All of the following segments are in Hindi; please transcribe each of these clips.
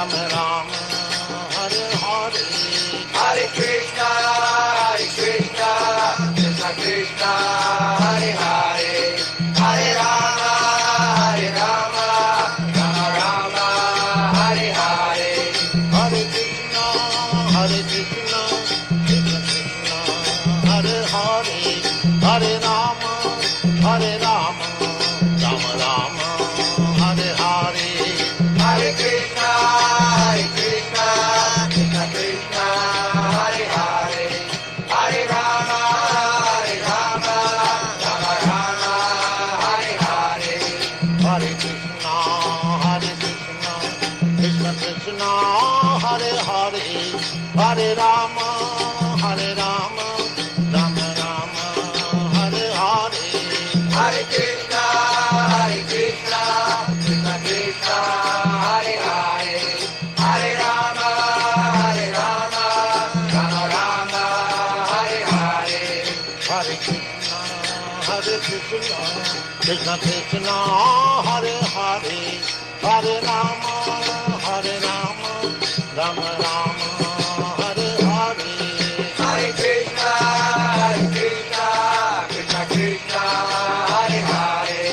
राम राम हरे हरे, Hare Krishna, कृष्ण कृष्ण हरे हरे, हरे राम राम राम हरे हरे, हरे कृष्णा कृष्ण कृष्ण हरे हरे, हरे राम राम राम हरे हरे, हरे कृष्ण कृष्ण कृष्ण हरे हरे, हरे राम राम राम हरे हरे, हरे कृष्णा कृष्ण कृष्ण हरे हरे, हरे राम राम राम हरे हरे, हरे कृष्ण कृष्ण कृष्ण हरे हरे, हरे राम राम राम हरे हरे, हरे कृष्णा कृष्ण कृष्ण हरे हरे, हरे राम राम राम हरे हरे, हरे कृष्ण कृष्ण कृष्ण हरे हरे,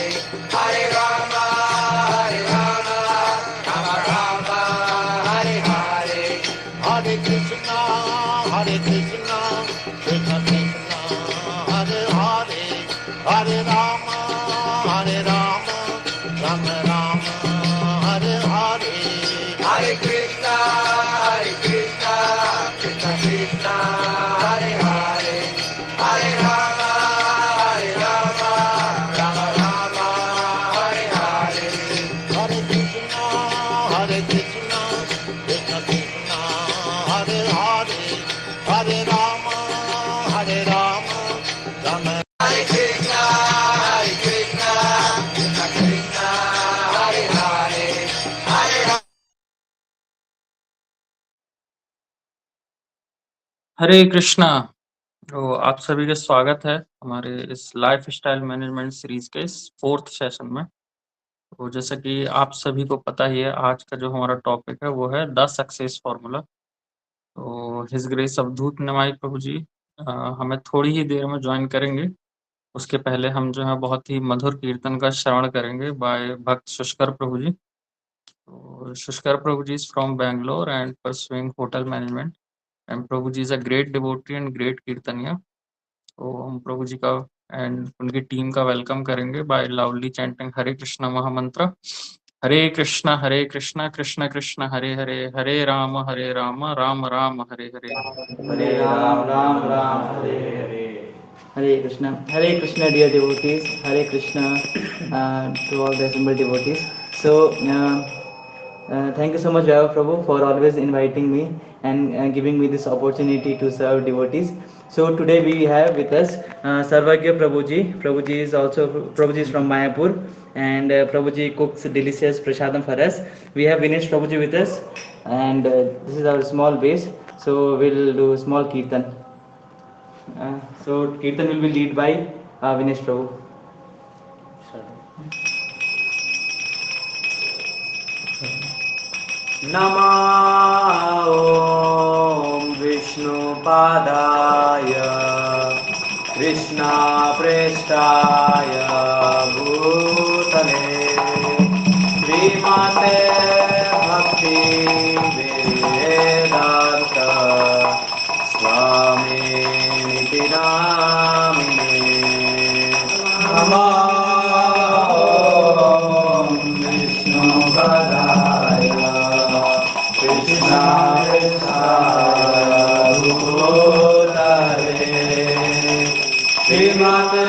हरे राम राम राम हरे हरे, हरे कृष्णा कृष्ण कृष्ण हरे हरे, हरे राम राम राम हरे हरे, हरे कृष्ण कृष्ण कृष्ण हरे हरे, हरे राम राम राम हरे हरे, हरे कृष्णा कृष्ण कृष्ण हरे हरे, हरे राम राम हरे कृष्ण कृष्ण कृष्ण हरे हरे, हरे हरे कृष्णा। तो आप सभी का स्वागत है हमारे इस लाइफ स्टाइल मैनेजमेंट सीरीज के इस 4th सेशन में। तो जैसा कि आप सभी को पता ही है, आज का जो हमारा टॉपिक है वो है द सक्सेस फॉर्मूला। तो हिज ग्रेस अवधूत निमाई प्रभु जी हमें थोड़ी ही देर में ज्वाइन करेंगे। उसके पहले हम जो है बहुत ही मधुर कीर्तन का श्रवण करेंगे बाय भक्त शुष्कर प्रभु जी। तो Shushkar Prabhu ji is from Bangalore and pursuing hotel management, and Prabhu ji is a great devotee and great kirtaniya. तो हम प्रभु जी का एंड उनकी टीम का वेलकम करेंगे बाय लाउडली चैंटिंग हरे कृष्णा महामंत्र। हरे कृष्णा कृष्ण कृष्ण हरे हरे, हरे राम राम राम हरे हरे, हरे राम राम राम हरे हरे, हरे Krishna dear devotees, hare krishna to all the assembled devotees. So thank you so much Jaya Prabhu for always inviting me and giving me this opportunity to serve devotees. So today we have with us Sarvagya Prabhuji. Prabhuji is from Mayapur, and Prabhuji cooks delicious prasadam for us. We have Vinesh Prabhuji with us, and this is our small base. So we'll do small kirtan. So kirtan will be lead by Vinesh Prabhu. नमः ॐ विष्णुपादाय कृष्णप्रेष्ठाय भूतले श्रीमते भक्तिवेदान्त स्वामिनिति नामिने। नमः ॐ विष्णुपदाय कृष्णप्रेष्ठाय भूतले श्रीमते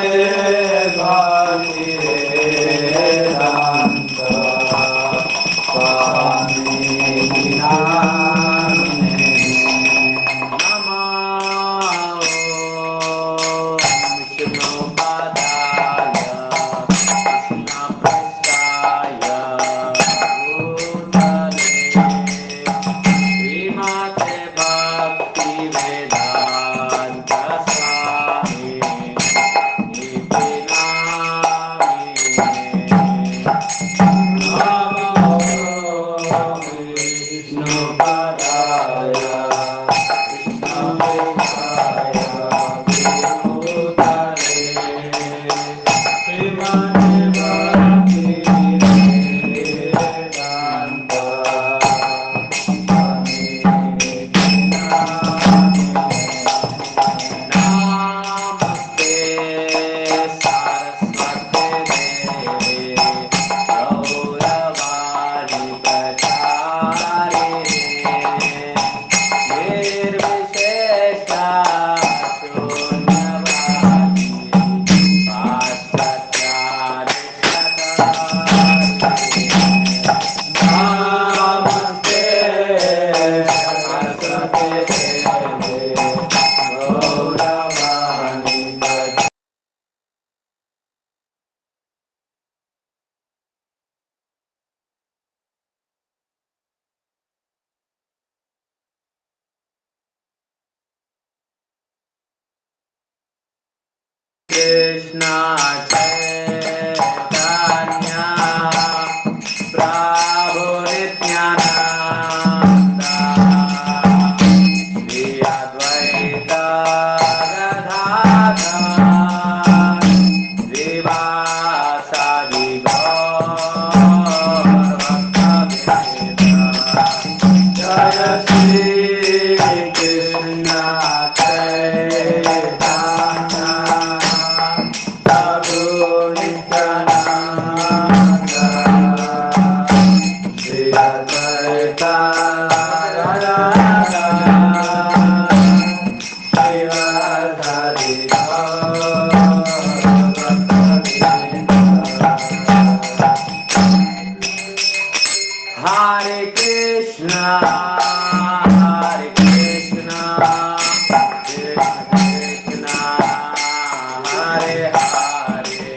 भक्तिवेदान्त स्वामिनिति नामिने। नमः ॐ विष्णुपादाय कृष्णप्रेष्ठाय भूतले श्रीमते भक्तिवेदान्त स्वामिनिति नामिने। कृष्ण चैतन्य प्रभु नित्यानंद श्री अद्वैत गदाधर श्रीवासादि गौरभक्तवृंद। जय श्री कृष्ण चैतन्य प्रभु Nityanand Shri Advaita Gadadhar श्रीवासादि गौरभक्तवृंद। Hare Krishna, Hare Krishna, Krishna Krishna, Hare Hare,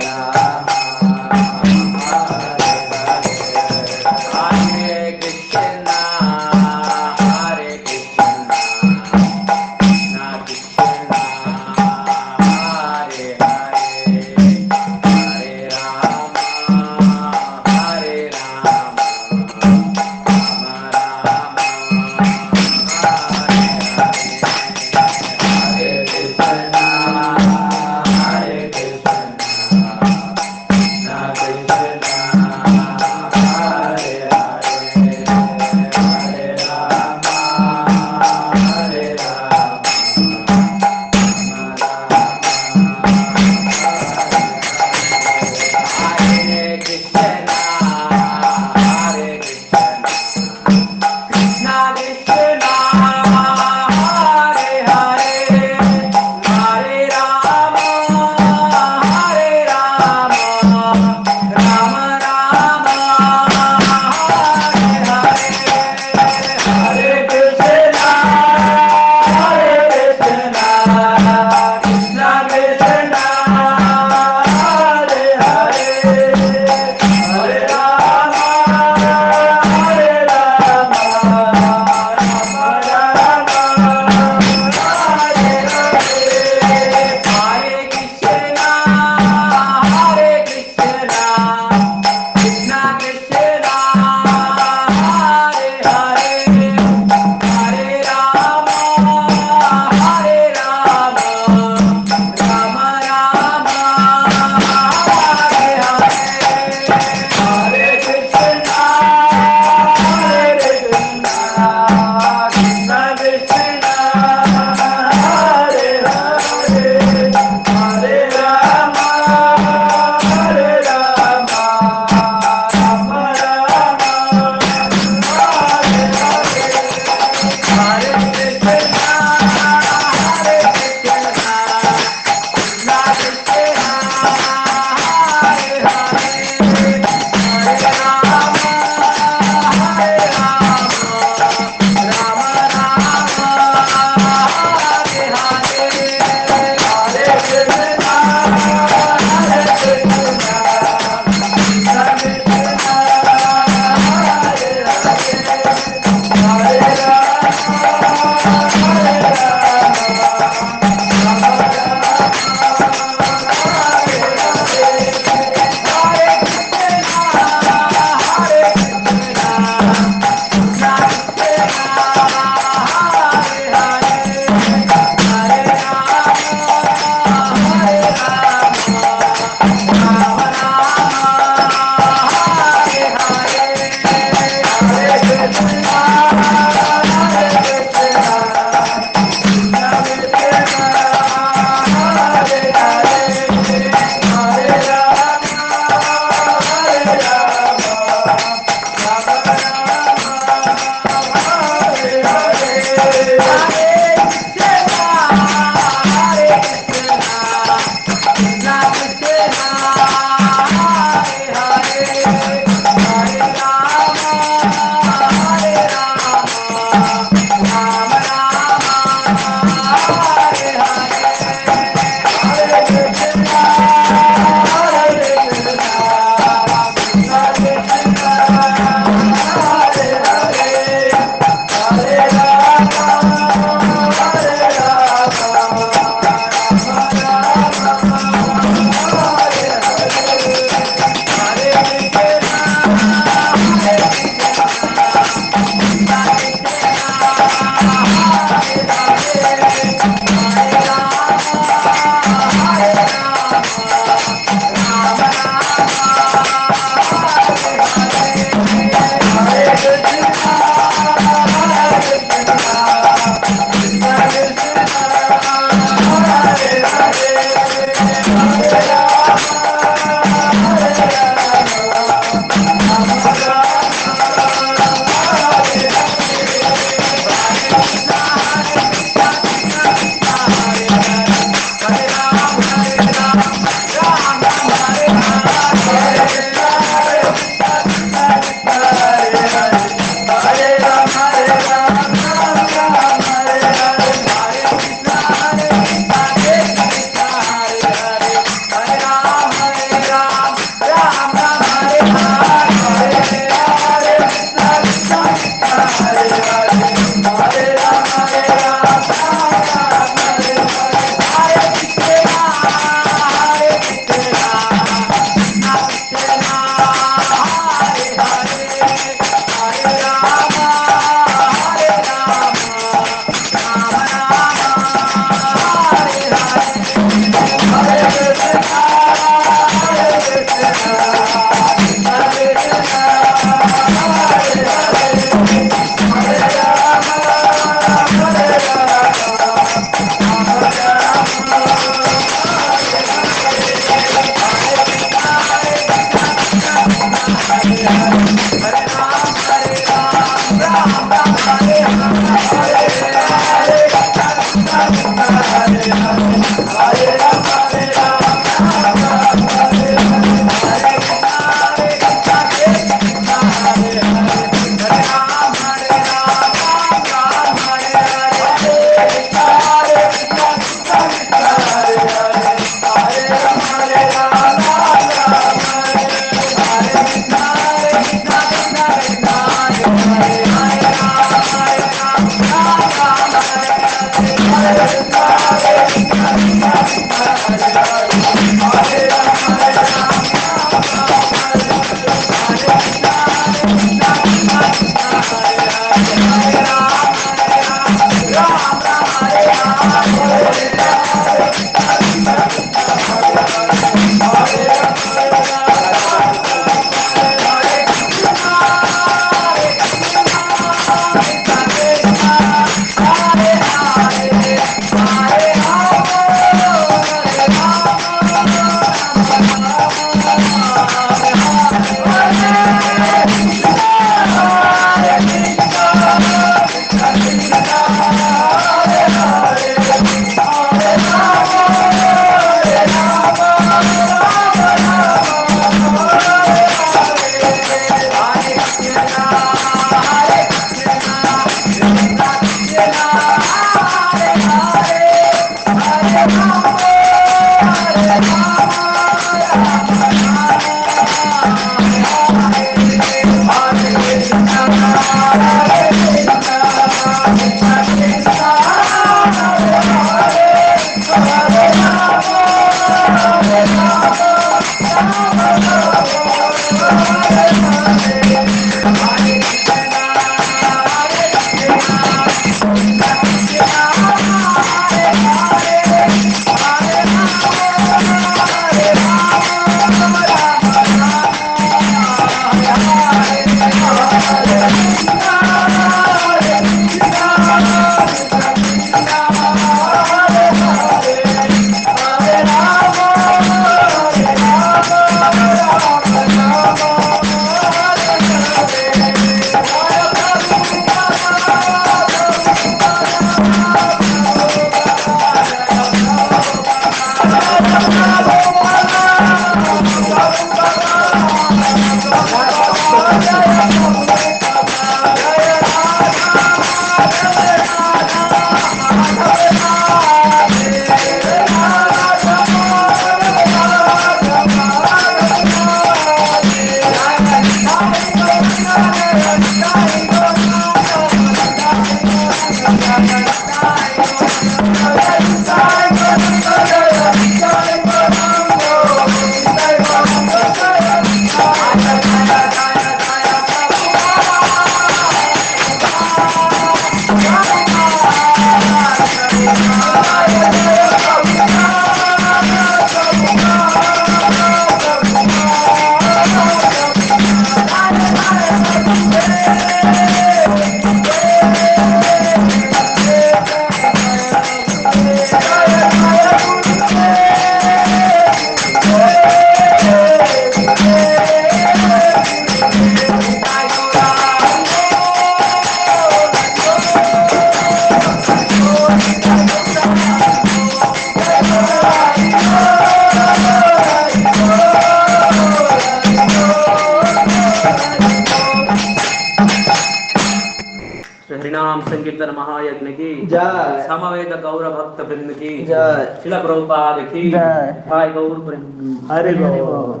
हरिनाम संकीर्तन महायज्ञ की जय। समवेत गौर भक्त वृंद की जय। शिला प्रभुपाद की जय। हाय गौर वृंद। हरे बोल।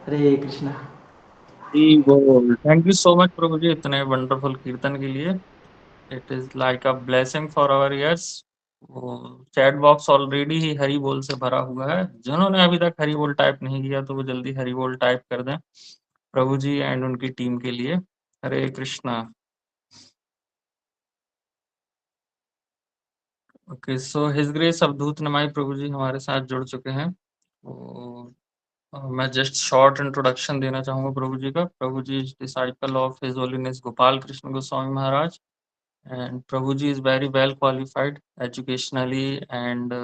Hare Krishna. Thank you so much Prabhu ji इतने वंडरफुल कीर्तन के लिए। It is like a blessing for our ears. Chat box already ही हरि बोल से भरा हुआ है। जिन्होंने अभी तक हरि बोल टाइप नहीं किया तो वो जल्दी हरि बोल टाइप कर दें प्रभु जी एंड उनकी टीम के लिए। Hare Krishna. Okay, so his grace Avadhoot Namai Prabhu ji हमारे साथ जुड़ चुके हैं। मैं जस्ट शॉर्ट इंट्रोडक्शन देना चाहूँगा प्रभु जी का। Prabhu ji is disciple of his holiness Gopal Krishna Goswami Maharaj and Prabhu ji is very well qualified educationally and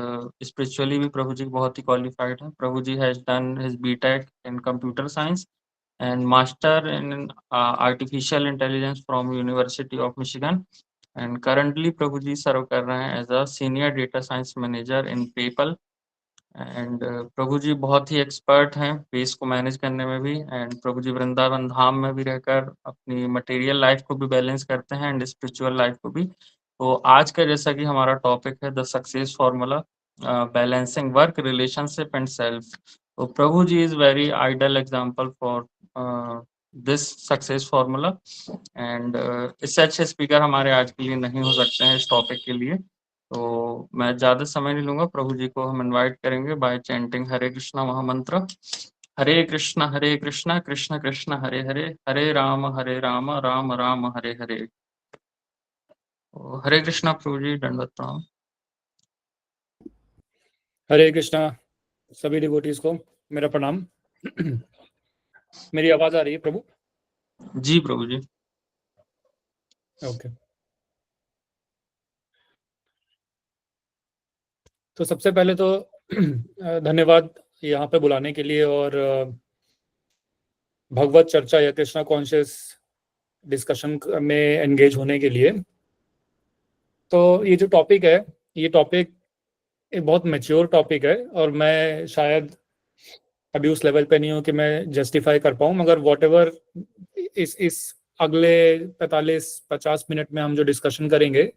spiritually भी प्रभु जी बहुत ही क्वालिफाइड है। Prabhu ji has done his BTech in computer science and master in artificial intelligence from University of Michigan and currently प्रभु जी सर्व कर रहे हैं as a senior data science manager in PayPal and Prabhu ji बहुत ही एक्सपर्ट हैं पेस को मैनेज करने में भी एंड प्रभु जी वृंदावन धाम में भी रहकर अपनी मटेरियल लाइफ को भी बैलेंस करते हैं एंड स्पिरिचुअल लाइफ को भी। तो आज का जैसा कि हमारा टॉपिक है the success formula balancing work relationship and self. तो Prabhu ji is very ideal example for this success formula and इससे अच्छे स्पीकर हमारे आज के लिए नहीं हो सकते हैं इस टॉपिक के लिए। तो मैं ज़्यादा समय नहीं लूँगा, प्रभु जी को हम इनवाइट करेंगे बाय चैंटिंग हरे कृष्णा महामंत्र। हरे कृष्ण कृष्ण कृष्ण हरे हरे, हरे राम राम राम हरे हरे। हरे कृष्णा प्रभु जी, दंडवत प्रणाम। हरे कृष्णा सभी डिवोटीज को मेरा प्रणाम। मेरी आवाज आ रही है प्रभु? जी प्रभु जी। ओके। तो सबसे पहले तो धन्यवाद यहाँ पे बुलाने के लिए और भगवत चर्चा या कृष्णा कॉन्शियस डिस्कशन में एंगेज होने के लिए। तो ये जो टॉपिक है, ये टॉपिक एक बहुत मैच्योर टॉपिक है और मैं शायद अभी उस लेवल पे नहीं हूँ कि मैं जस्टिफाई कर पाऊँ, मगर वॉट एवर इस अगले 45-50 मिनट में हम जो डिस्कशन करेंगे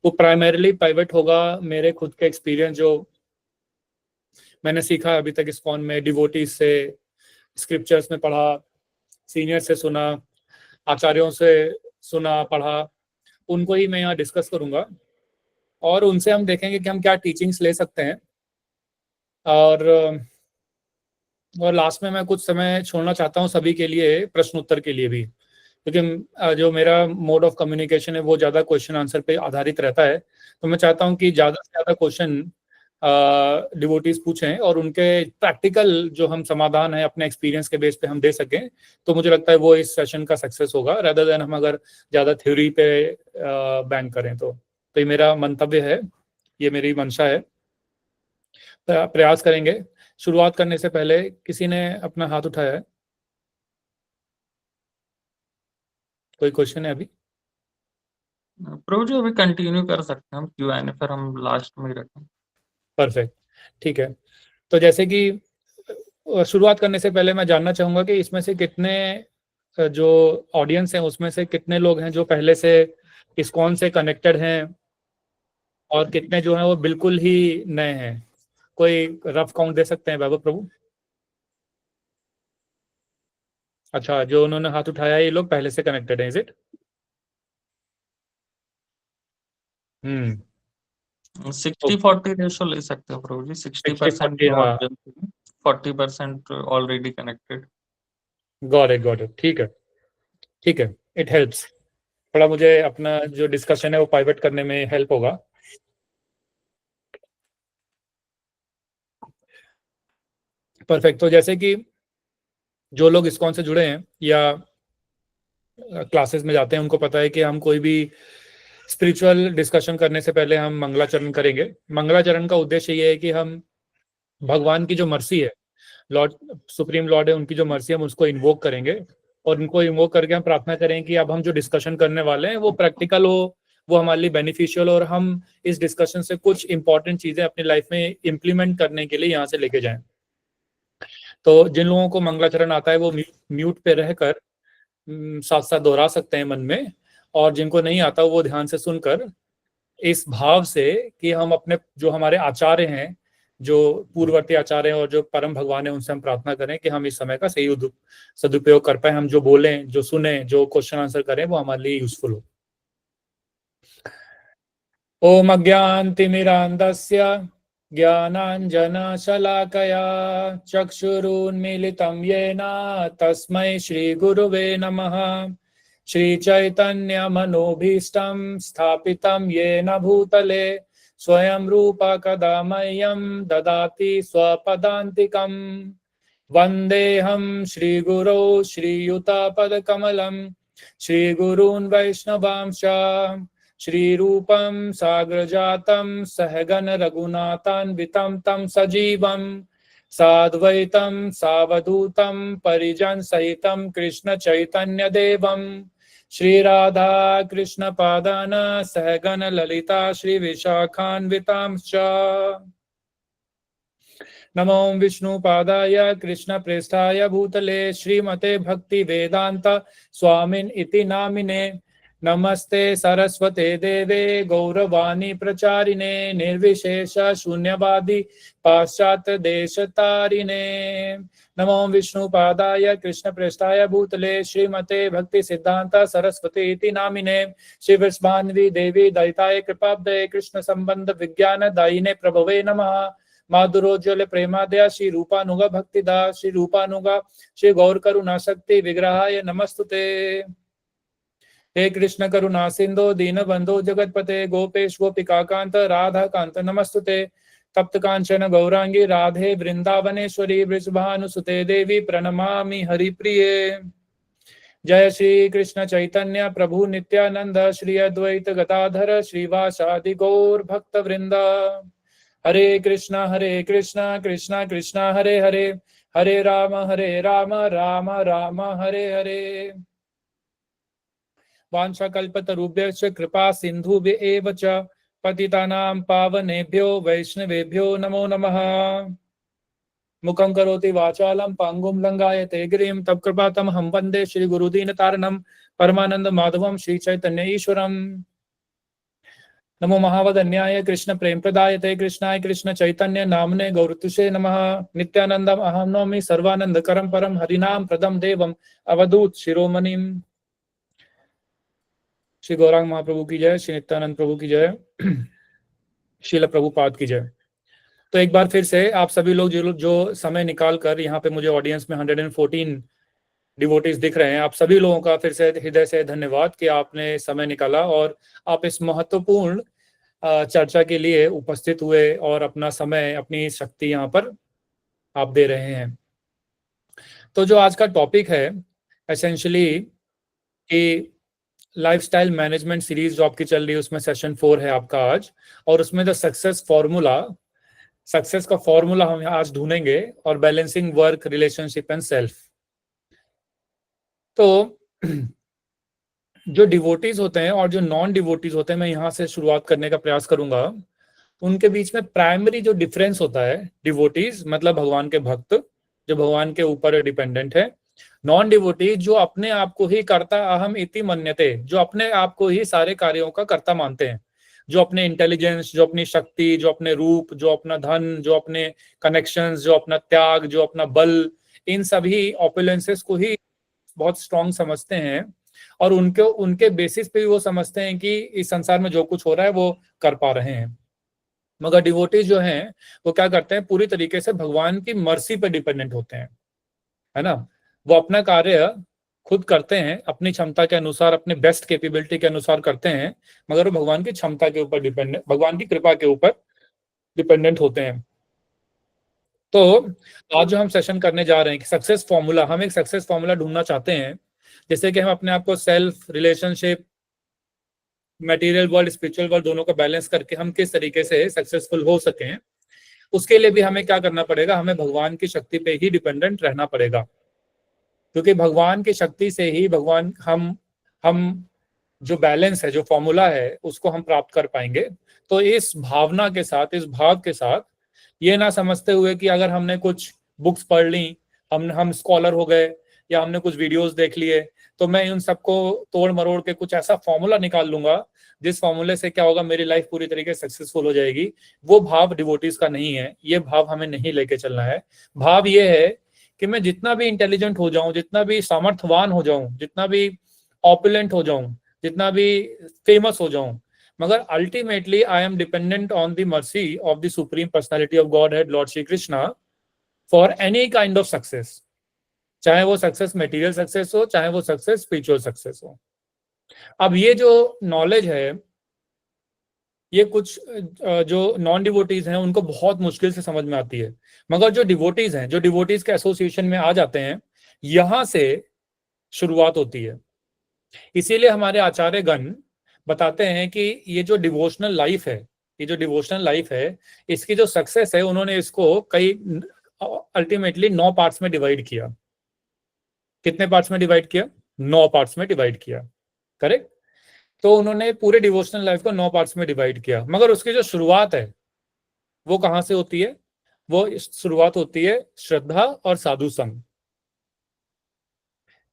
वो प्राइमरीली पाइवट होगा मेरे खुद के एक्सपीरियंस जो मैंने सीखा अभी तक इस्कॉन में, डिवोटीज से, स्क्रिप्चर्स में पढ़ा, सीनियर से सुना, आचार्यों से सुना पढ़ा, उनको ही मैं यहाँ डिस्कस करूंगा और उनसे हम देखेंगे कि हम क्या टीचिंग्स ले सकते हैं। और लास्ट में मैं कुछ समय छोड़ना चाहता हूँ सभी के लिए प्रश्न उत्तर के लिए भी, क्योंकि जो मेरा मोड ऑफ कम्युनिकेशन है वो ज़्यादा क्वेश्चन आंसर पे आधारित रहता है। तो मैं चाहता हूँ कि ज़्यादा से ज़्यादा क्वेश्चन डिवोटीज पूछें और उनके प्रैक्टिकल जो हम समाधान है अपने एक्सपीरियंस के बेस पे हम दे सकें। तो मुझे लगता है वो इस सेशन का सक्सेस होगा, रेदर देन हम अगर ज़्यादा थ्योरी पे बैंक करें। तो ये मेरा मंतव्य है, ये मेरी मंशा है। प्रयास करेंगे। शुरुआत करने से पहले किसी ने अपना हाथ उठाया है? कोई क्वेश्चन है अभी? प्रभु जी अभी कंटिन्यू कर सकते हैं हम Q&A, फिर हम लास्ट में ही रखें। परफेक्ट, ठीक है। तो जैसे कि शुरुआत करने से पहले मैं जानना चाहूंगा कि इसमें से कितने जो ऑडियंस हैं उसमें से कितने लोग हैं जो पहले से इस्कॉन से कनेक्टेड हैं और कितने जो हैं वो बिल्कुल ही नए हैं। कोई रफ काउंट दे सकते हैं वैभव प्रभु? अच्छा, जो उन्होंने हाथ उठाया है ये लोग पहले से कनेक्टेड हैं, इज इट? 60-40 रेशो ले सकते हैं प्रभु जी। 60% 60-40, हाँ। 40% ऑलरेडी कनेक्टेड। गॉट इट, ठीक है, ठीक है, इट हेल्प्स। थोड़ा मुझे अपना जो डिस्कशन है वो पाइवट करने में हेल्प होगा। परफेक्ट। तो जैसे कि जो लोग इस्कॉन से जुड़े हैं या क्लासेस में जाते हैं उनको पता है कि हम कोई भी स्पिरिचुअल डिस्कशन करने से पहले हम मंगलाचरण करेंगे। मंगलाचरण का उद्देश्य ये है कि हम भगवान की जो मर्सी है, लॉर्ड सुप्रीम लॉर्ड है, उनकी जो मर्सी है हम उसको इन्वोक करेंगे और उनको इन्वोक करके हम प्रार्थना करें कि अब हम जो डिस्कशन करने वाले हैं वो प्रैक्टिकल हो, वो हमारे लिए बेनिफिशियल और हम इस डिस्कशन से कुछ इंपॉर्टेंट चीजें अपनी लाइफ में इम्प्लीमेंट करने के लिए यहाँ से लेके जाएं। तो जिन लोगों को मंगलाचरण आता है वो म्यूट पे रहकर साथ साथ दोहरा सकते हैं मन में, और जिनको नहीं आता वो ध्यान से सुनकर इस भाव से कि हम अपने जो हमारे आचार्य हैं, जो पूर्ववर्ती आचार्य हैं और जो परम भगवान है, उनसे हम प्रार्थना करें कि हम इस समय का सही सदुपयोग कर पाए। हम जो बोलें, जो सुने, जो क्वेश्चन आंसर करें वो हमारे लिए यूजफुल हो। ओम अज्ञानतिमिरान्धस्य ज्ञानाञ्जनशलाकया चक्षुरुन्मीलितं येन तस्मै श्रीगुरुवे नमः। श्रीचैतन्यमनोभीष्टं स्थापितं येन भूतले स्वयं रूप कदा मह्यं ददाति स्वपदान्तिकं। वन्देऽहं श्रीगुरौ श्रीयुतापदकमलं श्रीगुरून् वैष्णवांश्च श्रीरूपं साग्रजातं सहगण रघुनाथान्वितं तं सजीवं साद्वैतं सावधूतं परिजन सहितं कृष्ण चैतन्य देवं श्रीराधा कृष्ण पादान सहगण ललिता श्री विशाखान्वितांश्च। नमो विष्णुपादाय कृष्ण प्रेष्ठाय भूतले श्रीमते भक्ति वेदांत स्वामिन इति नामिने। नमस्ते सरस्वते देवे गौरवाणी प्रचारिणे निर्विशेष शून्यवादी पाश्चात्य देशतारिणे। नमो विष्णुपादाय कृष्ण प्रेष्ठाय भूतले श्रीमते भक्ति सिद्धांत सरस्वती इति नामिने। श्री वृषभान्वी देवी दयिताय कृपाब्दये कृष्ण संबंध विज्ञान दायिने प्रभवे नमः। माधुरोज्वल प्रेमादया श्री रूपानुगा भक्तिदा श्री रूपानुगा श्री गौर करुणा शक्ति विग्रहाय नमस्तुते। हे कृष्ण करुणा सिंधु दीन बंधु जगतपते गोपेश गोपिका कांत राधा कांत नमस्तुते। तप्त कांचन गौरांगी राधे वृंदावनेश्वरी वृषभानुसुते देवी प्रणमामि हरिप्रिये। जय श्री कृष्ण चैतन्य प्रभु नित्यानंद श्री अद्वैत गदाधर श्रीवासादि गौर भक्त वृंदा। हरे कृष्णा कृष्णा कृष्णा हरे हरे, हरे राम राम राम हरे हरे। वाञ्छाकल्पतरुभ्यश्च कृपा सिन्धुभ्येव च पतितानां पावनेभ्यो वैष्णवेभ्यो नमो नमः। मुखं करोति वाचालं पांगुं लंघायते गिरिं तत्कृपातम् अहं वन्दे श्री गुरुदीनतारणं परमानंद माधवं श्री चैतन्य ईश्वरम्। नमो महावदन्याय कृष्ण प्रेम प्रदायते कृष्णाय कृष्ण चैतन्य नामने गौरतुषे नमः। नित्यानंदम् अहं नौमि सर्वानंदकरं परम हरिनाम प्रदम देवम अवधूत शिरोमणिम्। श्री गौरांग महाप्रभु की जय, श्री नित्यानंद प्रभु की जय, श्रील प्रभुपाद की जय। तो एक बार फिर से आप सभी लोग जो समय निकाल कर यहाँ पे मुझे ऑडियंस में 114 डिवोटीज दिख रहे हैं, आप सभी लोगों का फिर से हृदय से धन्यवाद कि आपने समय निकाला और आप इस महत्वपूर्ण चर्चा के लिए उपस्थित हुए और अपना समय अपनी शक्ति यहाँ पर आप दे रहे हैं। तो जो आज का टॉपिक है एसेंशियली कि लाइफस्टाइल मैनेजमेंट सीरीज जो आपकी चल रही है उसमें सेशन 4 है आपका आज, और उसमें द सक्सेस का फॉर्मूला हम आज ढूंढेंगे और balancing work relationship and self. तो जो डिवोटीज होते हैं और जो नॉन डिवोटीज होते हैं, मैं यहाँ से शुरुआत करने का प्रयास करूंगा। उनके बीच में प्राइमरी जो डिफरेंस होता है, डिवोटीज मतलब भगवान के भक्त जो भगवान के ऊपर डिपेंडेंट है, नॉन डिवोटीज जो अपने आप को ही कर्ता अहम इति मन्यते, जो अपने आप को ही सारे कार्यों का कर्ता मानते हैं, जो अपने इंटेलिजेंस, जो अपनी शक्ति, जो अपने रूप, जो अपना धन, जो अपने कनेक्शंस, जो अपना त्याग, जो अपना बल, इन सभी ऑपुलेंसेस को ही बहुत स्ट्रॉन्ग समझते हैं और उनके बेसिस पे भी वो समझते हैं कि इस संसार में जो कुछ हो रहा है वो कर पा रहे हैं। मगर डिवोटीज जो हैं वो क्या करते हैं, पूरी तरीके से भगवान की मर्सी पे डिपेंडेंट होते हैं, है ना। वो अपना कार्य खुद करते हैं, अपनी क्षमता के अनुसार, अपने बेस्ट कैपेबिलिटी के अनुसार करते हैं, मगर वो भगवान की क्षमता के ऊपर डिपेंडेंट, भगवान की कृपा के ऊपर डिपेंडेंट होते हैं। तो आज जो हम सेशन करने जा रहे हैं कि सक्सेस फॉर्मूला, हम एक सक्सेस फॉर्मूला ढूंढना चाहते हैं जैसे कि हम अपने आप को self, relationship, material world, spiritual world दोनों का बैलेंस करके हम किस तरीके से सक्सेसफुल हो सकें। उसके लिए भी हमें क्या करना पड़ेगा, हमें भगवान की शक्ति पे ही डिपेंडेंट रहना पड़ेगा, क्योंकि भगवान की शक्ति से ही भगवान हम जो बैलेंस है, जो फॉर्मूला है, उसको हम प्राप्त कर पाएंगे। तो इस भावना के साथ, इस भाव के साथ, ये ना समझते हुए कि अगर हमने कुछ बुक्स पढ़ ली, हम स्कॉलर हो गए या हमने कुछ वीडियोस देख लिए, तो मैं उन सबको तोड़ मरोड़ के कुछ ऐसा फॉर्मूला निकाल लूंगा जिस फॉर्मूले से क्या होगा, मेरी लाइफ पूरी तरीके से सक्सेसफुल हो जाएगी। वो भाव डिवोटीज का नहीं है, ये भाव हमें नहीं लेके चलना है। भाव ये है कि मैं जितना भी इंटेलिजेंट हो जाऊं, जितना भी सामर्थ्यवान हो जाऊं, जितना भी ऑपुलेंट हो जाऊं, जितना भी फेमस हो जाऊं, मगर ultimately I am dependent on the mercy of the supreme personality of God head Lord Shri Krishna for any kind of success, चाहे वो सक्सेस मटेरियल सक्सेस हो, चाहे वो सक्सेस स्पिरिचुअल सक्सेस हो। अब ये जो नॉलेज है, ये कुछ जो नॉन डिवोटीज हैं उनको बहुत मुश्किल से समझ में आती है, मगर जो डिवोटीज हैं, जो डिवोटीज के एसोसिएशन में आ जाते हैं, यहां से शुरुआत होती है। इसीलिए हमारे आचार्य गण बताते हैं कि ये जो डिवोशनल लाइफ है, ये जो डिवोशनल लाइफ है, इसकी जो सक्सेस है, उन्होंने इसको कई अल्टीमेटली 9 पार्ट्स में डिवाइड किया। कितने पार्ट्स में डिवाइड किया? 9 पार्ट्स में डिवाइड किया, करेक्ट। तो उन्होंने पूरे डिवोशनल लाइफ को 9 पार्ट्स में डिवाइड किया, मगर उसकी जो शुरुआत है वो कहां से होती है? वो शुरुआत होती है श्रद्धा और साधु संग।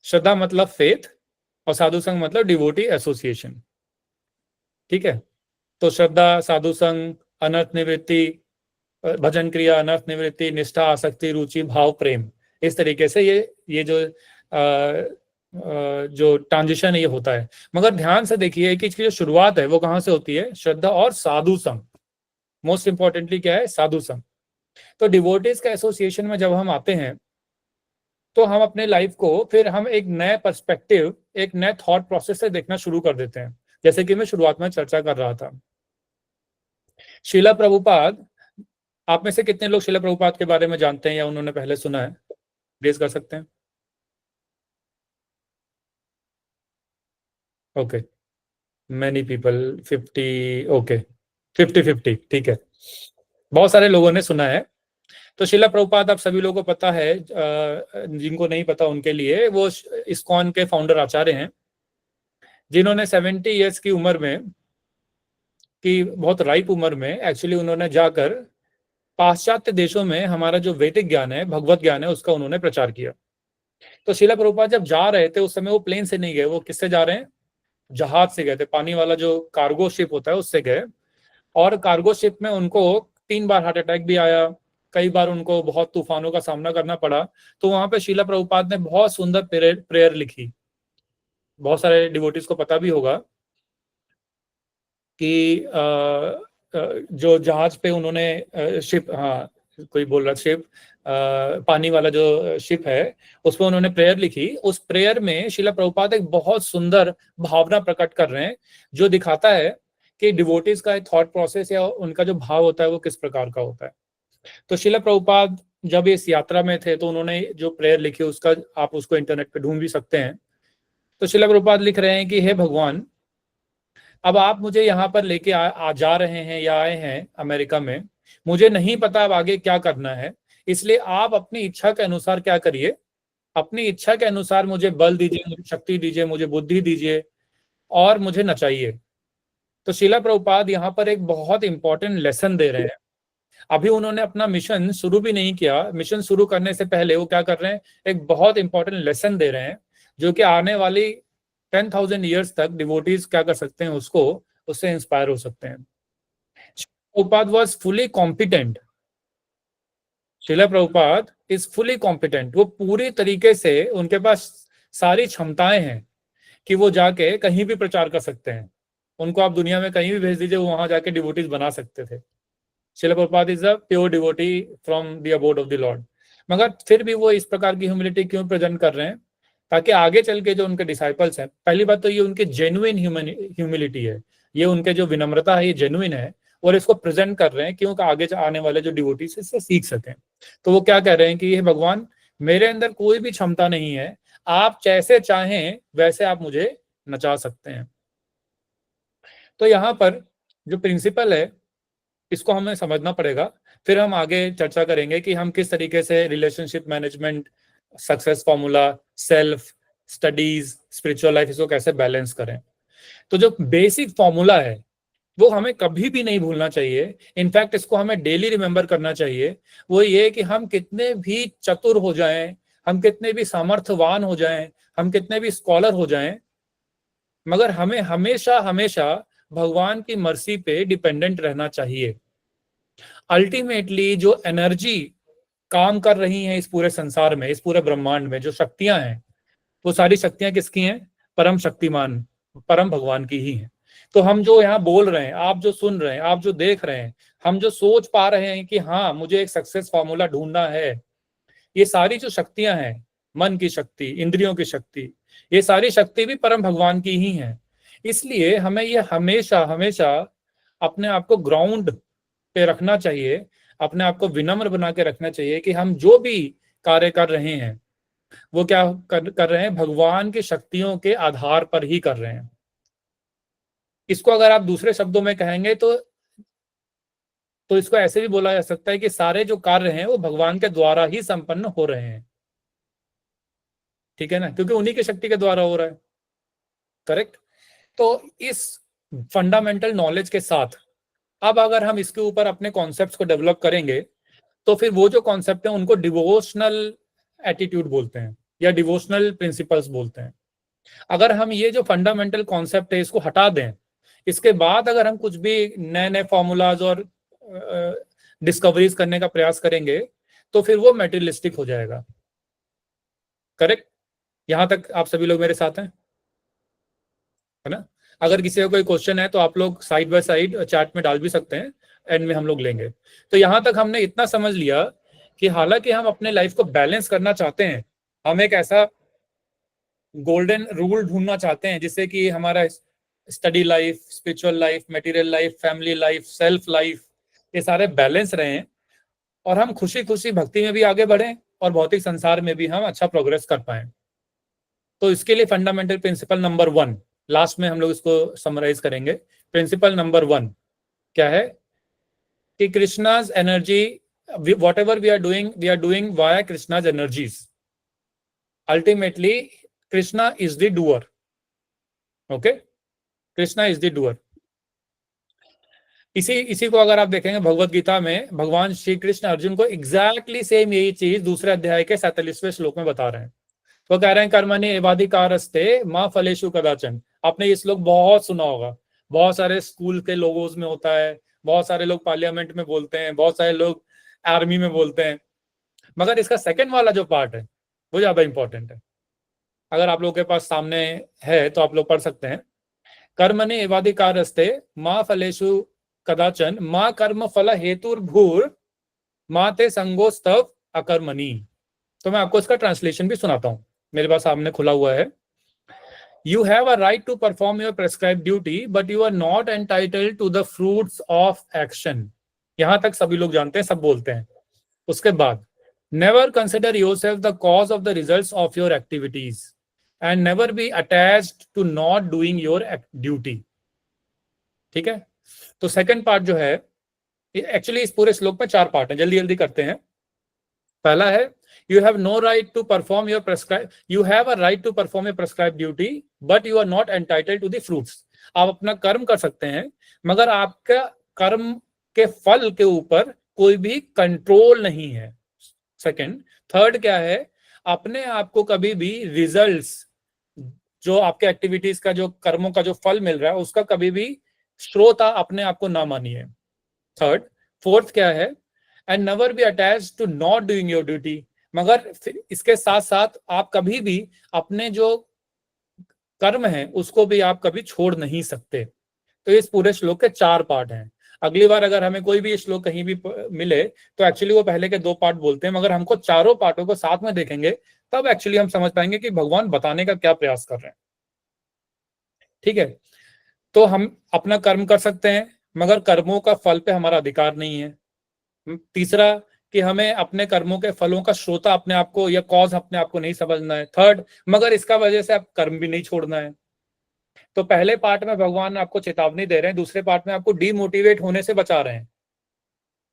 श्रद्धा मतलब फेथ और साधु संग मतलब डिवोटी एसोसिएशन, ठीक है। तो श्रद्धा, साधु संग, अनर्थ निवृत्ति, भजन क्रिया, अनर्थ निवृत्ति, निष्ठा, आसक्ति, रुचि, भाव, प्रेम, इस तरीके से ये जो ट्रांजिशन ये होता है। मगर ध्यान से देखिए कि इसकी जो शुरुआत है वो कहां से होती है? श्रद्धा और साधु संग। मोस्ट इंपॉर्टेंटली क्या है? साधु संग। तो डिवोटीज का एसोसिएशन में जब हम आते हैं तो हम अपने लाइफ को फिर हम एक नए पर्सपेक्टिव, एक नए थॉट प्रोसेस से देखना शुरू कर देते हैं, जैसे कि मैं शुरुआत में चर्चा कर रहा था। शीला प्रभुपाद, आप में से कितने लोग शीला प्रभुपाद के बारे में जानते हैं या उन्होंने पहले सुना है? रेज कर सकते हैं। ओके, मैनी पीपल, 50, ओके, 50-50, ठीक है, बहुत सारे लोगों ने सुना है। तो शीला प्रभुपाद आप सभी लोगों को पता है, जिनको नहीं पता उनके लिए, वो इस्कॉन के फाउंडर आचार्य हैं, जिन्होंने 70 ईयर्स की उम्र में, की बहुत राइप उम्र में एक्चुअली उन्होंने जाकर पाश्चात्य देशों में हमारा जो वैदिक ज्ञान है, भगवत ज्ञान है, उसका उन्होंने प्रचार किया। तो शीला प्रभुपाद जब जा रहे थे उस समय वो प्लेन से नहीं गए, वो किससे जा रहे हैं? जहाज से गए थे, पानी वाला जो कार्गो शिप होता है उससे गए। और कार्गो शिप में उनको 3 बार हार्ट अटैक भी आया, कई बार उनको बहुत तूफानों का सामना करना पड़ा। तो वहां पे शीला प्रभुपाद ने बहुत सुंदर प्रेयर लिखी, बहुत सारे डिवोटीज को पता भी होगा कि जो जहाज पे उन्होंने शिप, हाँ कोई बोल रहा शिप, पानी वाला जो शिप है उस पर उन्होंने प्रेयर लिखी। उस प्रेयर में शीला प्रभुपाद एक बहुत सुंदर भावना प्रकट कर रहे हैं, जो दिखाता है कि डिवोटीज का थॉट प्रोसेस या उनका जो भाव होता है वो किस प्रकार का होता है। तो शीला प्रभुपाद जब इस यात्रा में थे तो उन्होंने जो प्रेयर लिखी, उसका आप उसको इंटरनेट पे ढूंढ भी सकते हैं। तो शीला प्रभुपाद लिख रहे हैं कि हे भगवान, अब आप मुझे यहाँ पर लेके आ जा रहे हैं या आए हैं अमेरिका में, मुझे नहीं पता अब आगे क्या करना है, इसलिए आप अपनी इच्छा के अनुसार क्या करिए, अपनी इच्छा के अनुसार मुझे बल दीजिए, मुझे शक्ति दीजिए, मुझे बुद्धि दीजिए और मुझे नचाइए। तो शीला प्रभुपाद यहाँ पर एक बहुत इंपॉर्टेंट लेसन दे रहे हैं। अभी उन्होंने अपना मिशन शुरू भी नहीं किया, मिशन शुरू करने से पहले वो क्या कर रहे हैं, एक बहुत इंपॉर्टेंट लेसन दे रहे हैं, जो कि आने वाली 10,000 ईयर्स तक डिवोटीज क्या कर सकते हैं, उससे इंस्पायर हो सकते हैं। Prabhupada was fully competent, Srila Prabhupada is fully competent, वो पूरी तरीके से, उनके पास सारी क्षमताएं हैं कि वो जाके कहीं भी प्रचार कर सकते हैं। उनको आप दुनिया में कहीं भी भेज दीजिए, वो वहां जाके डिवोटीज बना सकते थे। Srila Prabhupada is a pure devotee from the abode of the Lord. मगर फिर भी वो इस प्रकार की ह्यूमिलिटी क्यों प्रेजेंट कर रहे हैं? ताकि आगे चल के जो उनके डिसाइपल्स हैं, पहली बात तो ये उनके जेन्युइन ह्यूमिलिटी है, ये उनके जो विनम्रता है ये जेन्युइन है, और इसको प्रेजेंट कर रहे हैं क्योंकि आगे आने वाले जो डिवोटीज इससे सीख सकें। तो वो क्या कह रहे हैं कि ये भगवान, मेरे अंदर कोई भी क्षमता नहीं है, आप जैसे चाहें वैसे आप मुझे नचा सकते हैं। तो यहाँ पर जो प्रिंसिपल है इसको हमें समझना पड़ेगा, फिर हम आगे चर्चा करेंगे कि हम किस तरीके से relationship management, success formula, self studies, spiritual life, इसको कैसे बैलेंस करें। तो जो बेसिक फॉर्मूला है वो हमें कभी भी नहीं भूलना चाहिए, इनफैक्ट इसको हमें डेली रिमेंबर करना चाहिए। वो ये कि हम कितने भी चतुर हो जाएं, हम कितने भी सामर्थ्यवान हो जाएं, हम कितने भी स्कॉलर हो जाएं, मगर हमें हमेशा हमेशा भगवान की मर्सी पे डिपेंडेंट रहना चाहिए। अल्टीमेटली जो एनर्जी काम कर रही हैं इस पूरे संसार में, इस पूरे ब्रह्मांड में, जो शक्तियां हैं, वो सारी शक्तियां किसकी हैं? परम शक्तिमान, परम भगवान की ही हैं। तो हम जो यहाँ बोल रहे हैं, आप जो सुन रहे हैं, आप जो देख रहे हैं, हम जो सोच पा रहे हैं कि हाँ मुझे एक सक्सेस फार्मूला ढूंढना है, ये सारी जो शक्तियां हैं, मन की शक्ति, इंद्रियों की शक्ति, ये सारी शक्ति भी परम भगवान की ही है। इसलिए हमें ये हमेशा हमेशा अपने आप को ग्राउंड पे रखना चाहिए, अपने आप को विनम्र बना के रखना चाहिए कि हम जो भी कार्य कर रहे हैं वो क्या कर रहे हैं, भगवान की शक्तियों के आधार पर ही कर रहे हैं। इसको अगर आप दूसरे शब्दों में कहेंगे तो इसको ऐसे भी बोला जा सकता है कि सारे जो कार्य हैं वो भगवान के द्वारा ही संपन्न हो रहे हैं, ठीक है ना, क्योंकि उन्हीं की शक्ति के द्वारा हो रहा है। करेक्ट। तो इस फंडामेंटल नॉलेज के साथ अब अगर हम इसके ऊपर अपने कॉन्सेप्ट्स को डेवलप करेंगे तो फिर वो जो कॉन्सेप्ट है उनको डिवोशनल एटीट्यूड बोलते हैं या डिवोशनल प्रिंसिपल्स बोलते हैं। अगर हम ये जो फंडामेंटल कॉन्सेप्ट है इसको हटा दें, इसके बाद अगर हम कुछ भी नए नए फॉर्मूलाज और डिस्कवरीज करने का प्रयास करेंगे तो फिर वो मेटेरियलिस्टिक हो जाएगा। करेक्ट। यहां तक आप सभी लोग मेरे साथ हैं, है ना? अगर किसी का कोई क्वेश्चन है तो आप लोग साइड बाय साइड चैट में डाल भी सकते हैं, एंड में हम लोग लेंगे। तो यहाँ तक हमने इतना समझ लिया कि हालांकि हम अपने लाइफ को बैलेंस करना चाहते हैं, हम एक ऐसा गोल्डन रूल ढूंढना चाहते हैं जिससे कि हमारा study life, spiritual life, material life, family life, self life, ये सारे बैलेंस रहें और हम खुशी खुशी भक्ति में भी आगे बढ़ें और भौतिक संसार में भी हम अच्छा प्रोग्रेस कर पाएं। तो इसके लिए फंडामेंटल प्रिंसिपल नंबर 1, लास्ट में हम लोग इसको समराइज करेंगे। प्रिंसिपल नंबर 1 क्या है कि Krishna's energy, whatever we are doing via Krishna's energies. Ultimately Krishna is the doer. Okay, Krishna is the doer. इसी को अगर आप देखेंगे भगवत गीता में भगवान श्री कृष्ण अर्जुन को एग्जैक्टली सेम यही चीज दूसरे अध्याय के 47वें श्लोक में बता रहे हैं। वो कह रहे हैं कर्मणि एवाधिकारस्ते मां फलेषु कदाचन। आपने ये श्लोक बहुत सुना होगा, बहुत सारे स्कूल के लोगोस में होता है, बहुत सारे लोग पार्लियामेंट में बोलते हैं, बहुत सारे लोग आर्मी में बोलते हैं, मगर इसका सेकंड वाला जो पार्ट है वो ज्यादा इंपॉर्टेंट है। अगर आप लोगों के पास सामने है तो आप लोग पढ़ सकते हैं। कर्मणि एवाधिकारस्ते मां फलेषु कदाचन मां कर्म फल हेतुर्भूर मां ते संगोस्तव अकर्मणि। तो मैं आपको इसका ट्रांसलेशन भी सुनाता हूं, मेरे पास सामने खुला हुआ है। You have a right to perform your prescribe duty but you are not entitled to the fruits of action. यहां तक सभी लोग जानते हैं, सब बोलते हैं। उसके बाद never consider yourself the cause of the results of your activities and never be attached to not doing your duty. ठीक है, तो सेकंड पार्ट जो है, एक्चुअली इस पूरे श्लोक में 4 पार्ट हैं, जल्दी जल्दी करते हैं। पहला है you have no right to perform your prescribed, you have a right to perform your prescribed duty but you are not entitled to the fruits। आप अपना कर्म कर सकते हैं मगर आपका कर्म के फल के ऊपर कोई भी कंट्रोल नहीं है। सेकंड, थर्ड क्या है, अपने आप को कभी भी रिजल्ट्स, जो आपके एक्टिविटीज का जो कर्मों का जो फल मिल रहा है उसका कभी भी श्रोता अपने आप को ना मानिए। थर्ड, फोर्थ क्या है, and never be attached to not doing your duty. मगर इसके साथ साथ आप कभी भी अपने जो कर्म है उसको भी आप कभी छोड़ नहीं सकते। तो इस पूरे श्लोक के 4 पार्ट हैं। अगली बार अगर हमें कोई भी श्लोक कहीं भी मिले तो एक्चुअली वो पहले के 2 पार्ट बोलते हैं, मगर हमको चारों पार्टों को साथ में देखेंगे तब एक्चुअली हम समझ पाएंगे कि भगवान बताने का क्या प्रयास कर रहे हैं। ठीक है, तो हम अपना कर्म कर सकते हैं मगर कर्मों का फल पे हमारा अधिकार नहीं है। तीसरा कि हमें अपने कर्मों के फलों का श्रोता अपने आप को या कॉज अपने आप को नहीं समझना है। थर्ड, मगर इसका वजह से आप कर्म भी नहीं छोड़ना है। तो पहले पार्ट में भगवान आपको चेतावनी दे रहे हैं, दूसरे पार्ट में आपको डीमोटिवेट होने से बचा रहे हैं।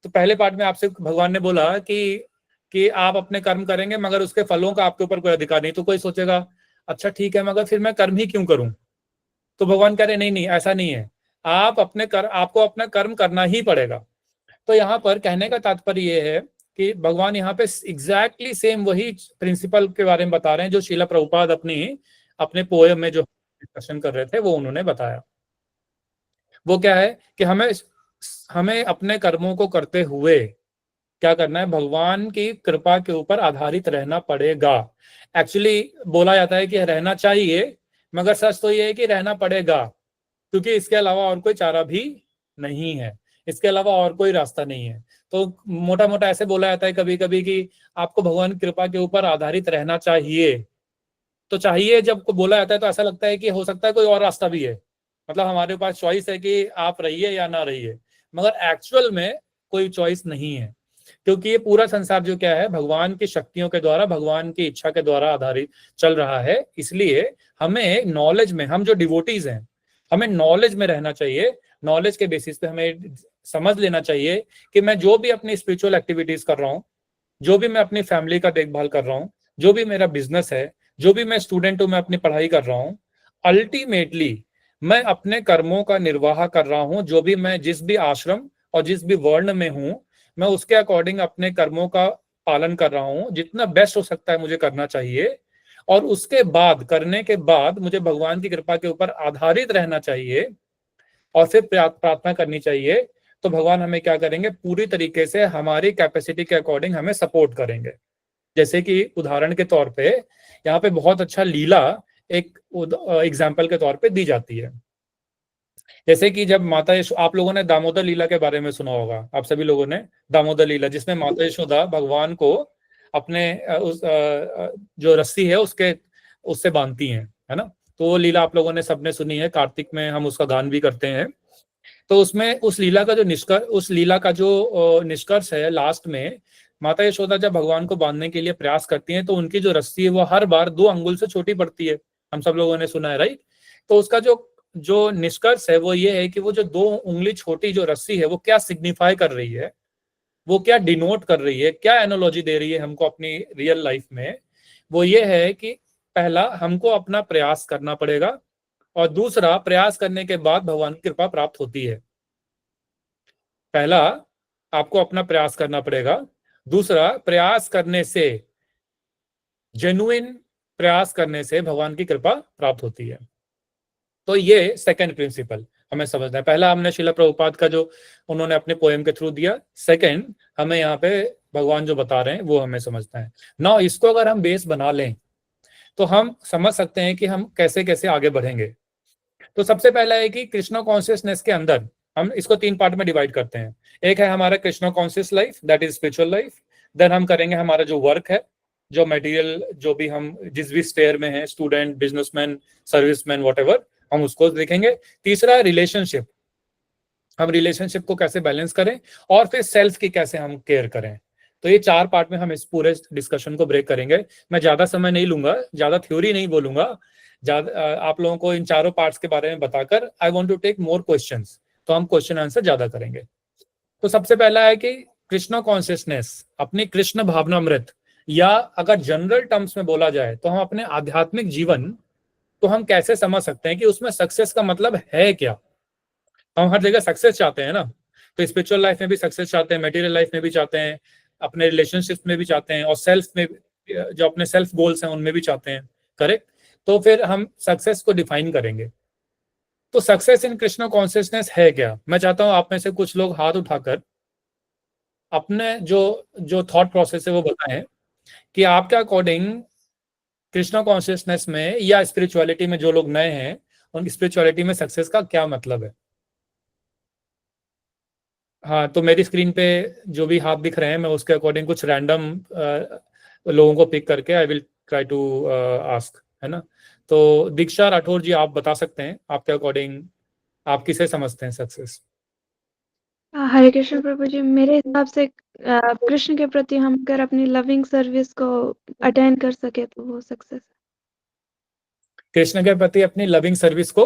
तो पहले पार्ट में आपसे भगवान ने बोला कि आप अपने कर्म करेंगे मगर उसके फलों का आपके ऊपर कोई अधिकार नहीं। तो कोई सोचेगा अच्छा ठीक है, मगर फिर मैं कर्म ही क्यों करूं? तो भगवान कह रहे नहीं, ऐसा नहीं है, आपको अपना कर्म करना ही पड़ेगा। तो यहाँ पर कहने का तात्पर्य ये है कि भगवान यहाँ पे एग्जैक्टली सेम वही प्रिंसिपल के बारे में बता रहे हैं जो श्रीला प्रभुपाद अपने पोएम में जो डिस्कशन कर रहे थे वो उन्होंने बताया। वो क्या है कि हमें अपने कर्मों को करते हुए क्या करना है, भगवान की कृपा के ऊपर आधारित रहना पड़ेगा। एक्चुअली बोला जाता है कि रहना चाहिए, मगर सच तो ये है कि रहना पड़ेगा, क्योंकि इसके अलावा और कोई चारा भी नहीं है, इसके अलावा और कोई रास्ता नहीं है। तो मोटा मोटा ऐसे बोला जाता है कभी कभी कि आपको भगवान की कृपा के ऊपर आधारित रहना चाहिए। तो चाहिए जब को बोला जाता है तो ऐसा लगता है कि हो सकता है कोई और रास्ता भी है, मतलब हमारे पास चॉइस है कि आप रहिए या ना रहिए, मगर एक्चुअल में कोई चॉइस नहीं है, क्योंकि ये पूरा संसार जो क्या है भगवान की शक्तियों के द्वारा, भगवान की इच्छा के द्वारा आधारित चल रहा है। इसलिए हमें नॉलेज में, हम जो डिवोटीज हैं, हमें नॉलेज में रहना चाहिए। नॉलेज के बेसिस पे हमें समझ लेना चाहिए कि मैं जो भी अपनी स्पिरिचुअल एक्टिविटीज कर रहा हूँ, जो भी मैं अपनी फैमिली का देखभाल कर रहा हूँ, जो भी मेरा बिजनेस है, जो भी मैं स्टूडेंट हूँ, मैं अपनी पढ़ाई कर रहा हूँ, अल्टीमेटली मैं अपने कर्मों का निर्वाह कर रहा हूँ। जो भी मैं जिस भी आश्रम और जिस भी वर्ण में हूँ, मैं उसके अकॉर्डिंग अपने कर्मों का पालन कर रहा हूँ। जितना बेस्ट हो सकता है मुझे करना चाहिए, और उसके बाद, करने के बाद मुझे भगवान की कृपा के ऊपर आधारित रहना चाहिए और फिर प्रार्थना करनी चाहिए। तो भगवान हमें क्या करेंगे, पूरी तरीके से हमारी कैपेसिटी के अकॉर्डिंग हमें सपोर्ट करेंगे। जैसे कि उदाहरण के तौर पे यहाँ पे बहुत अच्छा लीला एक एग्जाम्पल के तौर पे दी जाती है। जैसे कि जब माता यशोदा, आप लोगों ने दामोदर लीला के बारे में सुना होगा, आप सभी लोगों ने दामोदर लीला, जिसमें माता यशोदा भगवान को अपने जो रस्सी है उससे बांधती हैं, है ना। तो वो लीला आप लोगों ने सबने सुनी है, कार्तिक में हम उसका गान भी करते हैं। तो उसमें उस लीला का जो निष्कर्ष है, लास्ट में माता यशोदा जब भगवान को बांधने के लिए प्रयास करती हैं तो उनकी जो रस्सी है वो हर बार 2 अंगुल से छोटी पड़ती है, हम सब लोगों ने सुना है, राइट। तो उसका जो निष्कर्ष है वो ये है कि वो जो 2 उंगली छोटी जो रस्सी है वो क्या सिग्निफाई कर रही है, वो क्या डिनोट कर रही है, क्या एनोलॉजी दे रही है हमको अपनी रियल लाइफ में। वो ये है कि पहला, हमको अपना प्रयास करना पड़ेगा, और दूसरा, प्रयास करने के बाद भगवान की कृपा प्राप्त होती है। पहला, आपको अपना प्रयास करना पड़ेगा, दूसरा, प्रयास करने से, जेन्युइन प्रयास करने से भगवान की कृपा प्राप्त होती है। तो ये सेकंड प्रिंसिपल हमें समझना है। पहला हमने शिला प्रभुपाद का जो उन्होंने अपने पोएम के थ्रू दिया, सेकंड हमें यहाँ पे भगवान जो बता रहे हैं वो हमें समझना है ना। इसको अगर हम बेस बना लें तो हम समझ सकते हैं कि हम कैसे कैसे आगे बढ़ेंगे। तो सबसे पहला है कि कृष्णा कॉन्शियसनेस के अंदर हम इसको 3 पार्ट में डिवाइड करते हैं। एक है हमारा Krishna conscious life, that is spiritual life. Then हम करेंगे हमारा जो वर्क है, जो मटेरियल, जो भी हम जिस भी स्फीयर में हैं, स्टूडेंट, बिजनेसमैन, सर्विसमैन, व्हाटएवर, हम उसको देखेंगे। तीसरा रिलेशनशिप, हम रिलेशनशिप को कैसे बैलेंस करें, और फिर सेल्फ की कैसे हम केयर करें। तो ये 4 पार्ट में हम इस पूरे डिस्कशन को ब्रेक करेंगे। मैं ज्यादा समय नहीं लूंगा, ज्यादा थ्योरी नहीं बोलूंगा, आप लोगों को इन चारों पार्ट्स के बारे में बताकर I want to take more questions, तो हम क्वेश्चन आंसर ज्यादा करेंगे। तो सबसे पहला है कि कृष्णा कॉन्शियसनेस, अपनी कृष्ण भावनामृत, या अगर जनरल टर्म्स में बोला जाए तो हम अपने आध्यात्मिक जीवन तो हम कैसे समझ सकते हैं कि उसमें सक्सेस का मतलब है क्या। हम हर जगह सक्सेस चाहते हैं ना, तो स्पिरिचुअल लाइफ में भी सक्सेस चाहते हैं, मटेरियल लाइफ में भी चाहते हैं, अपने रिलेशनशिप में भी चाहते हैं, और सेल्फ में, जो अपने सेल्फ गोल्स हैं उनमें भी चाहते हैं, करेक्ट। तो फिर हम सक्सेस को डिफाइन करेंगे। तो सक्सेस इन कृष्णा कॉन्शियसनेस है क्या। मैं चाहता हूं आप में से कुछ लोग हाथ उठाकर अपने जो जो थॉट प्रोसेस है वो बताएं कि आपके अकॉर्डिंग कृष्णा कॉन्शियसनेस में या स्पिरिचुअलिटी में जो लोग नए हैं, उन स्पिरिचुअलिटी में सक्सेस का क्या मतलब है। हाँ, तो मेरी स्क्रीन पे जो भी हाथ दिख रहे हैं, मैं उसके अकॉर्डिंग कुछ रैंडम लोगों को पिक करके I will try to ask, है ना। तो दीक्षा राठौर जी, आप बता सकते हैं आपके अकॉर्डिंग आप किसे समझते हैं सक्सेस। हरे कृष्ण प्रभु जी, मेरे हिसाब से कृष्ण के प्रति हम अगर अपनी लविंग सर्विस को अटेंड कर सके तो वो सक्सेस है। कृष्ण के प्रति अपनी लविंग सर्विस को,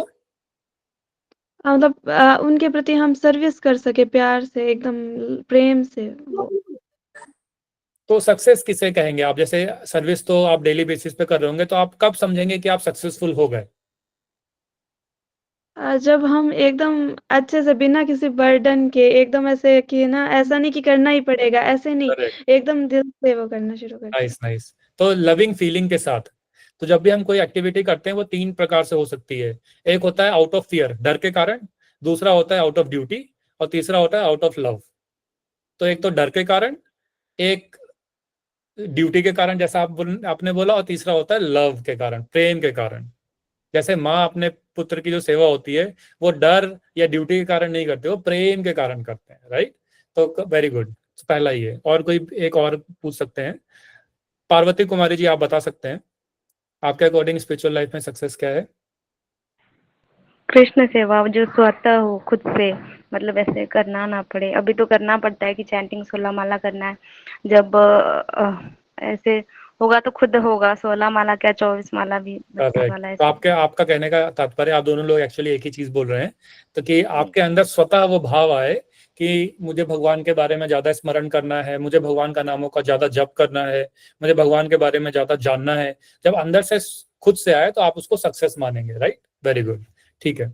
मतलब उनके प्रति हम सर्विस कर सके प्यार से, एकदम प्रेम से। तो सक्सेस किसे कहेंगे आप। जैसे सर्विस तो आप डेली बेसिस पे कर रहे होंगे, तो आप कब समझेंगे कि आप सक्सेसफुल हो गए। जब हम एकदम अच्छे से बिना किसी बर्डन के, एकदम ऐसे कि ना, ऐसा नहीं कि करना ही पड़ेगा, ऐसे नहीं, एकदम दिल से वो करना शुरू कर। Nice nice. तो लविंग फीलिंग के साथ, तो जब भी हम कोई एक्टिविटी करते हैं वो 3 प्रकार से हो सकती है। एक होता है आउट ऑफ फियर, डर के कारण, दूसरा होता है आउट ऑफ ड्यूटी, और तीसरा होता है आउट ऑफ लव। तो एक तो डर के कारण, एक ड्यूटी के कारण जैसा आपने बोला, और तीसरा होता है लव के कारण, प्रेम के कारण। जैसे माँ अपने पुत्र की जो सेवा होती है वो डर या ड्यूटी के कारण नहीं करते, वो प्रेम के कारण करते हैं, राइट। तो वेरी गुड, पहला ही है। और कोई एक और पूछ सकते हैं। पार्वती कुमारी जी, आप बता सकते हैं आपके अकॉर्डिंग स्पिरिचुअल लाइफ में सक्सेस क्या है। कृष्ण सेवा, जो स्वतः हो, खुद से, मतलब ऐसे करना ना पड़े। अभी तो करना पड़ता है कि चैंटिंग 16 माला करना है, जब ऐसे होगा तो खुद होगा। 16 माला क्या, 24 माला भी, 25 माला तो ऐसे। आपका कहने का तात्पर्य, आप दोनों लोग एक्चुअली एक ही चीज बोल रहे हैं, तो कि आपके अंदर स्वतः वो भाव आए कि मुझे भगवान के बारे में ज्यादा स्मरण करना है, मुझे भगवान का नामों का ज्यादा जप करना है, मुझे भगवान के बारे में ज्यादा जानना है। जब अंदर से खुद से आए तो आप उसको सक्सेस मानेंगे, राइट। वेरी गुड, ठीक है।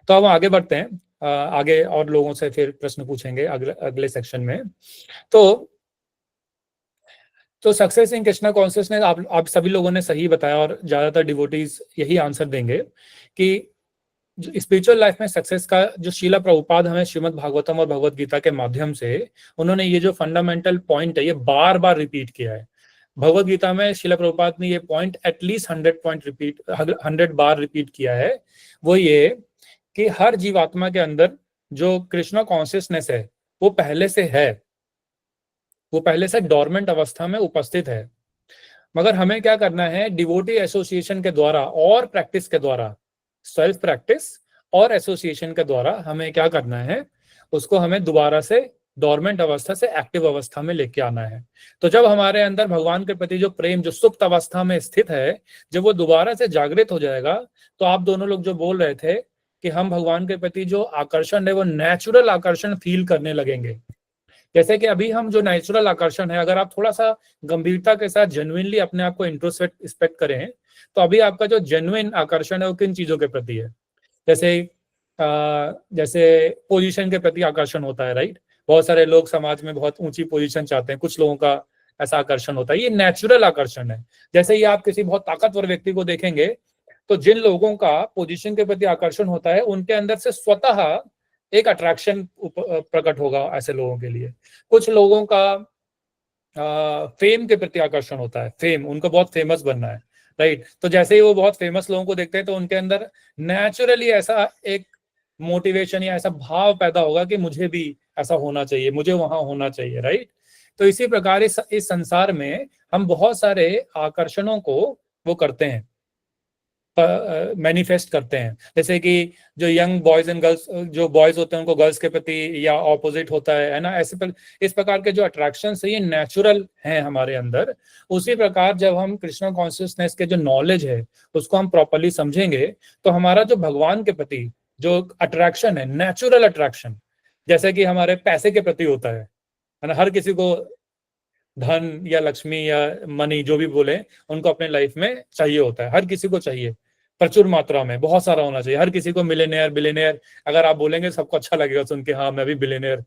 तो अब आगे बढ़ते हैं, आगे और लोगों से फिर प्रश्न पूछेंगे अगले सेक्शन में। तो सक्सेस इन कृष्णा कॉन्शियसनेस, आप सभी लोगों ने सही बताया, और ज्यादातर डिवोटीज यही आंसर देंगे कि स्पिरिचुअल लाइफ में सक्सेस का जो शीला प्रभुपाद हमें श्रीमद् भागवतम और भगवत गीता के माध्यम से उन्होंने ये जो फंडामेंटल पॉइंट है ये बार बार रिपीट किया है। भगवत गीता में शीला प्रभुपाद ने ये पॉइंट एटलीस्ट 100 बार रिपीट किया है। वो ये कि हर जीवात्मा के अंदर जो कृष्णा कॉन्शियसनेस है वो पहले से है, वो पहले से डोरमेंट अवस्था में उपस्थित है, मगर हमें क्या करना है, डिवोटी एसोसिएशन के द्वारा और प्रैक्टिस के द्वारा, सेल्फ प्रैक्टिस और एसोसिएशन के द्वारा हमें क्या करना है, उसको हमें दोबारा से डोरमेंट अवस्था से एक्टिव अवस्था में लेके आना है। तो जब हमारे अंदर भगवान के प्रति जो प्रेम जो सुप्त अवस्था में स्थित है, जब वो दोबारा से जागृत हो जाएगा, तो आप दोनों लोग जो बोल रहे थे कि हम भगवान के प्रति जो आकर्षण है वो नेचुरल आकर्षण फील करने लगेंगे। जैसे कि अभी हम जो नेचुरल आकर्षण है, अगर आप थोड़ा सा गंभीरता के साथ जेन्युइनली अपने आप को इंट्रोस्पेक्ट करें, तो अभी आपका जो जेन्युइन आकर्षण है वो किन चीजों के प्रति है? जैसे पोजीशन के प्रति आकर्षण होता है, राइट? बहुत सारे लोग समाज में बहुत ऊंची पोजीशन चाहते हैं, कुछ लोगों का ऐसा आकर्षण होता है, ये नेचुरल आकर्षण है। जैसे ही आप किसी बहुत ताकतवर व्यक्ति को देखेंगे, तो जिन लोगों का पोजीशन के प्रति आकर्षण होता है, उनके अंदर से स्वतः एक अट्रैक्शन प्रकट होगा ऐसे लोगों के लिए। कुछ लोगों का फेम के प्रति आकर्षण होता है, फेम, उनको बहुत फेमस बनना है, राइट? तो जैसे ही वो बहुत फेमस लोगों को देखते हैं, तो उनके अंदर नेचुरली ऐसा एक मोटिवेशन या ऐसा भाव पैदा होगा कि मुझे भी ऐसा होना चाहिए, मुझे वहां होना चाहिए, राइट? तो इसी प्रकार इस संसार में हम बहुत सारे आकर्षणों को वो करते हैं, मैनिफेस्ट करते हैं। जैसे कि जो यंग बॉयज एंड गर्ल्स, जो बॉयज होते हैं उनको गर्ल्स के प्रति या ऑपोजिट होता है ना, ऐसे इस प्रकार के जो अट्रैक्शन है ये नेचुरल हैं हमारे अंदर। उसी प्रकार जब हम कृष्णा कॉन्शियसनेस के जो नॉलेज है उसको हम प्रॉपरली समझेंगे, तो हमारा जो भगवान के प्रति जो अट्रैक्शन है, नेचुरल अट्रैक्शन, जैसे कि हमारे पैसे के प्रति होता है ना, हर किसी को धन या लक्ष्मी या मनी जो भी बोले, उनको अपने लाइफ में चाहिए होता है, हर किसी को चाहिए, प्रचुर मात्रा में, बहुत सारा होना चाहिए। हर किसी को मिलियनेयर बिलियनेयर अगर आप बोलेंगे सबको अच्छा लगेगा सुन के, हाँ मैं भी बिलियनेयर,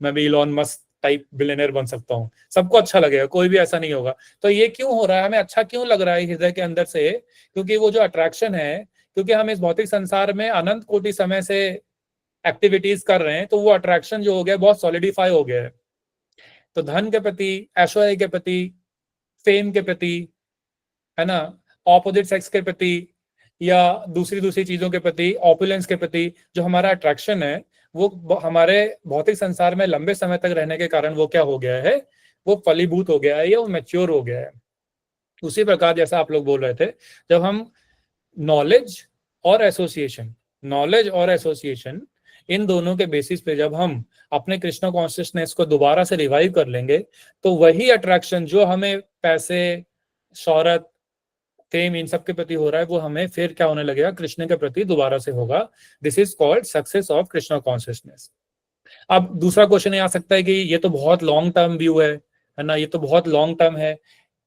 मैं भी इलॉन मस्क टाइप बिलियनेयर बन सकता हूँ, सबको अच्छा लगेगा, कोई भी ऐसा नहीं होगा। तो ये क्यों हो रहा है, हमें अच्छा क्यों लग रहा है हृदय के अंदर से? क्योंकि वो जो अट्रैक्शन है, क्योंकि हम इस भौतिक संसार में अनंत कोटि समय से एक्टिविटीज कर रहे हैं, तो वो अट्रैक्शन जो हो गया बहुत सॉलिडिफाई हो गया है। तो धन के प्रति, ऐश्वर्य के प्रति, फेम के प्रति, है ना, ऑपोजिट सेक्स के प्रति या दूसरी चीजों के प्रति, ऑपुलेंस के प्रति जो हमारा अट्रैक्शन है, वो हमारे भौतिक संसार में लंबे समय तक रहने के कारण वो क्या हो गया है, वो फलीभूत हो गया है या वो मैच्योर हो गया है। उसी प्रकार जैसा आप लोग बोल रहे थे, जब हम नॉलेज और एसोसिएशन इन दोनों के बेसिस पे जब हम अपने कृष्ण कॉन्शियसनेस को दोबारा से रिवाइव कर लेंगे, तो वही अट्रैक्शन जो हमें पैसे, शौहरत, फेम इन सब के प्रति हो रहा है, वो हमें फिर क्या होने लगेगा, कृष्ण के प्रति दोबारा से होगा। This is called success of Krishna consciousness. अब दूसरा क्वेश्चन ये आ सकता है कि ये तो बहुत लॉन्ग टर्म व्यू है ना, ये तो बहुत लॉन्ग टर्म है,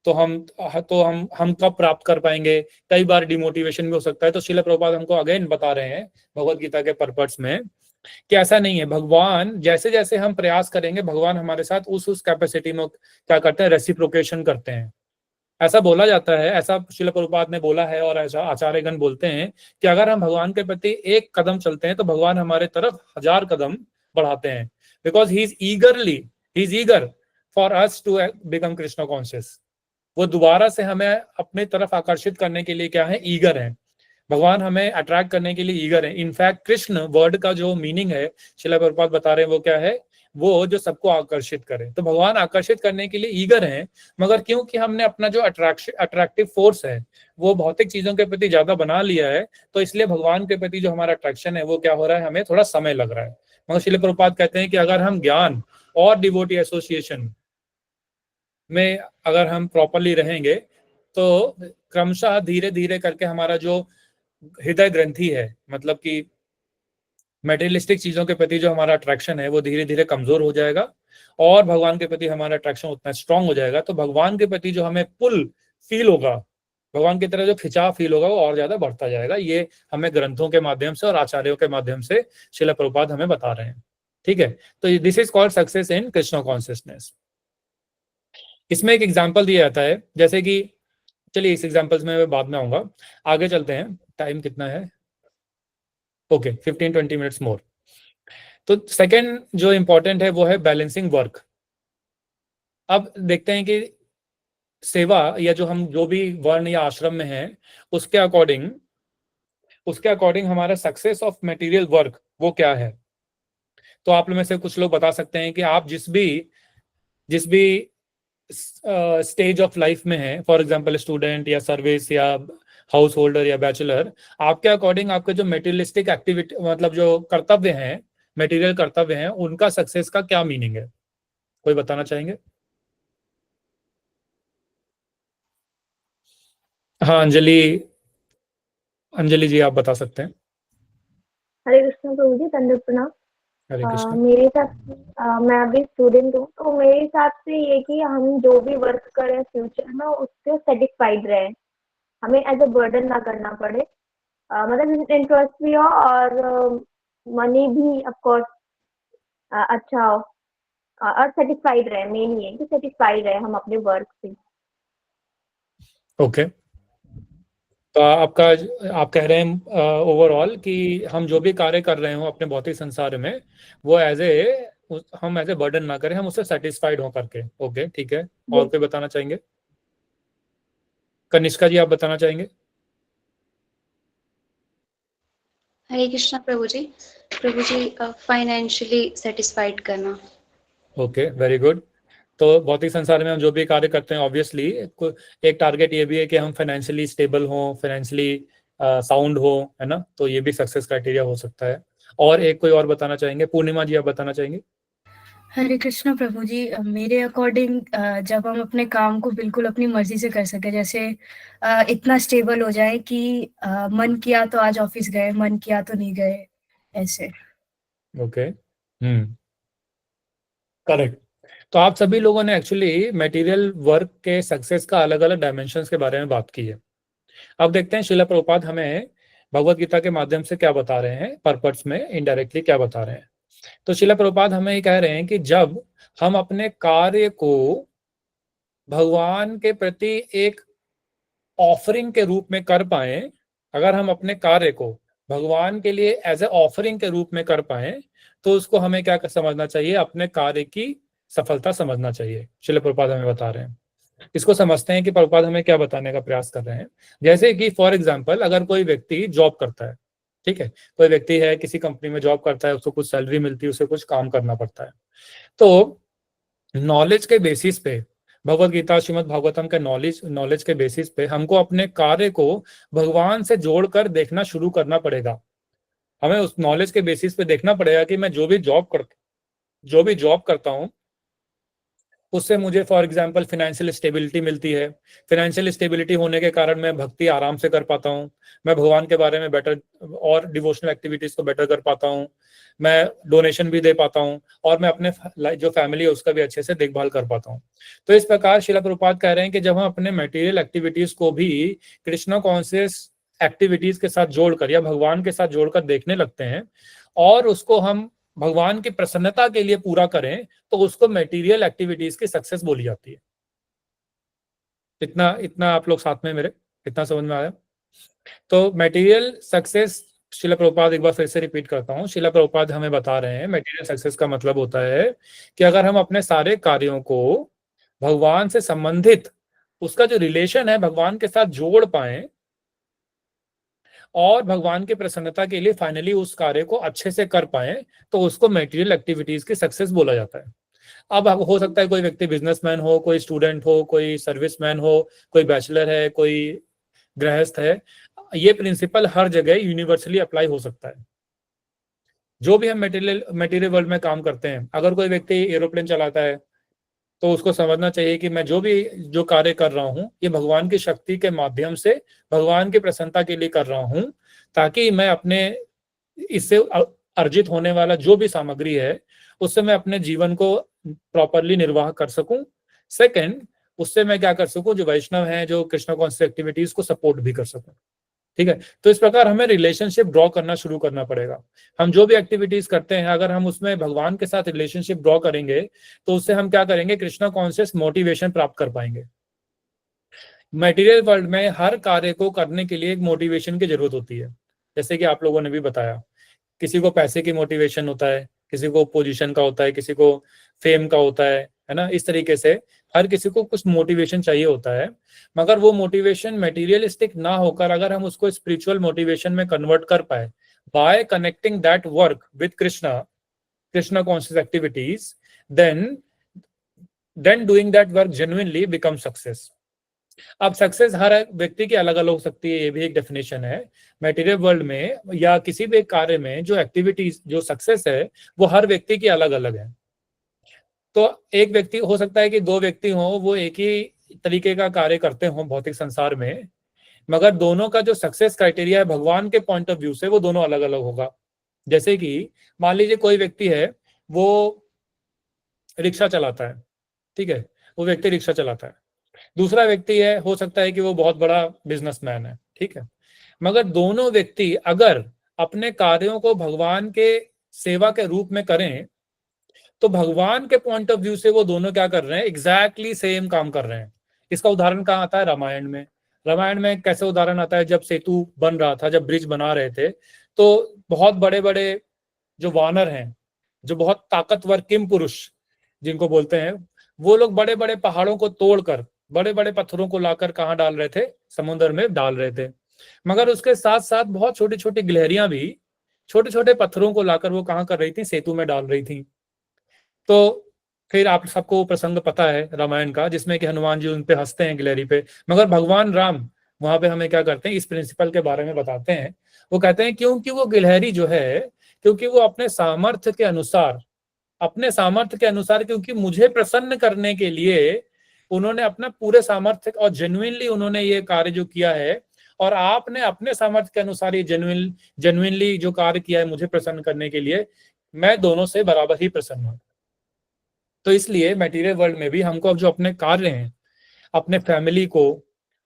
तो हम कब प्राप्त कर पाएंगे? कई बार डिमोटिवेशन भी हो सकता है। तो श्रील प्रभुपाद हमको अगेन बता रहे हैं भगवद गीता के पर्पस में कि ऐसा नहीं है, भगवान जैसे जैसे हम प्रयास करेंगे, भगवान हमारे साथ उस कैपेसिटी में क्या करते हैं, रेसिप्रोकेशन करते हैं। ऐसा बोला जाता है, ऐसा श्रील प्रभुपाद ने बोला है और ऐसा आचार्यगण बोलते हैं कि अगर हम भगवान के प्रति एक कदम चलते हैं तो भगवान हमारे तरफ 1000 कदम बढ़ाते हैं, because he is eager for us to become Krishna conscious. वो दोबारा से हमें अपनी तरफ आकर्षित करने के लिए क्या है, ईगर है। भगवान हमें अट्रैक्ट करने के लिए ईगर है। इनफैक्ट कृष्ण वर्ड का जो मीनिंग है श्रील प्रभुपाद बता रहे हैं वो क्या है, वो जो सबको आकर्षित करे। तो भगवान आकर्षित करने के लिए ईगर हैं, मगर क्योंकि हमने अपना जो अट्रैक्टिव फोर्स है वो भौतिक चीजों के प्रति ज्यादा बना लिया है, तो इसलिए भगवान के प्रति जो हमारा अट्रैक्शन है वो क्या हो रहा है, हमें थोड़ा समय लग रहा है। मगर श्रील प्रभुपाद कहते हैं कि अगर हम ज्ञान और डिवोटी एसोसिएशन में अगर हम प्रॉपरली रहेंगे, तो क्रमशः धीरे धीरे करके हमारा जो हृदय ग्रंथि है, मतलब कि मेटेरियलिस्टिक चीजों के प्रति जो हमारा अट्रैक्शन है वो धीरे धीरे कमजोर हो जाएगा और भगवान के प्रति हमारा अट्रैक्शन उतना स्ट्रांग हो जाएगा। तो भगवान के प्रति जो हमें पुल फील होगा, भगवान की तरह जो खिंचाव फील होगा, वो और ज्यादा बढ़ता जाएगा। ये हमें ग्रंथों के माध्यम से और आचार्यों के माध्यम से श्रील प्रभुपाद हमें बता रहे हैं। ठीक है, तो this is called success in Krishna consciousness. इसमें एक एग्जाम्पल दिया जाता है, जैसे कि, चलिए इस एग्जाम्पल्स में मैं बाद में आऊंगा, आगे चलते हैं। टाइम कितना है? Okay, 15-20 minutes more. तो सेकंड जो इंपॉर्टेंट है वो है बैलेंसिंग वर्क। अब देखते हैं कि सेवा या जो भी वर्ण या आश्रम में है उसके अकॉर्डिंग उसके अकॉर्डिंग हमारा सक्सेस ऑफ मटेरियल वर्क वो क्या है। तो आप लोग में से कुछ लोग बता सकते हैं कि आप जिस भी स्टेज ऑफ लाइफ में है, फॉर एग्जांपल स्टूडेंट या सर्विस या हाउस होल्डर या बैचलर, आपके अकॉर्डिंग आपके जो मेटेरियलिस्टिक एक्टिविटी मतलब जो कर्तव्य हैं, मटेरियल कर्तव्य हैं, उनका सक्सेस का क्या मीनिंग है, कोई बताना चाहेंगे? हाँ अंजलि जी आप बता सकते हैं। हरे कृष्ण प्रभु जी, दंडवत प्रणाम। हरे कृष्ण। मेरे हिसाब से मैं अभी स्टूडेंट हूँ, तो मेरे हिसाब से ये कि हम जो भी वर्क करें फ्यूचर में उससे सेटिस्फाइड रहे, हमें एज अ बर्डन ना करना पड़े, मतलब इंटरेस्ट भी हो और मनी भी ऑफ कोर्स अच्छा हो, और सेटिस्फाइड रहे। मेन ये कि सेटिस्फाइड रहे हम अपने वर्क से। ओके तो आप कह रहे हैं ओवरऑल कि हम जो भी कार्य कर रहे हो अपने भौतिक संसार में वो हम एज ए बर्डन ना करें, हम उससे सेटिस्फाइड हो करके। ओके ठीक है, और कोई बताना चाहेंगे? कनिष्का जी आप बताना चाहेंगे? हरे कृष्णा प्रभु जी फाइनेंशियली सेटिस्फाइड करना। Okay very good. तो भौतिक संसार में हम जो भी कार्य करते हैं ऑब्वियसली एक टारगेट ये भी है कि हम फाइनेंशियली स्टेबल हों, फाइनेंशियली साउंड हो, है ना, तो ये भी सक्सेस क्राइटेरिया हो सकता है। और एक कोई और बताना चाहेंगे? पूर्णिमा जी आप बताना चाहेंगे? हरे कृष्णा प्रभु जी, मेरे अकॉर्डिंग जब हम अपने काम को बिल्कुल अपनी मर्जी से कर सके, जैसे इतना स्टेबल हो जाए कि मन किया तो आज ऑफिस गए, मन किया तो नहीं गए, ऐसे। Okay correct. तो आप सभी लोगों ने एक्चुअली मटेरियल वर्क के सक्सेस का अलग अलग डायमेंशंस के बारे में बात की है। अब देखते हैं श्रील प्रभुपाद हमें भगवत गीता के माध्यम से क्या बता रहे हैं, पर्पस में इनडायरेक्टली क्या बता रहे हैं। तो श्रील प्रभुपाद हमें ये कह रहे हैं कि जब हम अपने कार्य को भगवान के प्रति एक ऑफरिंग के रूप में कर पाए, अगर हम अपने कार्य को भगवान के लिए एज ए ऑफरिंग के रूप में कर पाए, तो उसको हमें क्या समझना चाहिए? अपने कार्य की सफलता समझना चाहिए। श्रील प्रभुपाद हमें बता रहे हैं। इसको समझते हैं कि प्रभुपाद हमें क्या बताने का प्रयास कर रहे हैं। जैसे कि फॉर एग्जांपल अगर कोई व्यक्ति जॉब करता है, ठीक है, कोई व्यक्ति है किसी कंपनी में जॉब करता है, उसको कुछ सैलरी मिलती है, उसे कुछ काम करना पड़ता है, तो नॉलेज के बेसिस पे, भगवत गीता श्रीमद् भागवतम के नॉलेज के बेसिस पे हमको अपने कार्य को भगवान से जोड़कर देखना शुरू करना पड़ेगा। हमें उस नॉलेज के बेसिस पे देखना पड़ेगा कि मैं जो भी जॉब करता हूँ उससे मुझे फॉर एग्जांपल फाइनेंशियल स्टेबिलिटी मिलती है। फाइनेंशियल स्टेबिलिटी होने के कारण मैं भक्ति आराम से कर पाता हूँ, मैं भगवान के बारे में बेटर और डिवोशनल एक्टिविटीज को बेटर कर पाता हूँ, मैं डोनेशन भी दे पाता हूँ, और मैं अपने जो फैमिली है उसका भी अच्छे से देखभाल कर पाता हूँ। तो इस प्रकार श्रील प्रभुपाद कह रहे हैं कि जब हम अपने मटेरियल एक्टिविटीज को भी कृष्णा कॉन्शियस एक्टिविटीज के साथ जोड़कर या भगवान के साथ जोड़कर देखने लगते हैं और उसको हम भगवान की प्रसन्नता के लिए पूरा करें, तो उसको मटेरियल एक्टिविटीज की सक्सेस बोली जाती है। इतना आप लोग साथ में मेरे इतना समझ में आया? तो मटेरियल सक्सेस, श्रील प्रभुपाद एक बार फिर से रिपीट करता हूँ, श्रील प्रभुपाद हमें बता रहे हैं मटेरियल सक्सेस का मतलब होता है कि अगर हम अपने सारे कार्यों को भगवान से संबंधित उसका जो रिलेशन है भगवान के साथ जोड़ पाए और भगवान की प्रसन्नता के लिए फाइनली उस कार्य को अच्छे से कर पाए, तो उसको मटेरियल एक्टिविटीज की सक्सेस बोला जाता है। अब हो सकता है कोई व्यक्ति बिजनेसमैन हो, कोई स्टूडेंट हो, कोई सर्विसमैन हो, कोई बैचलर है, कोई गृहस्थ है। ये प्रिंसिपल हर जगह यूनिवर्सली अप्लाई हो सकता है। जो भी हम मटेरियल वर्ल्ड में काम करते हैं, अगर कोई व्यक्ति एरोप्लेन चलाता है तो उसको समझना चाहिए कि मैं जो कार्य कर रहा हूँ ये भगवान की शक्ति के माध्यम से भगवान की प्रसन्नता के लिए कर रहा हूँ, ताकि मैं अपने इससे अर्जित होने वाला जो भी सामग्री है उससे मैं अपने जीवन को प्रॉपरली निर्वाह कर सकूं। सेकंड, उससे मैं क्या कर सकूं, जो वैष्णव हैं, जो कृष्ण कॉन्शियस एक्टिविटीज को सपोर्ट भी कर सकूं। ठीक है, तो इस प्रकार हमें रिलेशनशिप ड्रॉ करना शुरू करना पड़ेगा। हम जो भी एक्टिविटीज करते हैं अगर हम उसमें भगवान के साथ रिलेशनशिप ड्रॉ करेंगे तो उससे हम क्या करेंगे, कृष्णा कॉन्शियस मोटिवेशन प्राप्त कर पाएंगे। मटेरियल वर्ल्ड में हर कार्य को करने के लिए एक मोटिवेशन की जरूरत होती है, जैसे कि आप लोगों ने भी बताया। किसी को पैसे की मोटिवेशन होता है, किसी को पोजीशन का होता है, किसी को फेम का होता है ना। इस तरीके से हर किसी को कुछ मोटिवेशन चाहिए होता है, मगर वो मोटिवेशन मटेरियलिस्टिक ना होकर अगर हम उसको स्पिरिचुअल मोटिवेशन में कन्वर्ट कर पाए by connecting that work with Krishna conscious activities, then doing that work genuinely become success. अब सक्सेस हर व्यक्ति की अलग अलग हो सकती है, ये भी एक डेफिनेशन है। मटेरियल वर्ल्ड में या किसी भी कार्य में जो एक्टिविटीज, जो सक्सेस है, वो हर व्यक्ति की अलग अलग है। तो एक व्यक्ति हो सकता है कि दो व्यक्ति हों, वो एक ही तरीके का कार्य करते हों भौतिक संसार में, मगर दोनों का जो सक्सेस क्राइटेरिया है भगवान के पॉइंट ऑफ व्यू से वो दोनों अलग अलग होगा। जैसे कि मान लीजिए कोई व्यक्ति है, वो रिक्शा चलाता है, ठीक है, वो व्यक्ति रिक्शा चलाता है। दूसरा व्यक्ति है, हो सकता है कि वो बहुत बड़ा बिजनेसमैन है, ठीक है, मगर दोनों व्यक्ति अगर अपने कार्यों को भगवान के सेवा के रूप में करें तो भगवान के पॉइंट ऑफ व्यू से वो दोनों क्या कर रहे हैं, एग्जैक्टली सेम काम कर रहे हैं। इसका उदाहरण कहाँ आता है? रामायण में। रामायण में कैसे उदाहरण आता है? जब सेतु बन रहा था, जब ब्रिज बना रहे थे, तो बहुत बड़े बड़े जो वानर हैं, जो बहुत ताकतवर किम पुरुष जिनको बोलते हैं, वो लोग बड़े बड़े पहाड़ों को तोड़कर बड़े बड़े पत्थरों को लाकर कहाँ डाल रहे थे? समुद्र में डाल रहे थे। मगर उसके साथ साथ बहुत छोटी छोटी गिलहरियां भी छोटे छोटे पत्थरों को लाकर वो कहाँ कर रही थी? सेतु में डाल रही थी। तो फिर आप सबको प्रसंग पता है रामायण का, जिसमें कि हनुमान जी उन पे हंसते हैं गिलहरी पे, मगर भगवान राम वहां पे हमें क्या करते हैं, इस प्रिंसिपल के बारे में बताते हैं। वो कहते हैं क्योंकि वो गिलहरी जो है, क्योंकि वो अपने सामर्थ्य के अनुसार क्योंकि मुझे प्रसन्न करने के लिए उन्होंने अपना पूरे सामर्थ्य और जेन्युइनली उन्होंने ये कार्य जो किया है, और आपने अपने सामर्थ्य के अनुसार ये जेन्युइनली जो कार्य किया है मुझे प्रसन्न करने के लिए, मैं दोनों से बराबर ही प्रसन्न हूं। तो इसलिए मटेरियल वर्ल्ड में भी हमको अब जो अपने कार्य हैं, अपने फैमिली को,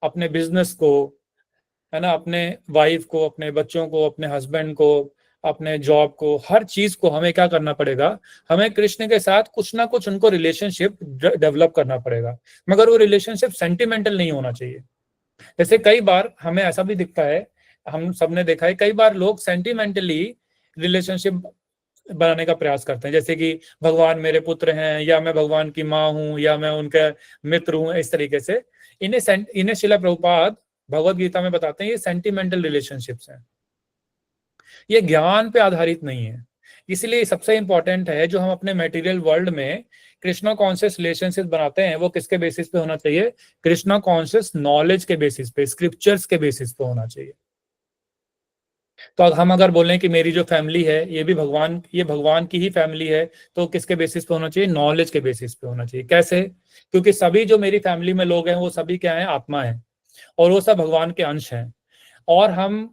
अपने बिजनेस को, है ना, अपने वाइफ को, अपने बच्चों को, अपने हस्बैंड को, अपने जॉब को, हर चीज को हमें क्या करना पड़ेगा? हमें कृष्ण के साथ कुछ ना कुछ उनको रिलेशनशिप डेवलप करना पड़ेगा, मगर वो रिलेशनशिप सेंटिमेंटल नहीं होना चाहिए। जैसे कई बार हमें ऐसा भी दिखता है, हम सबने देखा है, कई बार लोग सेंटिमेंटली रिलेशनशिप बनाने का प्रयास करते हैं, जैसे कि भगवान मेरे पुत्र हैं, या मैं भगवान की माँ हूं, या मैं उनका मित्र हूं, इस तरीके से। इन्हें श्रील प्रभुपाद भगवद गीता में बताते हैं ये सेंटिमेंटल रिलेशनशिप्स हैं, ये ज्ञान पे आधारित नहीं है। इसलिए सबसे इंपॉर्टेंट है जो हम अपने मटेरियल वर्ल्ड में कृष्णा कॉन्शियस रिलेशनशिप बनाते हैं, वो किसके बेसिस पे होना चाहिए? कृष्णा कॉन्शियस नॉलेज के बेसिस पे, स्क्रिप्चर्स के बेसिस पे होना चाहिए। तो हम अगर बोलें कि मेरी जो फैमिली है ये भगवान की ही फैमिली है, तो किसके बेसिस पे होना चाहिए? नॉलेज के बेसिस पे होना चाहिए। कैसे? क्योंकि सभी जो मेरी फैमिली में लोग हैं वो सभी क्या है? आत्मा है, और वो सब भगवान के अंश हैं। और हम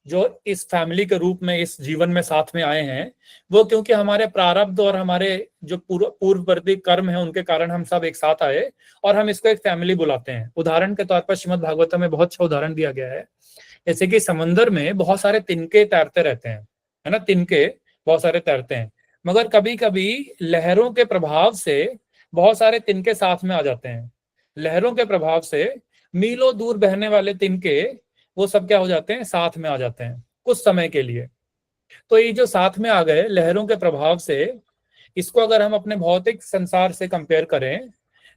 जो इस फैमिली के रूप में इस जीवन में साथ में आए हैं, वो क्योंकि हमारे प्रारब्ध और हमारे जो पूर्ववर्ती कर्म है उनके कारण हम सब एक साथ आए, और हम इसको एक फैमिली बुलाते हैं। उदाहरण के तौर पर श्रीमद् भागवतम में बहुत अच्छा उदाहरण दिया गया है, जैसे कि समंदर में बहुत सारे तिनके तैरते रहते हैं, है ना, तिनके बहुत सारे तैरते हैं, मगर कभी कभी लहरों के प्रभाव से बहुत सारे तिनके साथ में आ जाते हैं। लहरों के प्रभाव से मीलों दूर बहने वाले तिनके वो सब क्या हो जाते हैं? साथ में आ जाते हैं कुछ समय के लिए। तो ये जो साथ में आ गए लहरों के प्रभाव से, इसको अगर हम अपने भौतिक संसार से कंपेयर करें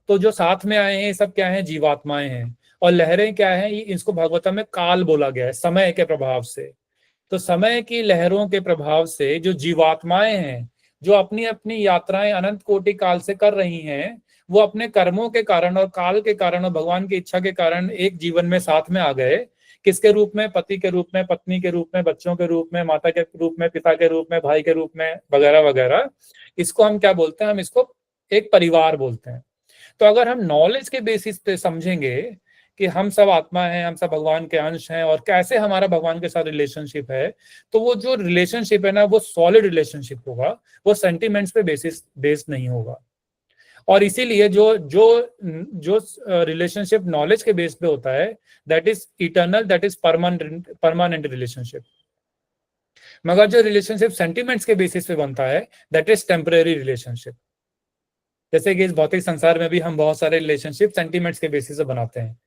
तो जो साथ में आए हैं ये सब क्या है? जीवात्माएं हैं। और लहरें क्या है? इसको भागवतम में काल बोला गया है, समय के प्रभाव से। तो समय की लहरों के प्रभाव से जो जीवात्माएं हैं, जो अपनी अपनी यात्राएं अनंत कोटि काल से कर रही हैं, वो अपने कर्मों के कारण और काल के कारण और भगवान की इच्छा के कारण एक जीवन में साथ में आ गए। किसके रूप में? पति के रूप में, पत्नी के रूप में, बच्चों के रूप में, माता के रूप में, पिता के रूप में, भाई के रूप में, वगैरह वगैरह। इसको हम क्या बोलते हैं? हम इसको एक परिवार बोलते हैं। तो अगर हम नॉलेज के बेसिस पे समझेंगे कि हम सब आत्मा हैं, हम सब भगवान के अंश हैं, और कैसे हमारा भगवान के साथ रिलेशनशिप है, तो वो जो रिलेशनशिप है ना, वो सॉलिड रिलेशनशिप होगा, वो सेंटिमेंट्स पे बेस्ड नहीं होगा। और इसीलिए जो जो जो रिलेशनशिप नॉलेज के बेस पे होता है, that is eternal, that is permanent relationship. मगर जो रिलेशनशिप सेंटिमेंट्स के बेसिस पे बनता है, दैट इज टेम्परेरी रिलेशनशिप। जैसे कि इस भौतिक संसार में भी हम बहुत सारे रिलेशनशिप सेंटिमेंट्स के बेसिस पे बनाते हैं,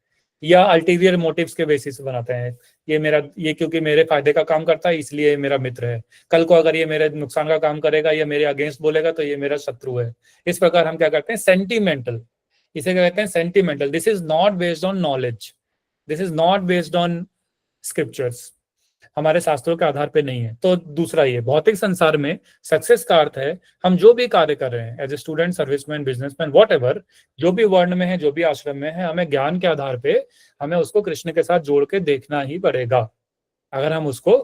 या अल्टीरियर मोटिव्स के बेसिस पे बनाते हैं। ये क्योंकि मेरे फायदे का काम करता है इसलिए मेरा मित्र है, कल को अगर ये मेरे नुकसान का काम करेगा या मेरे अगेंस्ट बोलेगा तो ये मेरा शत्रु है। इस प्रकार हम क्या करते हैं? सेंटिमेंटल, इसे क्या कहते हैं, sentimental. This is not based on knowledge, this is not based on scriptures, हमारे शास्त्रों के आधार पे नहीं है। तो दूसरा ये भौतिक संसार में सक्सेस का अर्थ है हम जो भी कार्य कर रहे हैं as a student, serviceman, businessman, whatever, जो भी वर्ण में है, जो भी आश्रम में है, हमें ज्ञान के आधार पे हमें उसको कृष्ण के साथ जोड़ के देखना ही पड़ेगा अगर हम उसको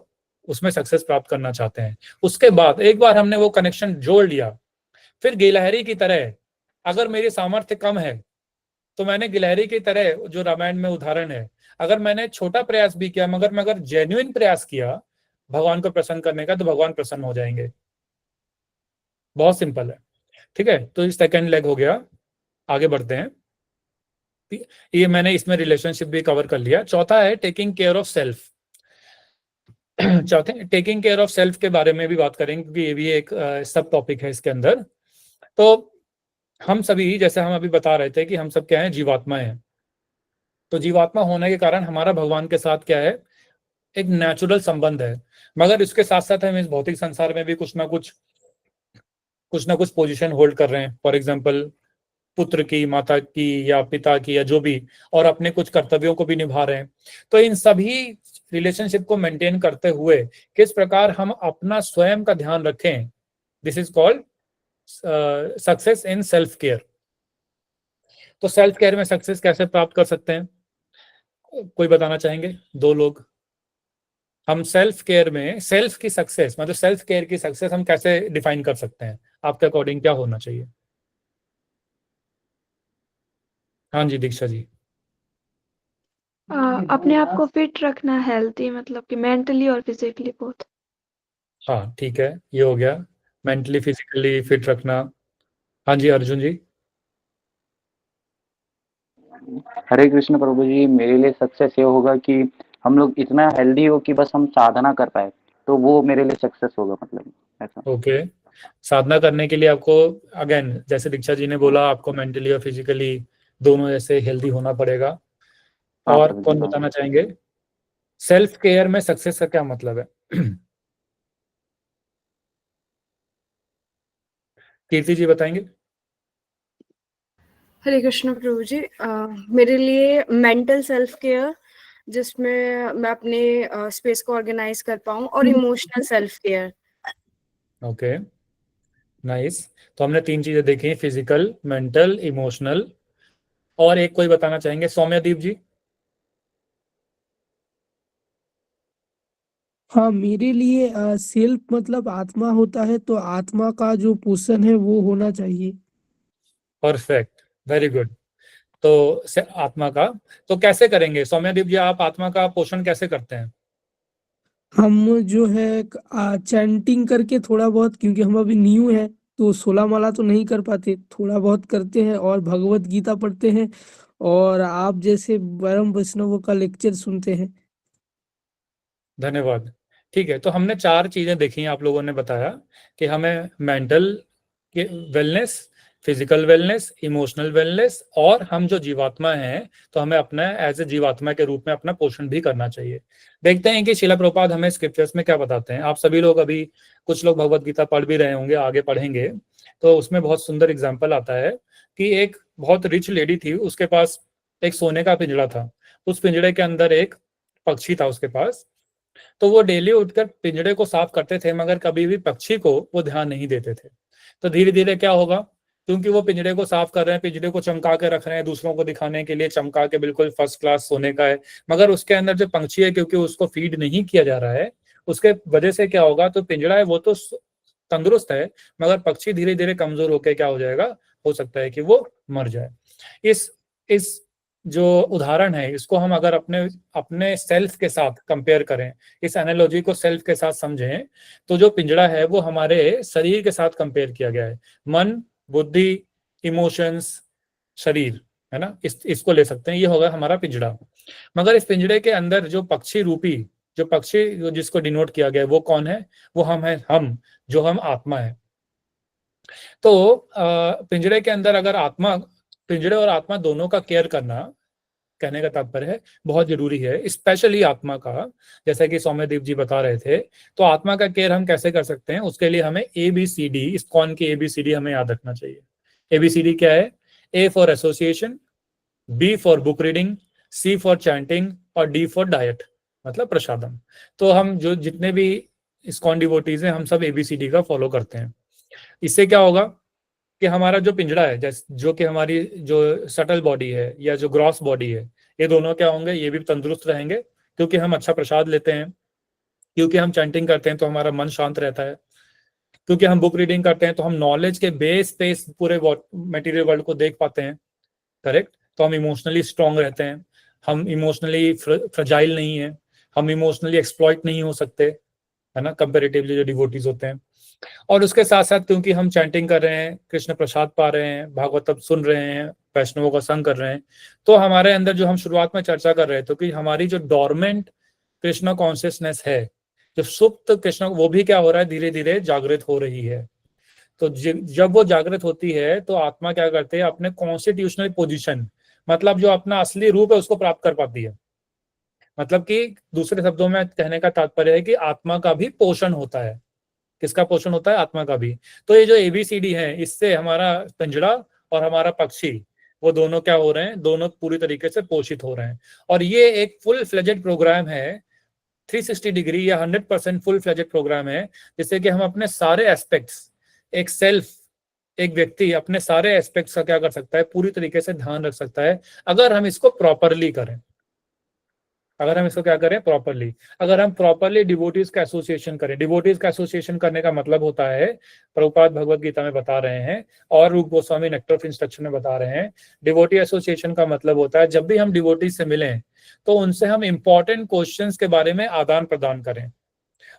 उसमें सक्सेस प्राप्त करना चाहते हैं। उसके बाद एक बार हमने वो कनेक्शन जोड़ लिया, फिर गिलहरी की तरह अगर मेरी सामर्थ्य कम है तो मैंने गिलहरी की तरह, जो रामायण में उदाहरण है, अगर मैंने छोटा प्रयास भी किया मगर मैं अगर जेन्युइन प्रयास किया भगवान को प्रसन्न करने का, तो भगवान प्रसन्न हो जाएंगे। बहुत सिंपल है, ठीक है। तो इस सेकंड लेग हो गया, आगे बढ़ते हैं। ये मैंने इसमें रिलेशनशिप भी कवर कर लिया। चौथा है टेकिंग केयर ऑफ सेल्फ। चौथे टेकिंग केयर ऑफ सेल्फ के बारे में भी बात करेंगे क्योंकि ये भी एक सब टॉपिक है इसके अंदर। तो हम सभी, जैसे हम अभी बता रहे थे कि हम सब क्या है, जीवात्मा है। तो जीवात्मा होने के कारण हमारा भगवान के साथ क्या है, एक नेचुरल संबंध है। मगर इसके साथ साथ हम इस भौतिक संसार में भी कुछ ना कुछ पोजीशन होल्ड कर रहे हैं। फॉर एग्जांपल पुत्र की, माता की या पिता की या जो भी, और अपने कुछ कर्तव्यों को भी निभा रहे हैं। तो इन सभी रिलेशनशिप को मेंटेन करते हुए किस प्रकार हम अपना स्वयं का ध्यान रखें, this is called success in self care. तो सेल्फ केयर में सक्सेस कैसे प्राप्त कर सकते हैं, कोई बताना चाहेंगे? दो लोग। हम सेल्फ केयर में सेल्फ की सक्सेस, मतलब सेल्फ केयर की सक्सेस हम कैसे डिफाइन कर सकते हैं, आपके अकॉर्डिंग क्या होना चाहिए? हाँ जी दीक्षा जी। अपने आप को फिट रखना, हेल्थी, मतलब कि मेंटली और फिजिकली बोथ। हाँ ठीक है, ये हो गया, मेंटली फिजिकली फिट रखना। हाँ जी अर्जुन जी। हरे कृष्ण प्रभु जी, मेरे लिए सक्सेस ये होगा कि हम लोग इतना हेल्दी हो कि बस हम साधना कर पाए, तो वो मेरे लिए सक्सेस होगा, मतलब ऐसा। ओके, साधना करने के लिए आपको, अगेन जैसे दीक्षा जी ने बोला, आपको मेंटली और फिजिकली दोनों जैसे हेल्दी होना पड़ेगा। हाँ और प्रभु जी, कौन हाँ। बताना चाहेंगे सेल्फ केयर में सक्सेस का क्या मतलब है? कीर्ति जी बताएंगे। हरे कृष्ण प्रभु जी, मेरे लिए मेंटल सेल्फ केयर, जिसमें मैं अपने स्पेस को ऑर्गेनाइज कर पाऊँ, और emotional self care. Okay nice. तो हमने 3 चीजें देखी, फिजिकल, मेंटल, इमोशनल। और एक कोई बताना चाहेंगे? सौम्यदीप जी। हाँ, मेरे लिए सेल्फ मतलब आत्मा होता है, तो आत्मा का जो पोषण है वो होना चाहिए। Perfect, very good. तो आत्मा का, तो कैसे करेंगे सौम्यदीप जी, आप आत्मा का पोषण कैसे करते हैं? हम जो है चैंटिंग करके थोड़ा बहुत, क्योंकि हम अभी न्यू है तो 16 माला तो नहीं कर पाते, थोड़ा बहुत करते हैं, और भगवत गीता पढ़ते हैं, और आप जैसे परम वैष्णवों का लेक्चर सुनते हैं। धन्यवाद। ठीक है, तो हमने 4 चीजें देखी, आप लोगों ने बताया कि हमें mental wellness, physical wellness, emotional wellness, और हम जो जीवात्मा हैं तो हमें अपना एज ए जीवात्मा के रूप में अपना पोषण भी करना चाहिए। देखते हैं कि शिला प्रभुपाद हमें स्क्रिप्चर्स में क्या बताते हैं। आप सभी लोग, अभी कुछ लोग भगवत गीता पढ़ भी रहे होंगे, आगे पढ़ेंगे, तो उसमें बहुत सुंदर एग्जाम्पल आता है कि एक बहुत रिच लेडी थी, उसके पास एक सोने का पिंजड़ा था। उस पिंजड़े के अंदर एक पक्षी था उसके पास। तो वो डेली उठकर पिंजड़े को साफ करते थे, मगर कभी भी पक्षी को वो ध्यान नहीं देते थे। तो धीरे धीरे क्या होगा, क्योंकि वो पिंजड़े को साफ कर रहे हैं, पिंजड़े को चमका के रख रहे हैं, दूसरों को दिखाने के लिए चमका के बिल्कुल फर्स्ट क्लास सोने का है, मगर उसके अंदर जो पंछी है, क्योंकि उसको फीड नहीं किया जा रहा है, उसके वजह से क्या होगा, तो पिंजड़ा है वो तो तंदुरुस्त है, मगर पक्षी धीरे धीरे कमजोर होकर क्या हो जाएगा, हो सकता है कि वो मर जाए। इस जो उदाहरण है, इसको हम अगर अपने सेल्फ के साथ कंपेयर करें, इस एनालॉजी को सेल्फ के साथ समझें, तो जो पिंजड़ा है वो हमारे शरीर के साथ कंपेयर किया गया है। मन, बुद्धि, इमोशंस, शरीर, है ना, इसको ले सकते हैं, ये होगा हमारा पिंजड़ा। मगर इस पिंजड़े के अंदर जो पक्षी रूपी, जो पक्षी जिसको डिनोट किया गया है, वो कौन है? वो हम है, जो हम आत्मा है। तो पिंजड़े के अंदर अगर आत्मा, पिंजड़े और आत्मा दोनों का केयर करना, कहने का तात्पर्य है, बहुत जरूरी है, स्पेशली आत्मा का। जैसा कि सौम्यदीप जी बता रहे थे, तो आत्मा का केयर हम कैसे कर सकते हैं, उसके लिए हमें ABCD, इस कौन की ABCD हमें याद रखना चाहिए। ABCD क्या है? A for association, B for book reading, C for chanting और D फॉर डाइट, मतलब प्रसादम। तो हम जो जितने भी इस्कॉन डिवोटीज हैं हम सब ABCD का फॉलो करते हैं। इससे क्या होगा कि हमारा जो पिंजड़ा है, जैसे जो कि हमारी जो सटल बॉडी है या जो ग्रॉस बॉडी है, ये दोनों क्या होंगे, ये भी तंदुरुस्त रहेंगे, क्योंकि हम अच्छा प्रसाद लेते हैं, क्योंकि हम चैंटिंग करते हैं तो हमारा मन शांत रहता है, क्योंकि हम बुक रीडिंग करते हैं तो हम नॉलेज के बेस पे इस पूरे मटेरियल वर्ल्ड को देख पाते हैं, करेक्ट। तो हम इमोशनली स्ट्रांग रहते हैं, हम इमोशनली फ्रजाइल नहीं है, हम इमोशनली एक्सप्लॉइट नहीं हो सकते, है ना, कंपेरेटिवली जो डिवोटीज होते हैं। और उसके साथ साथ क्योंकि हम चैंटिंग कर रहे हैं, कृष्ण प्रसाद पा रहे हैं, भागवतम सुन रहे हैं, वैष्णवों का संग कर रहे हैं, तो हमारे अंदर जो हम शुरुआत में चर्चा कर रहे थे कि हमारी जो डॉर्मेंट कृष्ण कॉन्शियसनेस है, जो सुप्त कृष्ण, वो भी क्या हो रहा है, धीरे धीरे जागृत हो रही है। तो जब वो जागृत होती है तो आत्मा क्या करते हैं, अपने कॉन्स्टिट्यूशनल पोजीशन, मतलब जो अपना असली रूप है उसको प्राप्त कर पाती है। मतलब कि दूसरे शब्दों में कहने का तात्पर्य है कि आत्मा का भी पोषण होता है। किसका पोषण होता है? आत्मा का भी। तो ये जो ABCD है, इससे हमारा पिंजड़ा और हमारा पक्षी, वो दोनों क्या हो रहे हैं, दोनों पूरी तरीके से पोषित हो रहे हैं। और ये एक फुल फ्लेजेड प्रोग्राम है, 360 डिग्री या 100% फुल फ्लेजेड प्रोग्राम है, जिससे कि हम अपने सारे एस्पेक्ट्स, एक सेल्फ, एक व्यक्ति अपने सारे एस्पेक्ट्स का क्या कर सकता है, पूरी तरीके से ध्यान रख सकता है, अगर हम इसको प्रॉपरली करें। अगर हम इसको क्या करें, प्रॉपरली। अगर हम प्रॉपरली डिवोटीज का एसोसिएशन करें, डिवोटीज का एसोसिएशन करने का मतलब होता है, प्रभुपाद भगवत गीता में बता रहे हैं और रूप गोस्वामी नेक्टर ऑफ इंस्ट्रक्शन में बता रहे हैं, डिवोटी एसोसिएशन का मतलब होता है जब भी हम डिवोटीज से मिलें तो उनसे हम इंपॉर्टेंट क्वेश्चंस के बारे में आदान प्रदान करें,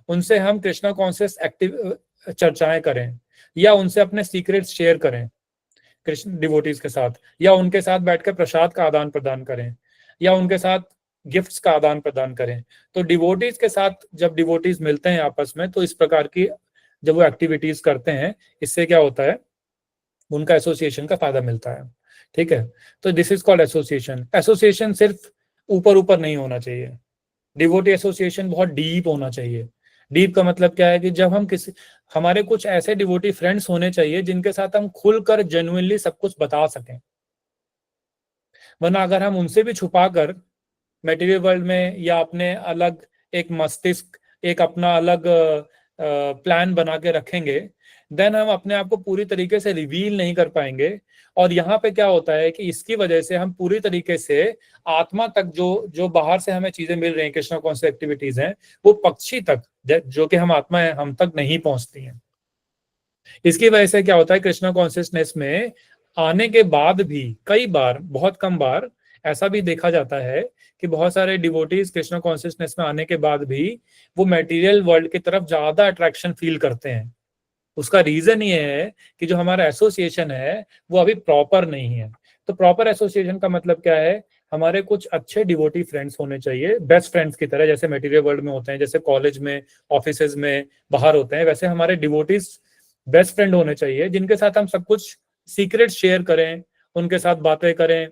उनसे हम कृष्णा कॉन्शियस एक्टिव चर्चाएं करें, या उनसे अपने सीक्रेट्स शेयर करें कृष्ण डिवोटीज के साथ, या उनके साथ बैठकर प्रसाद का आदान प्रदान करें, या उनके साथ गिफ्ट्स का आदान प्रदान करें। तो डिवोटीज के साथ जब डिवोटीज मिलते हैं आपस में, तो इस प्रकार की जब वो एक्टिविटीज करते हैं, इससे क्या होता है, उनका एसोसिएशन का फायदा मिलता है। ठीक है, तो this is called association. Association सिर्फ ऊपर ऊपर नहीं होना चाहिए, डिवोटी एसोसिएशन बहुत डीप होना चाहिए। डीप का मतलब क्या है कि जब हम हमारे कुछ ऐसे डिवोटी फ्रेंड्स होने चाहिए जिनके साथ हम खुलकर जेन्युइनली सब कुछ बता सकें। वरना अगर हम उनसे भी छुपाकर मटेरियल वर्ल्ड में या अपने अलग एक मस्तिष्क, एक अपना अलग प्लान बना के रखेंगे, देन हम अपने आप को पूरी तरीके से रिवील नहीं कर पाएंगे। और यहाँ पे क्या होता है कि इसकी वजह से हम पूरी तरीके से आत्मा तक जो बाहर से हमें चीजें मिल रही हैं, कृष्णा कॉन्शियस एक्टिविटीज हैं, वो पक्षी तक, जो कि हम आत्मा है, हम तक नहीं पहुंचती हैं। इसकी वजह से क्या होता है, कृष्णा कॉन्शियसनेस में आने के बाद भी कई बार, बहुत कम बार ऐसा भी देखा जाता है कि बहुत सारे डिवोटीज कृष्णा कॉन्शियसनेस में आने के बाद भी वो मटेरियल वर्ल्ड की तरफ ज्यादा अट्रैक्शन फील करते हैं। उसका रीजन ये है कि जो हमारा एसोसिएशन है वो अभी प्रॉपर नहीं है। तो प्रॉपर एसोसिएशन का मतलब क्या है, हमारे कुछ अच्छे डिवोटी फ्रेंड्स होने चाहिए, बेस्ट फ्रेंड्स की तरह, जैसे मटेरियल वर्ल्ड में होते हैं, जैसे कॉलेज में, ऑफिसेज में, बाहर होते हैं, वैसे हमारे डिवोटीज बेस्ट फ्रेंड होने चाहिए जिनके साथ हम सब कुछ सीक्रेट शेयर करें, उनके साथ बातें करें,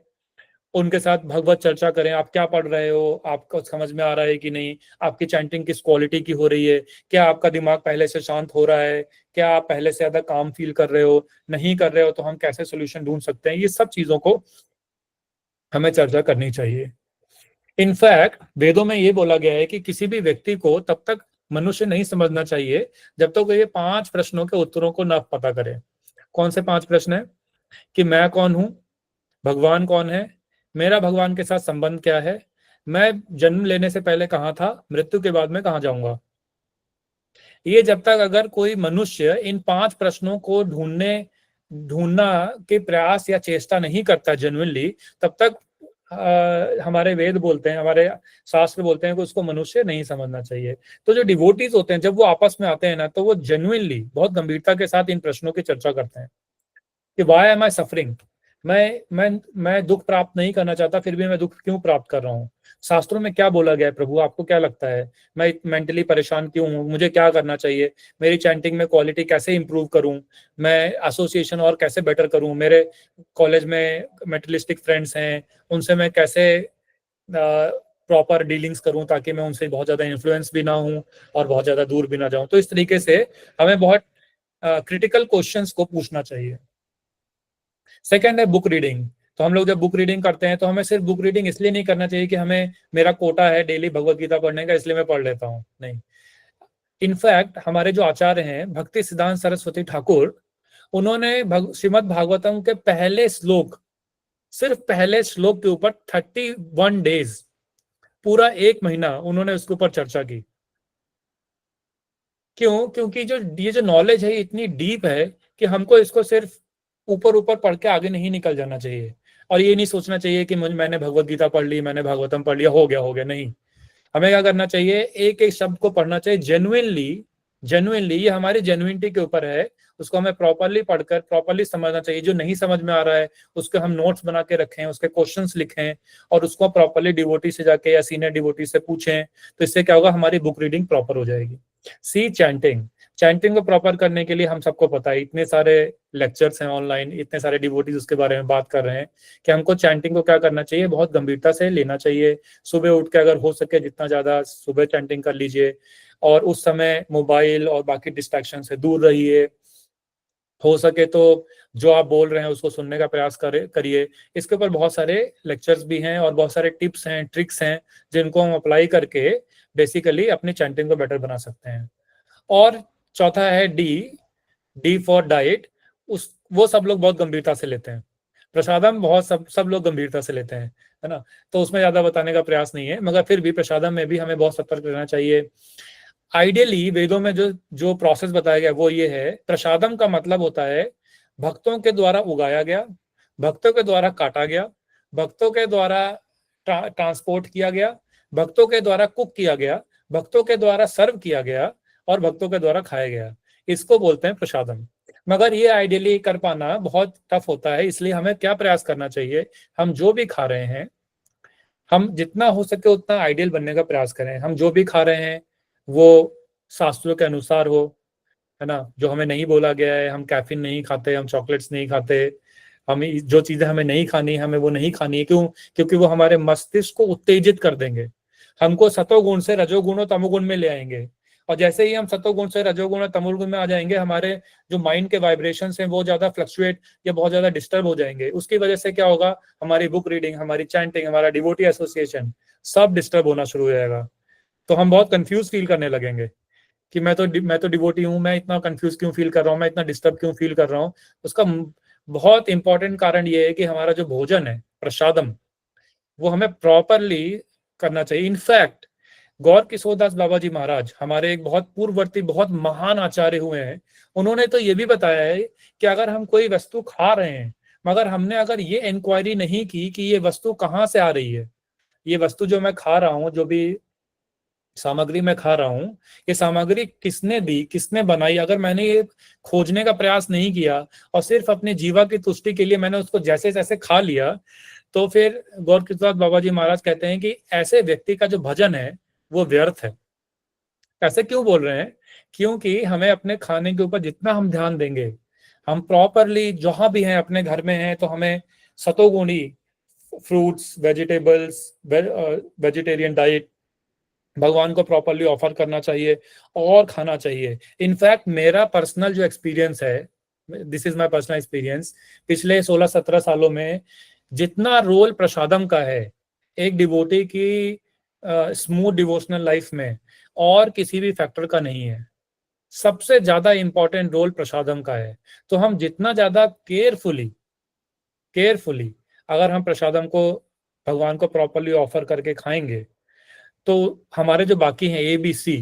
उनके साथ भगवत चर्चा करें। आप क्या पढ़ रहे हो, आपको समझ में आ रहा है कि नहीं, आपकी चैंटिंग किस क्वालिटी की हो रही है, क्या आपका दिमाग पहले से शांत हो रहा है, क्या आप पहले से ज्यादा काम फील कर रहे हो, नहीं कर रहे हो तो हम कैसे सोल्यूशन ढूंढ सकते हैं। ये सब चीजों को हमें चर्चा करनी चाहिए। इनफैक्ट वेदों में ये बोला गया है कि किसी भी व्यक्ति को तब तक मनुष्य नहीं समझना चाहिए जब तक ये 5 प्रश्नों के उत्तरों को न पता करे। कौन से 5 प्रश्न है? कि मैं कौन हूं, भगवान कौन है, मेरा भगवान के साथ संबंध क्या है, मैं जन्म लेने से पहले कहाँ था, मृत्यु के बाद में कहाँ जाऊंगा। ये जब तक अगर कोई मनुष्य इन 5 प्रश्नों को ढूंढना के प्रयास या चेष्टा नहीं करता जेन्युइनली, तब तक हमारे वेद बोलते हैं, हमारे शास्त्र बोलते हैं कि उसको मनुष्य नहीं समझना चाहिए। तो जो डिवोटीज होते हैं जब वो आपस में आते हैं ना, तो वो जेन्युइनली बहुत गंभीरता के साथ इन प्रश्नों की चर्चा करते हैं कि व्हाई एम आई सफरिंग, मैं दुख प्राप्त नहीं करना चाहता, फिर भी मैं दुख क्यों प्राप्त कर रहा हूँ। शास्त्रों में क्या बोला गया है प्रभु, आपको क्या लगता है, मैं मेंटली परेशान क्यों हूँ, मुझे क्या करना चाहिए, मेरी चैंटिंग में क्वालिटी कैसे इंप्रूव करूं, मैं एसोसिएशन और कैसे बेटर करूं, मेरे कॉलेज में मेटलिस्टिक फ्रेंड्स हैं, उनसे मैं कैसे प्रॉपर डीलिंग्स करूं ताकि मैं उनसे बहुत ज्यादा इन्फ्लुएंस भी ना हूं और बहुत ज्यादा दूर भी ना जाऊं। तो इस तरीके से हमें बहुत क्रिटिकल क्वेश्चंस को पूछना चाहिए। सेकंड है बुक रीडिंग। तो हम लोग जब बुक रीडिंग करते हैं तो हमें सिर्फ बुक रीडिंग इसलिए नहीं करना चाहिए कि हमें मेरा कोटा है डेली भगवत गीता पढ़ने का इसलिए मैं पढ़ लेता हूँ, नहीं। इनफैक्ट हमारे जो आचार्य हैं भक्ति सिद्धांत सरस्वती ठाकुर, उन्होंने श्रीमद् भागवतम के पहले श्लोक, सिर्फ पहले श्लोक के ऊपर 31 डेज, पूरा 1 महीना उन्होंने उसके ऊपर चर्चा की। क्यों? क्योंकि ये जो नॉलेज है इतनी डीप है कि हमको इसको सिर्फ ऊपर ऊपर पढ़ के आगे नहीं निकल जाना चाहिए, और ये नहीं सोचना चाहिए कि मैंने भगवत गीता पढ़ ली, मैंने भागवतम पढ़ लिया, हो गया, नहीं। हमें क्या करना चाहिए? एक एक शब्द को पढ़ना चाहिए जेन्युइनली, ये हमारी जेन्युइनिटी के ऊपर है। उसको हमें प्रॉपरली पढ़कर प्रॉपरली समझना चाहिए। जो नहीं समझ में आ रहा है उसके हम नोट्स बना के रखें, उसके क्वेश्चंस लिखें और उसको प्रॉपरली डिवोटी से जाके या सीनियर डिवोटी से पूछें। तो इससे क्या होगा? हमारी बुक रीडिंग प्रॉपर हो जाएगी। सी चैंटिंग को प्रॉपर करने के लिए हम सबको पता है, इतने सारे लेक्चर्स हैं ऑनलाइन, इतने सारे डिवोटीज उसके बारे में बात कर रहे हैं कि हमको चैंटिंग को क्या करना चाहिए, बहुत गंभीरता से लेना चाहिए। सुबह उठ के अगर हो सके जितना ज्यादा सुबह चैंटिंग कर लीजिए, और उस समय मोबाइल और बाकी डिस्ट्रैक्शन से दूर रहिए। हो सके तो जो आप बोल रहे हैं उसको सुनने का प्रयास करिए। इसके ऊपर बहुत सारे लेक्चर्स भी हैं और बहुत सारे टिप्स हैं, ट्रिक्स हैं, जिनको हम अप्लाई करके बेसिकली अपनी चैंटिंग को बेटर बना सकते हैं। और चौथा है डी फॉर डाइट। वो सब लोग बहुत गंभीरता से लेते हैं। प्रसादम बहुत सब लोग गंभीरता से लेते हैं, है ना, तो उसमें ज्यादा बताने का प्रयास नहीं है, मगर फिर भी प्रसादम में भी हमें बहुत सतर्क रहना चाहिए। आइडियली वेदों में जो प्रोसेस बताया गया वो ये है, प्रसादम का मतलब होता है भक्तों के द्वारा उगाया गया, भक्तों के द्वारा काटा गया, भक्तों के द्वारा ट्रांसपोर्ट किया गया, भक्तों के द्वारा कुक किया गया, भक्तों के द्वारा सर्व किया गया और भक्तों के द्वारा खाया गया। इसको बोलते हैं प्रसादम। मगर ये आइडियली कर पाना बहुत टफ होता है, इसलिए हमें क्या प्रयास करना चाहिए, हम जो भी खा रहे हैं हम जितना हो सके उतना आइडियल बनने का प्रयास करें। हम जो भी खा रहे हैं वो शास्त्रों के अनुसार हो, है ना। जो हमें नहीं बोला गया है, हम कैफीन नहीं खाते, हम चॉकलेट्स नहीं खाते, हम जो चीजें हमें नहीं खानी हमें वो नहीं खानी है। क्यों? क्योंकि वो हमारे मस्तिष्क को उत्तेजित कर देंगे, हमको सतोगुण से रजोगुण और तमोगुण में ले आएंगे। और जैसे ही हम सतोगुण से रजोगुण और तमोगुण में आ जाएंगे, हमारे जो माइंड के वाइब्रेशंस हैं वो ज्यादा फ्लक्चुएट या बहुत ज्यादा डिस्टर्ब हो जाएंगे। उसकी वजह से क्या होगा? हमारी बुक रीडिंग, हमारी चैंटिंग, हमारा डिवोटी एसोसिएशन सब डिस्टर्ब होना शुरू हो जाएगा। तो हम बहुत कंफ्यूज फील करने लगेंगे कि मैं तो डिवोटी हूँ, मैं इतना कंफ्यूज क्यों फील कर रहा हूँ, मैं इतना डिस्टर्ब क्यों फील कर रहा हूँ। उसका बहुत इंपॉर्टेंट कारण ये है कि हमारा जो भोजन है प्रसादम, वो हमें प्रॉपरली करना चाहिए। इनफैक्ट गौर किशोरदास बाबा जी महाराज, हमारे एक बहुत पूर्ववर्ती बहुत महान आचार्य हुए हैं, उन्होंने तो ये भी बताया है कि अगर हम कोई वस्तु खा रहे हैं मगर हमने अगर ये इंक्वायरी नहीं की कि ये वस्तु कहाँ से आ रही है, ये वस्तु जो मैं खा रहा हूँ, जो भी सामग्री मैं खा रहा हूँ, ये सामग्री किसने दी, किसने बनाई, अगर मैंने ये खोजने का प्रयास नहीं किया और सिर्फ अपने जीवा की तुष्टि के लिए मैंने उसको जैसे जैसे खा लिया, तो फिर गौर किशोरदास बाबा जी महाराज कहते हैं कि ऐसे व्यक्ति का जो भजन है वो व्यर्थ है। ऐसे क्यों बोल रहे हैं? क्योंकि हमें अपने खाने के ऊपर जितना हम ध्यान देंगे, हम प्रॉपरली जहां भी हैं अपने घर में हैं, तो हमें सतोगुणी फ्रूट्स, वेजिटेबल्स, वेजिटेरियन डाइट भगवान को प्रॉपरली ऑफर करना चाहिए और खाना चाहिए। इनफैक्ट मेरा पर्सनल जो एक्सपीरियंस है, this is my personal experience, पिछले 16-17 सालों में जितना रोल प्रसादम का है एक डिवोटी की स्मूथ डिवोशनल लाइफ में, और किसी भी फैक्टर का नहीं है। सबसे ज्यादा इंपॉर्टेंट रोल प्रसादम का है। तो हम जितना ज्यादा केयरफुली अगर हम प्रसादम को भगवान को प्रॉपरली ऑफर करके खाएंगे, तो हमारे जो बाकी हैं ABC,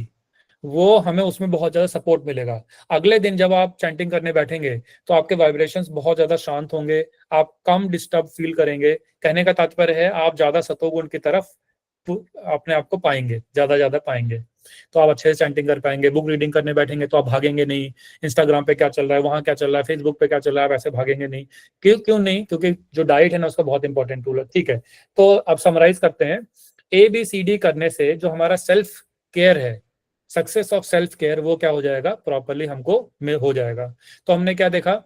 वो हमें उसमें बहुत ज्यादा सपोर्ट मिलेगा। अगले दिन जब आप चैंटिंग करने बैठेंगे तो आपके वाइब्रेशंस बहुत ज्यादा शांत होंगे, आप कम डिस्टर्ब फील करेंगे। कहने का तात्पर्य है आप ज्यादा सतोगुण की तरफ अपने आप को पाएंगे, ज्यादा पाएंगे, तो आप अच्छे से चैंटिंग कर पाएंगे। बुक रीडिंग करने बैठेंगे तो आप भागेंगे नहीं, इंस्टाग्राम पे क्या चल रहा है, वहां क्या चल रहा है, फेसबुक पे क्या चल रहा है, वैसे भागेंगे नहीं। क्यों नहीं? क्योंकि जो डाइट है ना उसका बहुत इंपॉर्टेंट टूल है। ठीक है, तो अब समराइज करते हैं। ABCD करने से जो हमारा सेल्फ केयर है, सक्सेस ऑफ सेल्फ केयर, वो क्या हो जाएगा? प्रॉपरली हमको हो जाएगा। तो हमने क्या देखा?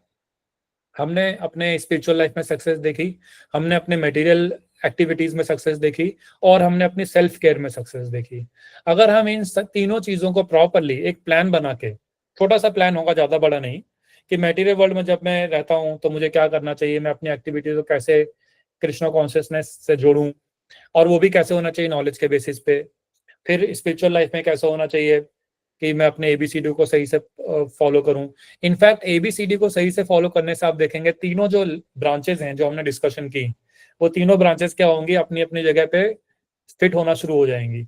हमने अपने स्पिरिचुअल लाइफ में सक्सेस देखी, हमने अपने मटेरियल एक्टिविटीज में सक्सेस देखी, और हमने अपनी सेल्फ केयर में सक्सेस देखी। अगर हम इन तीनों चीजों को प्रॉपरली एक प्लान बना के, छोटा सा प्लान होगा, ज्यादा बड़ा नहीं, कि मटेरियल वर्ल्ड में जब मैं रहता हूँ तो मुझे क्या करना चाहिए, मैं अपनी एक्टिविटीज को कैसे कृष्णा कॉन्शियसनेस से जोड़ूं, और वो भी कैसे होना चाहिए नॉलेज के बेसिस पे। फिर स्पिरिचुअल लाइफ में कैसा होना चाहिए कि मैं अपने ABCD को सही से फॉलो करूं। इनफैक्ट ABCD को सही से फॉलो करने से आप देखेंगे तीनों जो ब्रांचेस हैं जो हमने डिस्कशन की, वो तीनों ब्रांचेस क्या होंगी, अपनी अपनी जगह पे फिट होना शुरू हो जाएंगी।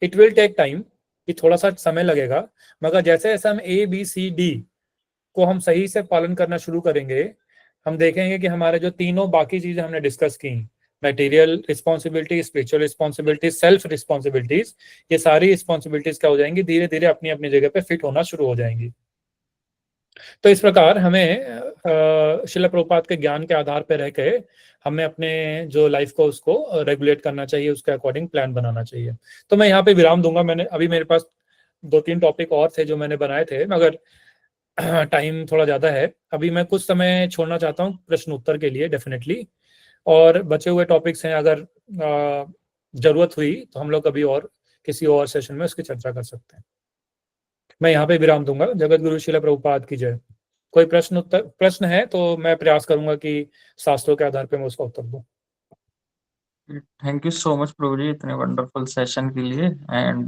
इट विल टेक टाइम, कि थोड़ा सा समय लगेगा, मगर जैसे जैसे हम ABCD को हम सही से पालन करना शुरू करेंगे, हम देखेंगे कि हमारे जो तीनों बाकी चीजें हमने डिस्कस की, material responsibility, spiritual responsibility, self responsibilities, ये सारी रिस्पॉन्सिबिलिटीज क्या हो जाएंगी, धीरे धीरे अपनी अपनी जगह पे फिट होना शुरू हो जाएंगी। तो इस प्रकार हमें श्रील प्रभुपाद के ज्ञान के आधार पर रह के हमें अपने जो लाइफ को उसको रेगुलेट करना चाहिए, उसके अकॉर्डिंग प्लान बनाना चाहिए। तो मैं यहाँ पे विराम दूंगा। मैंने अभी मेरे पास 2-3 टॉपिक और थे जो मैंने बनाए थे, मगर टाइम थोड़ा ज्यादा है। अभी मैं कुछ समय छोड़ना चाहता हूँ प्रश्न उत्तर के लिए डेफिनेटली, और बचे हुए टॉपिक्स हैं, अगर जरूरत हुई तो हम लोग कभी और किसी और सेशन में उसकी चर्चा कर सकते हैं। मैं यहाँ पे विराम दूंगा। जगत गुरु श्रील प्रभुपाद की जय। कोई प्रश्न है तो मैं प्रयास करूंगा कि शास्त्रों के आधार पे मैं उसका उत्तर दूं। Thank you so much Prabhu ji इतने वंडरफुल सेशन के लिए, एंड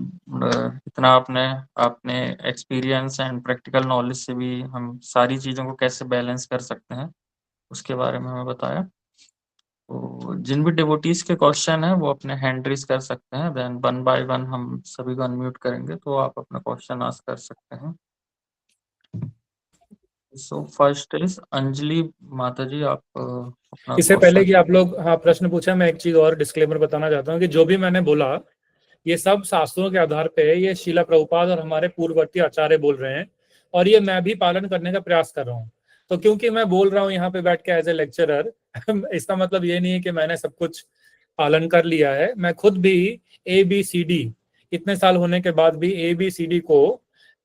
इतना आपने एक्सपीरियंस एंड प्रैक्टिकल नॉलेज से भी हम सारी चीज़ों को कैसे बैलेंस कर सकते हैं उसके बारे में हमें बताया। तो जिन भी डिवोटीज के क्वेश्चन है वो अपने हैंड रेज कर सकते हैं, देन 1 बाय 1 हम सभी को अनम्यूट करेंगे, तो आप अपना क्वेश्चन आस्क कर सकते हैं। सो फर्स्ट इज अंजलि माता जी, आप अपना इससे पहले कि क्वेश्चन। आप लोग प्रश्न पूछे, मैं एक चीज और डिस्क्लेमर बताना चाहता हूँ कि जो भी मैंने बोला ये सब शास्त्रों के आधार पे ये श्रील प्रभुपाद और हमारे पूर्ववर्ती आचार्य बोल रहे हैं, और ये मैं भी पालन करने का प्रयास कर रहा हूँ। तो क्योंकि मैं बोल रहा हूँ यहाँ पे बैठ के एज ए लेक्चरर, इसका मतलब ये नहीं है कि मैंने सब कुछ पालन कर लिया है। मैं खुद भी ABCD इतने साल होने के बाद भी ABCD को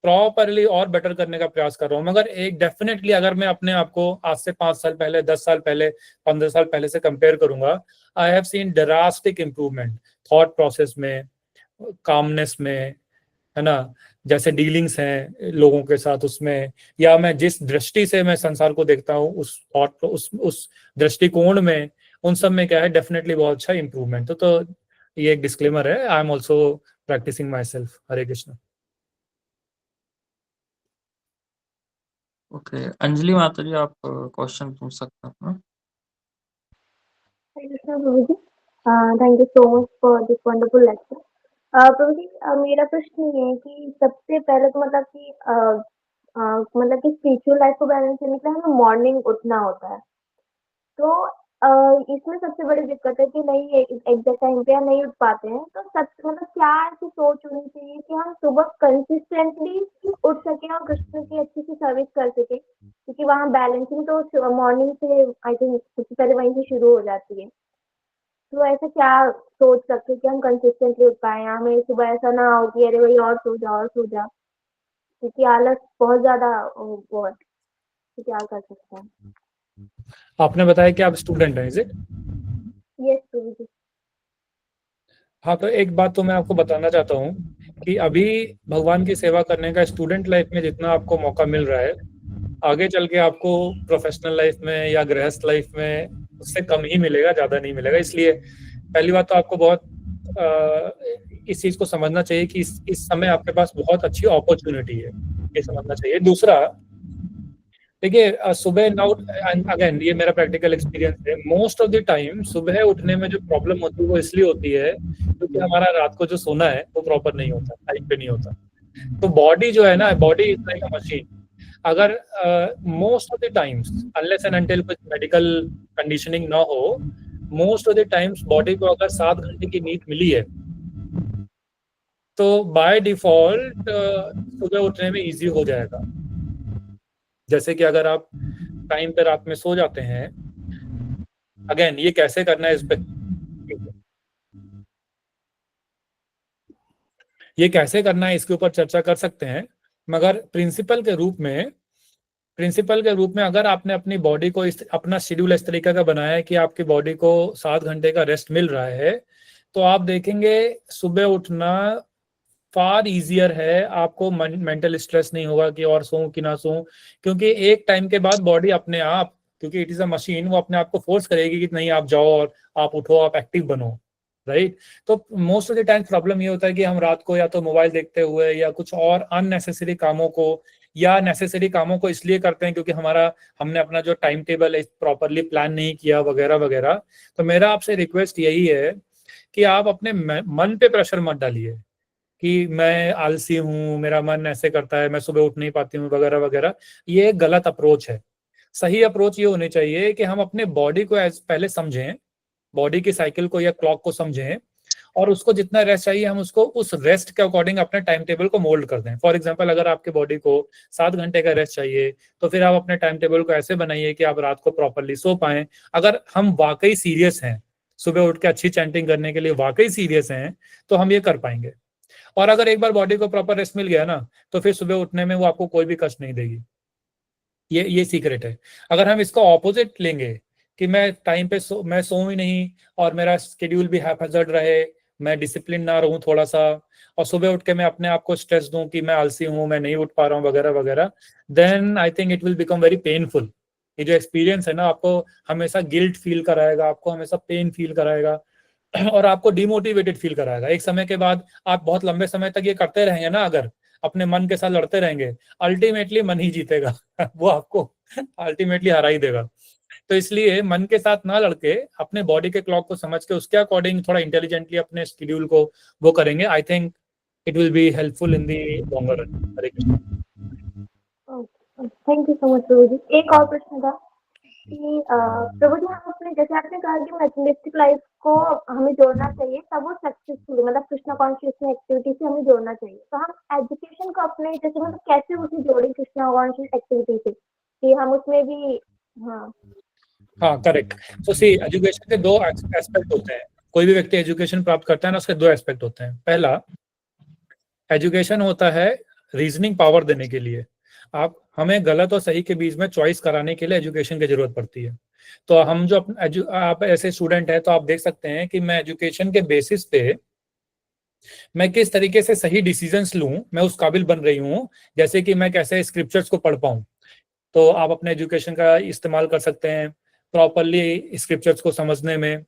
प्रॉपरली और बेटर करने का प्रयास कर रहा हूँ। मगर एक डेफिनेटली अगर मैं अपने आप को आज से 5 साल पहले, 10 साल पहले, 15 साल पहले से कंपेयर करूंगा, I have seen drastic improvement thought process में, कामनेस में, है ना, जैसे डीलिंग्स हैं लोगों के साथ उसमें, या मैं जिस दृष्टि से मैं संसार को देखता हूँ उस थॉट उस दृष्टिकोण में, उन सब में क्या है डेफिनेटली बहुत अच्छा इम्प्रूवमेंट। तो ये एक डिस्क्लेमर है, I am also practising myself. Hare Krishna. Okay Anjali माता जी, आप क्वेश्चन पूछ सकते हैं अपना। Hare Krishna Prabhu ji, thank you so much for this wonderful lecture. Prabhu ji, मेरा प्रश्न ये है कि सबसे पहले तो मतलब कि स्पिरिचुअल लाइफ को बैलेंस करने के लिए हमें मॉर्निंग उठना होता है, तो इसमें सबसे बड़ी दिक्कत है कि नहीं एग्जैक्ट टाइम पे नहीं उठ पाते हैं। तो मतलब क्या ऐसी सोच होनी चाहिए कि हम सुबह कंसिस्टेंटली उठ सके और कृष्ण की अच्छी सी सर्विस कर सके, क्योंकि वहाँ बैलेंसिंग तो मॉर्निंग से आई थिंक सबसे पहले वहीं से शुरू हो जाती है। तो ऐसा क्या सोच सकते हैं कि हम कंसिस्टेंटली उठ पाए, हमें सुबह ऐसा ना हो कि अरे भाई और सो जा, क्योंकि आलस बहुत ज्यादा वो है। तो क्या कर सकते हैं? आपने बताया कि आप स्टूडेंट हैं, इज इट? यस प्रभु जी। हाँ, तो एक बात तो मैं आपको बताना चाहता हूँ कि अभी भगवान की सेवा करने का स्टूडेंट लाइफ में जितना आपको मौका मिल रहा है, आगे चल के आपको प्रोफेशनल लाइफ में या गृहस्थ लाइफ में उससे कम ही मिलेगा, ज्यादा नहीं मिलेगा। इसलिए पहली बात तो आपको बहुत इस चीज को समझना चाहिए कि इस समय आपके पास बहुत अच्छी अपॉर्चुनिटी है, ये समझना चाहिए। दूसरा, देखिए सुबह ना उठ, अगेन ये मेरा प्रैक्टिकल एक्सपीरियंस है, मोस्ट ऑफ द टाइम सुबह उठने में जो प्रॉब्लम होती है वो इसलिए होती है क्योंकि हमारा रात को जो सोना है वो प्रॉपर नहीं होता, टाइम पे नहीं होता। तो बॉडी जो है ना, body is like a machine. अगर most of the times unless and until कुछ मेडिकल कंडीशनिंग ना हो, most of the times body को अगर 7 घंटे की नींद मिली है तो बाय डिफॉल्ट सुबह उठने में इजी हो जाएगा। जैसे कि अगर आप टाइम पे रात में सो जाते हैं, अगेन ये कैसे करना है, ये कैसे करना है इसके ऊपर चर्चा कर सकते हैं, मगर प्रिंसिपल के रूप में अगर आपने अपनी बॉडी को अपना शेड्यूल इस तरीके का बनाया है कि आपकी बॉडी को 7 घंटे का रेस्ट मिल रहा है, तो आप देखेंगे सुबह उठना फार इजियर है, आपको मेंटल स्ट्रेस नहीं होगा कि और सोऊं कि ना सोऊं, क्योंकि एक टाइम के बाद बॉडी अपने आप, क्योंकि इट इज अ मशीन, वो अपने आप को फोर्स करेगी कि नहीं आप जाओ और आप उठो, आप एक्टिव बनो, राइट। तो most of the time problem ये होता है कि हम रात को या तो मोबाइल देखते हुए या कुछ और अननेसेसरी कामों को, या नेसेसरी कामों को इसलिए करते हैं क्योंकि हमने अपना जो टाइम टेबल है प्रॉपरली प्लान नहीं किया वगैरह वगैरह। तो मेरा आपसे रिक्वेस्ट यही है कि आप अपने मन पे प्रेशर मत डालिए कि मैं आलसी हूँ, मेरा मन ऐसे करता है, मैं सुबह उठ नहीं पाती हूँ वगैरह वगैरह। ये एक गलत अप्रोच है। सही अप्रोच ये होनी चाहिए कि हम अपने बॉडी को पहले समझें, बॉडी की साइकिल को या क्लॉक को समझें, और उसको जितना रेस्ट चाहिए हम उसको उस रेस्ट के अकॉर्डिंग अपने टाइम टेबल को मोल्ड कर दें। फॉर एग्जांपल, अगर आपके बॉडी को 7 घंटे का रेस्ट चाहिए तो फिर आप अपने टाइम टेबल को ऐसे बनाइए कि आप रात को प्रॉपरली सो पाएं। अगर हम वाकई सीरियस हैं, सुबह उठ के अच्छी चैंटिंग करने के लिए वाकई सीरियस हैं, तो हम ये कर पाएंगे। और अगर एक बार बॉडी को प्रॉपर रेस्ट मिल गया ना, तो फिर सुबह उठने में वो आपको कोई भी कष्ट नहीं देगी। ये सीक्रेट है। अगर हम इसको ऑपोजिट लेंगे कि मैं टाइम पे मैं सोऊं ही नहीं और मेरा शेड्यूल भी हैफजर्ड रहे, मैं डिसिप्लिन ना रहूं थोड़ा सा, और सुबह उठ के मैं अपने आप को स्ट्रेस दूं कि मैं आलसी हूं, मैं नहीं उठ पा रहा हूं वगैरह वगैरह, then I think it will become very painful. ये जो एक्सपीरियंस है ना, आपको हमेशा गिल्ट फील कराएगा, आपको हमेशा पेन फील कराएगा और आपको डिमोटिवेटेड फील कराएगा। एक समय के बाद आप बहुत लंबे समय तक ये करते रहेंगे ना, अगर अपने मन के साथ लड़ते रहेंगे, अल्टीमेटली मन ही जीतेगा वो आपको अल्टीमेटली हरा ही देगा। तो इसलिए मन के साथ ना लड़के अपने बॉडी के क्लॉक को समझ के उसके अकॉर्डिंग थोड़ा इंटेलिजेंटली अपने शेड्यूल को वो करेंगे। I think it will be helpful in the longer run. Hare Krishna. Thank you so much Prabhu ji. एक और प्रश्न था कि प्रभु जी, हम अपने, जैसे आपने कहा कि मैथमेटिक लाइफ को हमें जोड़ना चाहिए तब वो सक्सेसफुल, मतलब कृष्णा कॉन्शियसनेस एक्टिविटी से हमें जोड़ना चाहिए। तो हम एजुकेशन को अपने जैसे मतलब कैसे उसे जोड़ें कृष्णा कॉन्शियस एक्टिविटी से कि हम उसमें भी। हाँ, करेक्ट। तो सी, एजुकेशन के 2 एस्पेक्ट होते हैं। कोई भी व्यक्ति एजुकेशन प्राप्त करता है ना, उसके 2 एस्पेक्ट होते हैं। पहला, एजुकेशन होता है रीजनिंग पावर देने के लिए। आप हमें गलत और सही के बीच में चॉइस कराने के लिए एजुकेशन की जरूरत पड़ती है। तो हम जो आप ऐसे स्टूडेंट हैं तो आप देख सकते हैं कि मैं एजुकेशन के बेसिस पे मैं किस तरीके से सही डिसीजंस लूं, मैं उस काबिल बन रही हूं। जैसे कि मैं कैसे स्क्रिप्चर्स को पढ़ पाऊं, तो आप अपने एजुकेशन का इस्तेमाल कर सकते हैं प्रॉपरली स्क्रिप्चर्स को समझने में,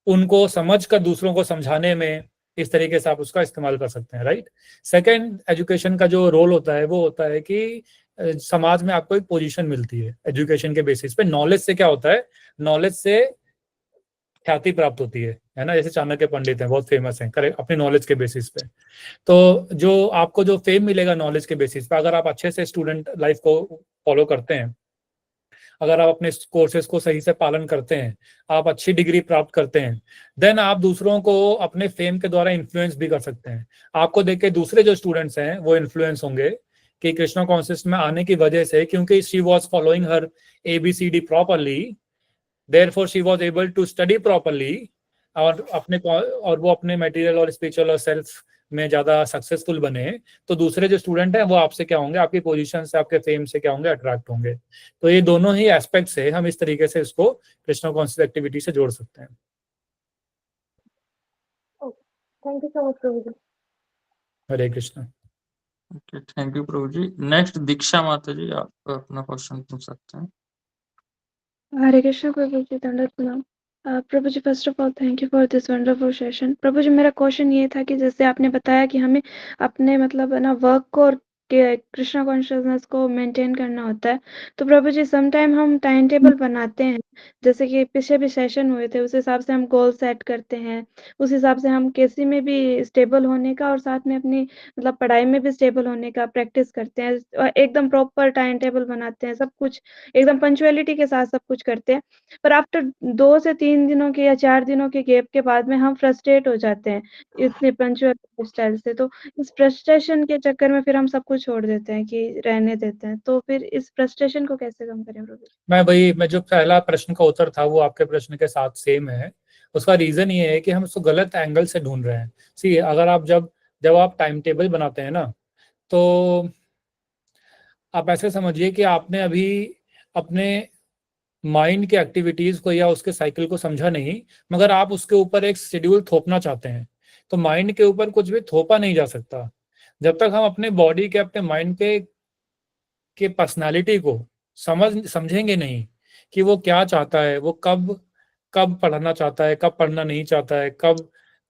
उनको समझकर दूसरों को समझाने में। इस तरीके से आप उसका इस्तेमाल कर सकते हैं, राइट। सेकंड, एजुकेशन का जो रोल होता है वो होता है कि समाज में आपको एक पोजीशन मिलती है एजुकेशन के बेसिस पे। नॉलेज से क्या होता है, नॉलेज से ख्याति प्राप्त होती है ना। जैसे चाणक्य पंडित हैं, बहुत फेमस हैं, करेक्ट, अपने नॉलेज के बेसिस पे। तो जो आपको जो फेम मिलेगा नॉलेज के बेसिस पे, अगर आप अच्छे से स्टूडेंट लाइफ को फॉलो करते हैं, अगर आप अपने कोर्सेज को सही से पालन करते हैं, आप अच्छी डिग्री प्राप्त करते हैं, देन आप दूसरों को अपने फेम के द्वारा इन्फ्लुएंस भी कर सकते हैं। आपको देख के दूसरे जो स्टूडेंट्स हैं वो इन्फ्लुएंस होंगे कि कृष्णा कॉन्शियस में आने की वजह से, क्योंकि she was following her ABCD properly, therefore she was able to study properly, और वो अपने मटेरियल और स्पिरिचुअल और सेल्फ में ज्यादा सक्सेसफुल बने। तो दूसरे जो स्टूडेंट हैं वो आपसे क्या होंगे, आपकी पोजीशन से, आपके फेम से क्या होंगे, अट्रैक्ट होंगे। तो ये दोनों ही एस्पेक्ट से हम इस तरीके से इसको कृष्णा कॉन्शियस एक्टिविटी से जोड़ सकते हैं। Thank you so much Prabhu ji. Hare Krishna. Okay, thank you Prabhu ji. Next Diksha माता जी, आप अपना क्वेश्चन पूछ सकते हैं। हरे कृष्ण प्रभु जी, दंडवत प्रणाम। Prabhu ji, first of all thank you for this wonderful session. Prabhu ji, मेरा क्वेश्चन ये था कि जैसे आपने बताया कि हमें अपने मतलब है ना वर्क को और कृष्णा कॉन्शियसनेस को मेंटेन करना होता है। तो प्रभु जी, सम टाइम हम टाइम टेबल बनाते हैं, जैसे कि पीछे भी सेशन हुए थे, उस हिसाब से हम गोल सेट करते हैं, उस हिसाब से हम किसी में भी स्टेबल होने का और साथ में अपनी मतलब पढ़ाई में भी स्टेबल होने का प्रैक्टिस करते हैं, और एकदम प्रॉपर टाइम टेबल बनाते हैं, सब कुछ एकदम पंचुअलिटी के साथ सब कुछ करते हैं। पर आफ्टर 2 से 3 दिनों के या 4 दिनों के गैप के बाद में हम फ्रस्ट्रेट हो जाते हैं इतने पंचुअल स्टाइल से। तो इस फ्रस्ट्रेशन के चक्कर में फिर हम सब कुछ छोड़ देते हैं कि रहने देते हैं। तो फिर इस फ्रस्ट्रेशन को कैसे कम करें प्रभु? मैं जो पहला प्रश्न का उत्तर था वो आपके प्रश्न के साथ सेम है। उसका रीजन ये है कि हम उसको गलत एंगल से ढूंढ रहे हैं। सी, अगर आप जब आप टाइम टेबल बनाते हैं ना, तो आप ऐसे समझिए कि आपने अभी अपने माइंड के एक्टिविटीज को या उसके साइकिल को समझा नहीं, मगर आप उसके ऊपर एक शेड्यूल थोपना चाहते हैं तो माइंड के ऊपर कुछ भी थोपा नहीं जा सकता। जब तक हम अपने बॉडी के, अपने माइंड के पर्सनालिटी को समझेंगे नहीं कि वो क्या चाहता है, वो कब कब पढ़ना चाहता है, कब पढ़ना नहीं चाहता है, कब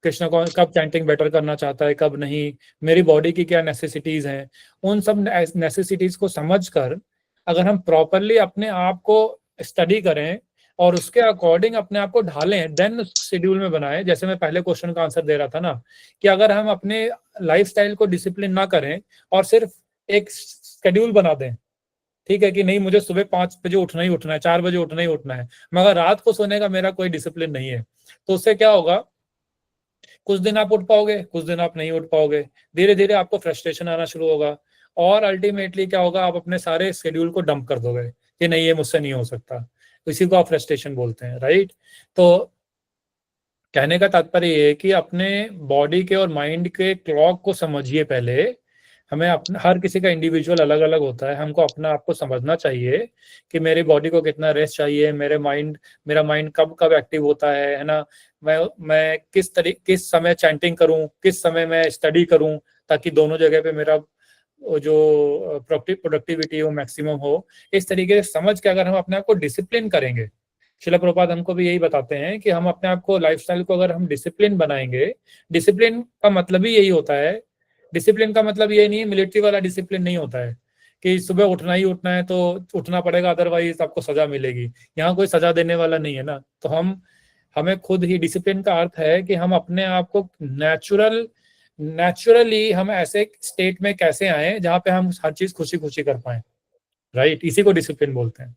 कृष्ण को, कब चैंटिंग बेटर करना चाहता है, कब नहीं, मेरी बॉडी की क्या नेसेसिटीज हैं, उन सब नेसेसिटीज को समझकर अगर हम प्रॉपरली अपने आप को स्टडी करें और उसके अकॉर्डिंग अपने आप को ढालें, देन शेड्यूल में बनाएं। जैसे मैं पहले क्वेश्चन का आंसर दे रहा था ना, कि अगर हम अपने लाइफस्टाइल को डिसिप्लिन ना करें और सिर्फ एक शेड्यूल बना दें, ठीक है, कि नहीं मुझे सुबह 5 बजे उठना ही उठना है, 4 बजे उठना ही उठना है, मगर रात को सोने का मेरा कोई डिसिप्लिन नहीं है, तो उससे क्या होगा, कुछ दिन आप उठ पाओगे, कुछ दिन आप नहीं उठ पाओगे, धीरे धीरे आपको फ्रस्ट्रेशन आना शुरू होगा और अल्टीमेटली क्या होगा, आप अपने सारे शेड्यूल को डंप कर दोगे कि नहीं ये मुझसे नहीं हो सकता। इसी को आप फ्रस्ट्रेशन बोलते हैं, राइट। तो कहने का तात्पर्य ये है कि अपने बॉडी के और माइंड के क्लॉक को समझिए पहले। हमें अपना, हर किसी का इंडिविजुअल अलग अलग होता है, हमको अपना आप को समझना चाहिए कि मेरी बॉडी को कितना रेस्ट चाहिए, मेरा माइंड कब कब एक्टिव होता है ना, मैं किस समय चैंटिंग करूं, किस समय मैं स्टडी करूं, ताकि दोनों जगह पे मेरा जो प्रोडक्टिविटी हो मैक्सिमम हो। इस तरीके से समझ के अगर हम अपने आप को डिसिप्लिन करेंगे, शिला प्रभुपाद हमको भी यही बताते हैं कि हम अपने आप को, लाइफस्टाइल को अगर हम डिसिप्लिन बनाएंगे, डिसिप्लिन का मतलब ही यही होता है। डिसिप्लिन का मतलब ये नहीं है, मिलिट्री वाला डिसिप्लिन नहीं होता है कि सुबह उठना ही उठना है तो उठना पड़ेगा, अदरवाइज आपको सजा मिलेगी। यहाँ कोई सजा देने वाला नहीं है ना। तो हमें खुद ही, डिसिप्लिन का अर्थ है कि हम अपने आप को नेचुरली हम ऐसे स्टेट में कैसे आए जहाँ पे हम हर चीज खुशी खुशी कर पाए, राइट। इसी को डिसिप्लिन बोलते हैं।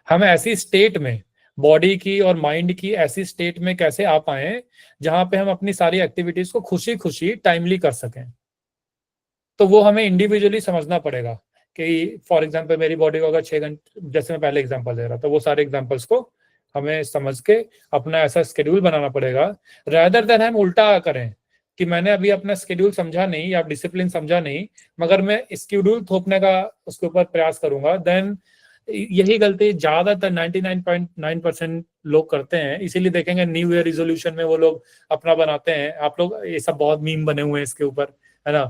हम ऐसी स्टेट में, बॉडी की और माइंड की ऐसी स्टेट में कैसे आ पाए जहां पे हम अपनी सारी एक्टिविटीज को खुशी खुशी टाइमली कर सकें। तो वो हमें इंडिविजुअली समझना पड़ेगा कि फॉर एग्जांपल मेरी बॉडी को अगर 6 घंटे, जैसे मैं पहले एग्जांपल दे रहा था, वो सारे एग्जांपल्स को हमें समझ के अपना ऐसा स्केड्यूल बनाना पड़ेगा, रादर देन हम उल्टा करें कि मैंने अभी अपना स्केड्यूल समझा नहीं या डिसिप्लिन समझा नहीं, मगर मैं स्केड्यूल थोपने का उसके ऊपर प्रयास करूंगा। देन यही गलती ज्यादातर 99.9% लोग करते हैं। इसीलिए देखेंगे न्यू ईयर रिजोल्यूशन में वो लोग अपना बनाते हैं, आप लोग, ये सब बहुत मीम बने हुए हैं इसके ऊपर, है ना,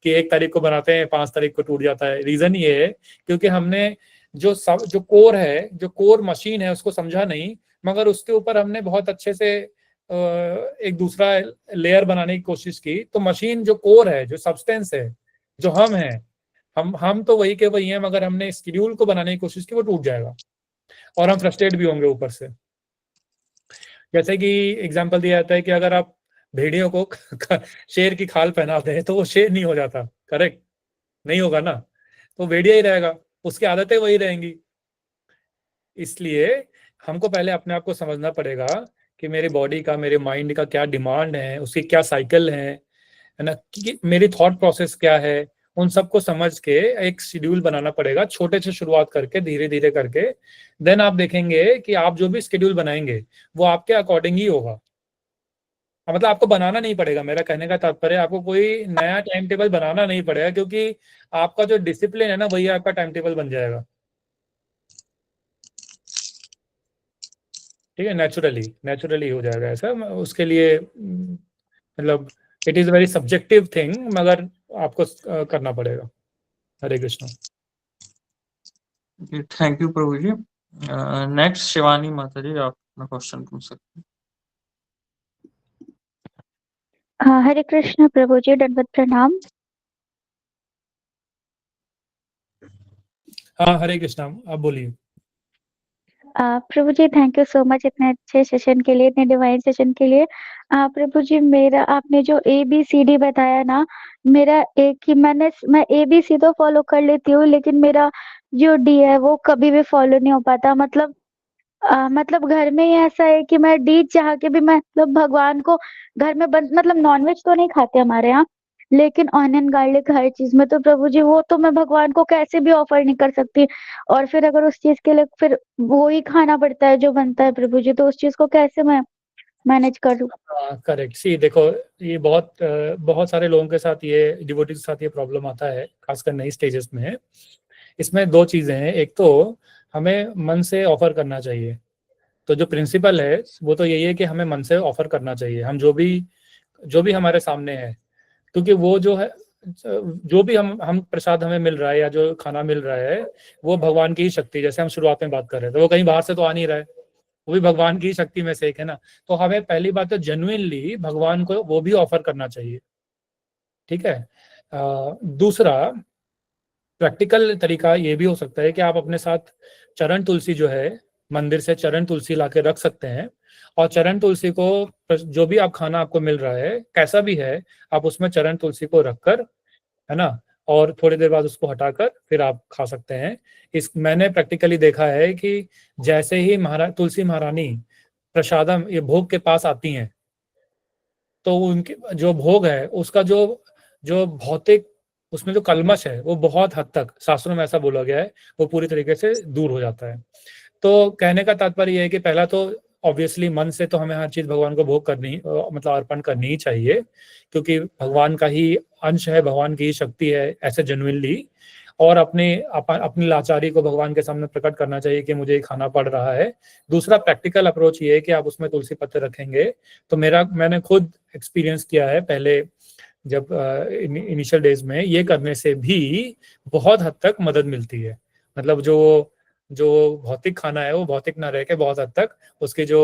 कि 1 तारीख को बनाते हैं, 5 तारीख को टूट जाता है। रीजन ये है क्योंकि हमने जो कोर है, जो कोर मशीन है, उसको समझा नहीं, मगर उसके ऊपर हमने बहुत अच्छे से एक दूसरा लेयर बनाने की कोशिश की। तो मशीन जो कोर है, जो सब्सटेंस है, जो हम हैं, हम तो वही के वही हैं, मगर हमने स्केड्यूल को बनाने की कोशिश की, वो टूट जाएगा और हम फ्रस्ट्रेट भी होंगे ऊपर से। जैसे कि एग्जांपल दिया जाता है कि अगर आप भेड़ियों को शेर की खाल पहना दें तो वो शेर नहीं हो जाता, करेक्ट नहीं होगा ना, तो भेड़िया ही रहेगा, उसकी आदतें वही रहेंगी। इसलिए हमको पहले अपने आप को समझना पड़ेगा कि मेरी बॉडी का, मेरे माइंड का क्या डिमांड है, उसकी क्या साइकिल है ना, कि मेरी थॉट प्रोसेस क्या है, उन सबको समझ के एक शेड्यूल बनाना पड़ेगा, छोटे से शुरुआत करके, धीरे धीरे करके। देन आप देखेंगे कि आप जो भी शेड्यूल बनाएंगे वो आपके अकॉर्डिंग ही होगा। मतलब आपको बनाना नहीं पड़ेगा, मेरा कहने का तात्पर्य, आपको कोई नया टाइम टेबल बनाना नहीं पड़ेगा, क्योंकि आपका जो डिसिप्लिन है ना, वही आपका टाइम टेबल बन जाएगा। ठीक है, नेचुरली हो जाएगा ऐसा। उसके लिए मतलब it is very subjective thing, मगर आपको करना पड़ेगा। Hare Krishna. Thank you Prabhu ji. Next Shivani माता जी, आप अपना क्वेश्चन पूछ सकते हैं। हरे कृष्ण प्रभु जी, दंडवत प्रणाम। हाँ हरे कृष्ण, आप बोलिए। प्रभु ji thank you so much इतने अच्छे सेशन के लिए, इतने डिवाइन सेशन के लिए। प्रभु जी, मेरा आपने जो ABCD बताया ना, मेरा एक ही, मैं ABC तो फॉलो कर लेती हूँ, लेकिन मेरा जो D है वो कभी भी फॉलो नहीं हो पाता। मतलब घर में ही ऐसा है कि मैं D चाह के भी, मतलब भगवान को घर में मतलब नॉनवेज तो नहीं खाते हमारे यहाँ, लेकिन ऑनियन गार्लिक हर चीज में, तो प्रभु जी वो तो मैं भगवान को कैसे भी ऑफर नहीं कर सकती। और फिर अगर उस चीज के लिए फिर वो ही खाना पड़ता है जो बनता है प्रभु जी, तो उस चीज को कैसे मैं मैनेज करूँ? करेक्ट। सी देखो, ये बहुत सारे लोगों के साथ, ये डिवोटीज के साथ ये प्रॉब्लम आता है, खासकर नई स्टेजेस में। इसमें 2 चीजें हैं। एक तो हमें मन से ऑफर करना चाहिए, तो जो प्रिंसिपल है वो तो यही है कि हमें मन से ऑफर करना चाहिए। हम जो भी जो भी हमारे सामने है, क्योंकि वो जो है, जो भी हम प्रसाद हमें मिल रहा है या जो खाना मिल रहा है, वो भगवान की ही शक्ति, जैसे हम शुरुआत में बात कर रहे थे, वो कहीं बाहर से तो आ नहीं रहा है, वो भी भगवान की ही शक्ति में से एक है ना। तो हमें पहली बात तो जेन्युइनली भगवान को वो भी ऑफर करना चाहिए, ठीक है। दूसरा प्रैक्टिकल तरीका ये भी हो सकता है कि आप अपने साथ चरण तुलसी जो है, मंदिर से चरण तुलसी लाके रख सकते हैं, और चरण तुलसी को, जो भी आप खाना आपको मिल रहा है कैसा भी है, आप उसमें चरण तुलसी को रखकर, है ना, और थोड़ी देर बाद उसको हटाकर फिर आप खा सकते हैं। इस मैंने प्रैक्टिकली देखा है कि जैसे ही तुलसी महारानी प्रसादम ये भोग के पास आती हैं, तो उनके जो भोग है उसका जो जो भौतिक उसमें जो कलमश है वो बहुत हद तक, शास्त्रों में ऐसा बोला गया है, वो पूरी तरीके से दूर हो जाता है। तो कहने का तात्पर्य ये है कि पहला तो ऑब्वियसली मन से तो हमें हर चीज भगवान को भोग करनी, मतलब अर्पण करनी ही चाहिए, क्योंकि भगवान का ही अंश है, भगवान की ही शक्ति है, ऐसे जेन्युइनली। और अपनी लाचारी को भगवान के सामने प्रकट करना चाहिए कि मुझे खाना पड़ रहा है। दूसरा प्रैक्टिकल अप्रोच ये है कि आप उसमें तुलसी पत्ते रखेंगे, तो मैंने खुद एक्सपीरियंस किया है पहले, जब इनिशियल डेज में, ये करने से भी बहुत हद तक मदद मिलती है। मतलब जो भौतिक खाना है वो भौतिक ना रह के बहुत हद तक उसके जो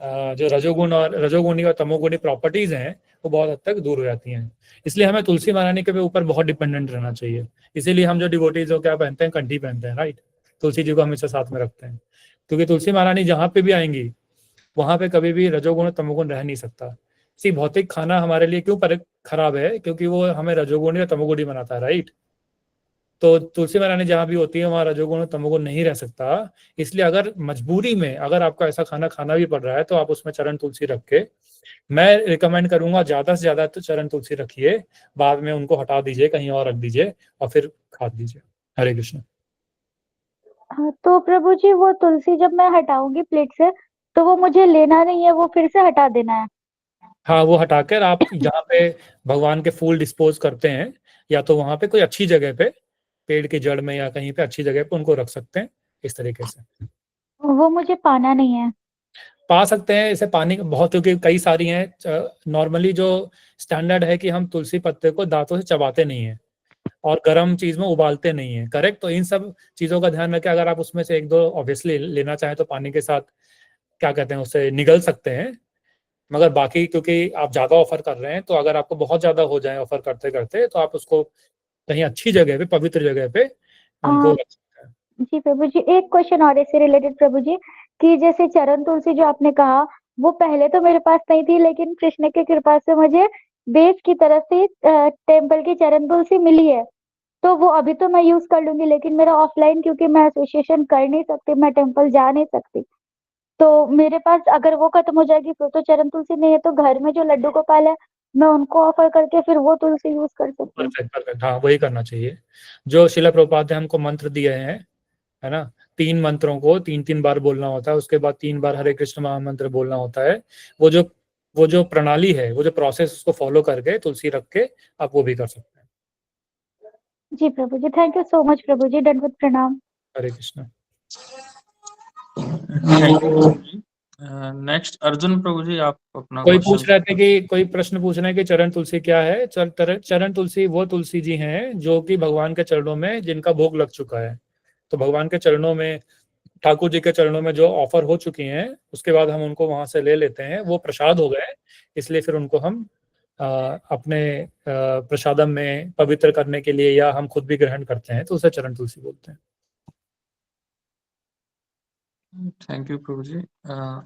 रजोगुणी और तमोगुणी प्रॉपर्टीज हैं वो बहुत हद तक दूर हो जाती हैं। इसलिए हमें तुलसी महारानी के ऊपर बहुत डिपेंडेंट रहना चाहिए। इसीलिए हम जो डिवोटीज हो क्या पहनते हैं, कंठी पहनते हैं, राइट। तुलसी जी को हमेशा साथ में रखते हैं, क्योंकि तुलसी महारानी जहाँ पे भी आएंगी वहां पे कभी भी रजोगुण तमोगुण रह नहीं सकता। इसी भौतिक खाना हमारे लिए क्यों खराब है, क्योंकि वो हमें रजोगुणी और तमोगुणी बनाता है, राइट। तो तुलसी महारानी जहाँ भी होती है वहाँ रजोगुण और तमोगुण नहीं रह सकता। इसलिए अगर मजबूरी में अगर आपको ऐसा खाना भी पड़ रहा है तो आप उसमें चरण तुलसी रख के, मैं रिकमेंड करूंगा ज्यादा से ज्यादा तो चरण तुलसी रखिए, बाद में उनको हटा दीजिए, कहीं और रख दीजिए और फिर खा दीजिए। हरे कृष्ण। हाँ, तो प्रभु जी वो तुलसी जब मैं हटाऊंगी प्लेट से, तो वो मुझे लेना नहीं है, वो फिर से हटा देना है? हाँ, वो हटाकर आप जहाँ पे भगवान के फूल डिस्पोज करते हैं, या तो वहां पे कोई अच्छी जगह पे, पेड़ की जड़ में या कहीं पे अच्छी जगह पे उनको रख सकते हैं, इस तरीके से। वो मुझे पाना नहीं है? पा सकते हैं इसे, पानी बहुत, क्योंकि कई सारी हैं। नॉर्मली जो स्टैंडर्ड है कि हम तुलसी पत्ते को दांतों से चबाते नहीं है और गर्म चीज में उबालते नहीं है, करेक्ट। तो इन सब चीजों का ध्यान रखें। अगर आप उसमें से एक दो ऑब्वियसली लेना चाहें तो पानी के साथ, क्या कहते हैं, उससे निगल सकते हैं, मगर बाकी क्योंकि आप ज्यादा ऑफर कर रहे हैं, तो अगर आपको बहुत ज्यादा हो जाए ऑफर करते करते, तो आप उसको कहीं अच्छी जगह पे, पवित्र जगह पे उनको रख सकते हैं। जी प्रभु जी, एक क्वेश्चन और इससे रिलेटेड प्रभु जी, कि जैसे चरण तुलसी जो आपने कहा, वो पहले तो मेरे पास नहीं थी, लेकिन कृष्ण की कृपा से मुझे बेस की तरफ से टेम्पल की चरण तुलसी मिली है, तो वो अभी तो मैं यूज कर लूंगी। लेकिन मेरा ऑफलाइन, क्योंकि मैं एसोसिएशन कर नहीं सकती, मैं टेम्पल जा नहीं सकती, तो मेरे पास अगर वो खत्म हो जाएगी फिर तो चरण तुलसी नहीं है, तो घर में जो लड्डू गोपाल है मैं उनको ऑफर करके फिर वो तुलसी यूज कर सकती हूँ? परफेक्ट, हाँ वही करना चाहिए जो शिला प्रभुपाद ने हमको मंत्र दिए हैं, है ना। 3 मंत्रों को 3 बार बोलना होता है, उसके बाद 3 बार हरे कृष्ण महामंत्र बोलना होता है। वो जो प्रणाली है, वो जो प्रोसेस, उसको फॉलो करके तुलसी रख के आप वो भी कर सकते हैं। जी प्रभु ji, thank you so much Prabhu ji, दंडवत प्रणाम। हरे कृष्ण। नेक्स्ट अर्जुन प्रभु जी, आप अपना कोई क्वेश्चन। पूछ रहे थे कि कोई प्रश्न पूछ रहे हैं कि चरण तुलसी क्या है। चरण तुलसी वो तुलसी जी हैं जो कि भगवान के चरणों में, जिनका भोग लग चुका है। तो भगवान के चरणों में, ठाकुर जी के चरणों में जो ऑफर हो चुकी हैं, उसके बाद हम उनको वहां से ले लेते हैं, वो प्रसाद हो गए, इसलिए फिर उनको हम अपने प्रसादम में पवित्र करने के लिए, या हम खुद भी ग्रहण करते हैं, तो उसे चरण तुलसी बोलते हैं। थैंक यू प्रभु जी।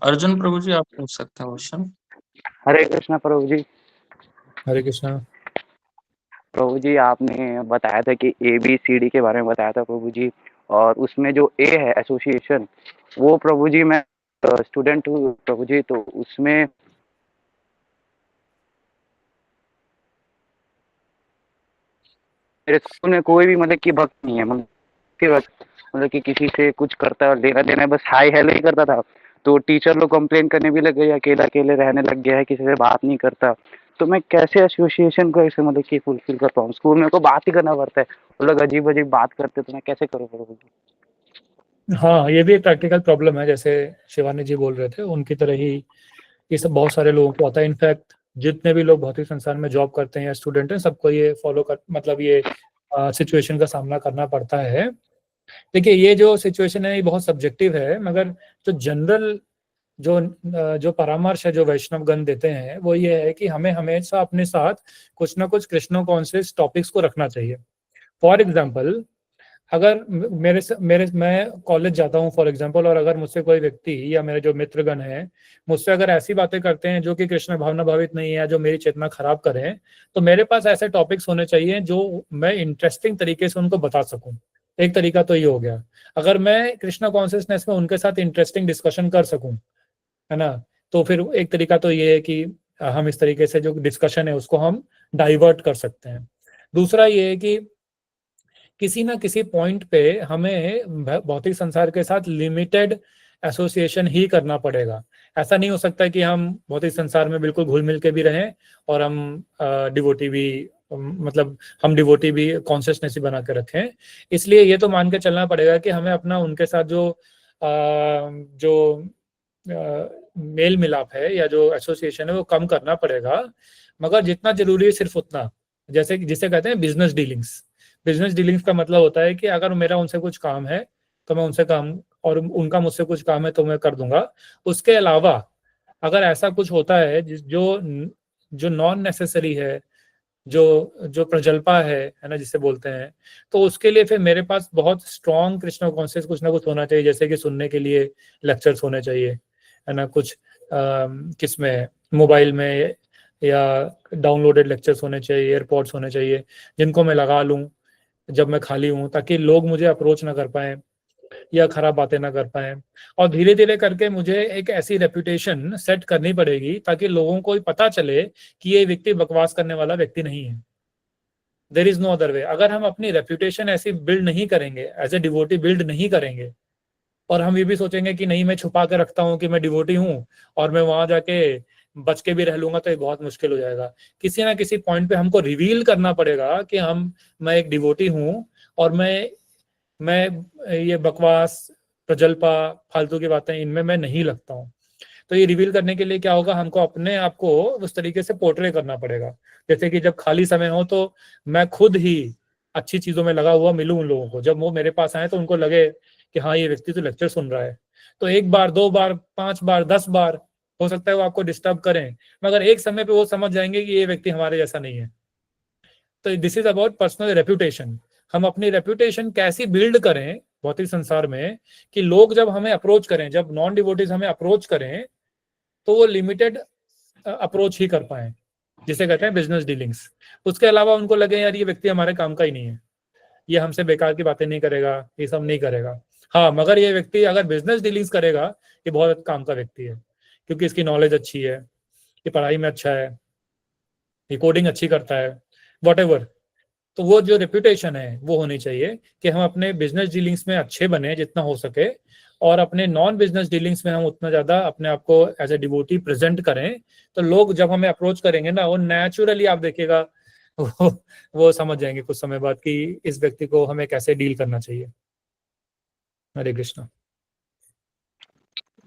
अर्जुन प्रभु जी, आप पूछ सकते हैं क्वेश्चन। हरे कृष्णा प्रभु जी। हरे कृष्णा प्रभु जी, आपने बताया था कि ABCD के बारे में बताया था प्रभु जी, और उसमें जो A है एसोसिएशन, वो प्रभु जी मैं स्टूडेंट हूँ प्रभु जी, तो उसमें मेरे स्कूल में कोई भी मतलब कि भक्त नहीं है, मतलब कि किसी से कुछ करता है और लेना देना, बस हाय हेलो ही करता था। तो टीचर लोग कंप्लेन करने भी लग गए, अकेला अकेले रहने लग गया है, किसी से बात नहीं करता। तो मैं कैसे एसोसिएशन को ऐसे मतलब कि फुलफिल कर पाऊँ? स्कूल में तो बात ही करना पड़ता है, वो लोग अजीब अजीब बात करते, तो मैं कैसे करूँ प्रभु जी? हाँ, ये भी एक प्रैक्टिकल प्रॉब्लम है, जैसे शिवानी जी बोल रहे थे, उनकी तरह ही ये सब बहुत सारे लोगों को आता है। इनफैक्ट जितने भी लोग भौतिक संसार में जॉब करते हैं या स्टूडेंट हैं, सबको ये फॉलो कर मतलब ये सिचुएशन का सामना करना पड़ता है। देखिए ये जो सिचुएशन है ये बहुत सब्जेक्टिव है, मगर जो जनरल जो परामर्श है जो वैष्णव गण देते हैं वो ये है कि हमें हमेशा अपने साथ कुछ ना कुछ कृष्ण कॉन्शियस टॉपिक्स को रखना चाहिए। फॉर एग्जाम्पल, अगर मेरे मैं कॉलेज जाता हूँ फॉर एग्जांपल, और अगर मुझसे कोई व्यक्ति या मेरे जो मित्रगण हैं मुझसे अगर ऐसी बातें करते हैं जो कि कृष्ण भावना भावित नहीं है, जो मेरी चेतना खराब करें, तो मेरे पास ऐसे टॉपिक्स होने चाहिए जो मैं इंटरेस्टिंग तरीके से उनको बता सकूं। एक तरीका तो ये हो गया। अगर मैं कृष्ण कॉन्शियसनेस में उनके साथ इंटरेस्टिंग डिस्कशन कर सकूं, है ना, तो फिर एक तरीका तो ये है कि हम इस तरीके से जो डिस्कशन है उसको हम डाइवर्ट कर सकते हैं। दूसरा ये है कि किसी ना किसी पॉइंट पे हमें भौतिक संसार के साथ लिमिटेड एसोसिएशन ही करना पड़ेगा। ऐसा नहीं हो सकता कि हम भौतिक संसार में बिल्कुल घुल मिल के भी रहें और हम डिवोटी भी मतलब हम डिवोटी भी कॉन्शियसनेस ही बना के रखें। इसलिए ये तो मान के चलना पड़ेगा कि हमें अपना उनके साथ जो मेल मिलाप है या जो एसोसिएशन है वो कम करना पड़ेगा, मगर जितना जरूरी है सिर्फ उतना। जैसे जिसे कहते हैं बिजनेस डीलिंग्स। बिजनेस डीलिंग्स का मतलब होता है कि अगर मेरा उनसे कुछ काम है तो मैं उनसे काम, और उनका मुझसे कुछ काम है तो मैं कर दूंगा। उसके अलावा अगर ऐसा कुछ होता है जो नॉन नेसेसरी है, जो प्रजल्पा है ना जिसे बोलते हैं, तो उसके लिए फिर मेरे पास बहुत स्ट्रॉन्ग कृष्ण कॉन्शियस कुछ ना कुछ होना चाहिए। जैसे कि सुनने के लिए लेक्चर्स होने चाहिए, है ना, कुछ किसमें मोबाइल में या डाउनलोडेड लेक्चर्स होने चाहिए, एयरपॉड्स होने चाहिए जिनको मैं लगा लूं जब मैं खाली हूं, ताकि लोग मुझे अप्रोच ना कर पाए या खराब बातें ना कर पाए। और धीरे धीरे करके मुझे एक ऐसी रेपुटेशन सेट करनी पड़ेगी ताकि लोगों को पता चले कि ये व्यक्ति बकवास करने वाला व्यक्ति नहीं है। There is no other way. अगर हम अपनी रेपुटेशन ऐसी बिल्ड नहीं करेंगे, एज ए डिवोटी बिल्ड नहीं करेंगे, और हम ये भी सोचेंगे कि नहीं मैं छुपा के रखता हूँ कि मैं डिवोटी हूँ और मैं वहां जाके बच के भी रह लूंगा, तो ये बहुत मुश्किल हो जाएगा। किसी ना किसी पॉइंट पे हमको रिवील करना पड़ेगा कि मैं एक डिवोटी हूँ और मैं ये बकवास प्रजल्पा फालतू की बातें इनमें मैं नहीं लगता हूँ। तो ये रिवील करने के लिए क्या होगा, हमको अपने आप को उस तरीके से पोर्ट्रे करना पड़ेगा। जैसे कि जब खाली समय हो तो मैं खुद ही अच्छी चीजों में लगा हुआ मिलूं उन लोगों को, जब वो मेरे पास आए तो उनको लगे कि हाँ ये व्यक्ति तो लेक्चर सुन रहा है। तो 1 बार 2 बार 5 बार 10 बार हो सकता है वो आपको डिस्टर्ब करें, मगर एक समय पे वो समझ जाएंगे कि ये व्यक्ति हमारे जैसा नहीं है। तो this is about personal reputation. हम अपनी रेप्यूटेशन कैसी बिल्ड करें भौतिक संसार में कि लोग जब हमें अप्रोच करें, जब नॉन डिवोटीज हमें अप्रोच करें, तो वो लिमिटेड अप्रोच ही कर पाए, जिसे कहते हैं बिजनेस डीलिंग्स। उसके अलावा उनको लगे यार ये व्यक्ति हमारे काम का ही नहीं है, ये हमसे बेकार की बातें नहीं करेगा, ये सब नहीं करेगा। हाँ, मगर ये व्यक्ति अगर बिजनेस डीलिंग्स करेगा, ये बहुत काम का व्यक्ति है, क्योंकि इसकी नॉलेज अच्छी है, ये पढ़ाई में अच्छा है, ये कोडिंग अच्छी करता है, व्हाटएवर। तो वो जो रेप्यूटेशन है वो होनी चाहिए कि हम अपने बिजनेस डीलिंग्स में अच्छे बने जितना हो सके, और अपने नॉन बिजनेस डीलिंग्स में हम उतना ज्यादा अपने आप को एज ए डिवोटी प्रेजेंट करें। तो लोग जब हमें अप्रोच करेंगे ना, वो नेचुरली आप देखिएगा वो समझ जाएंगे कुछ समय बाद कि इस व्यक्ति को हमें कैसे डील करना चाहिए। Hare Krishna.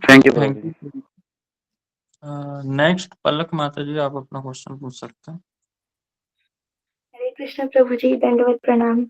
Thank you. Next Palak माता जी, आप अपना क्वेश्चन पूछ सकते हैं। हरे कृष्ण प्रभु जी, दंडवत प्रणाम।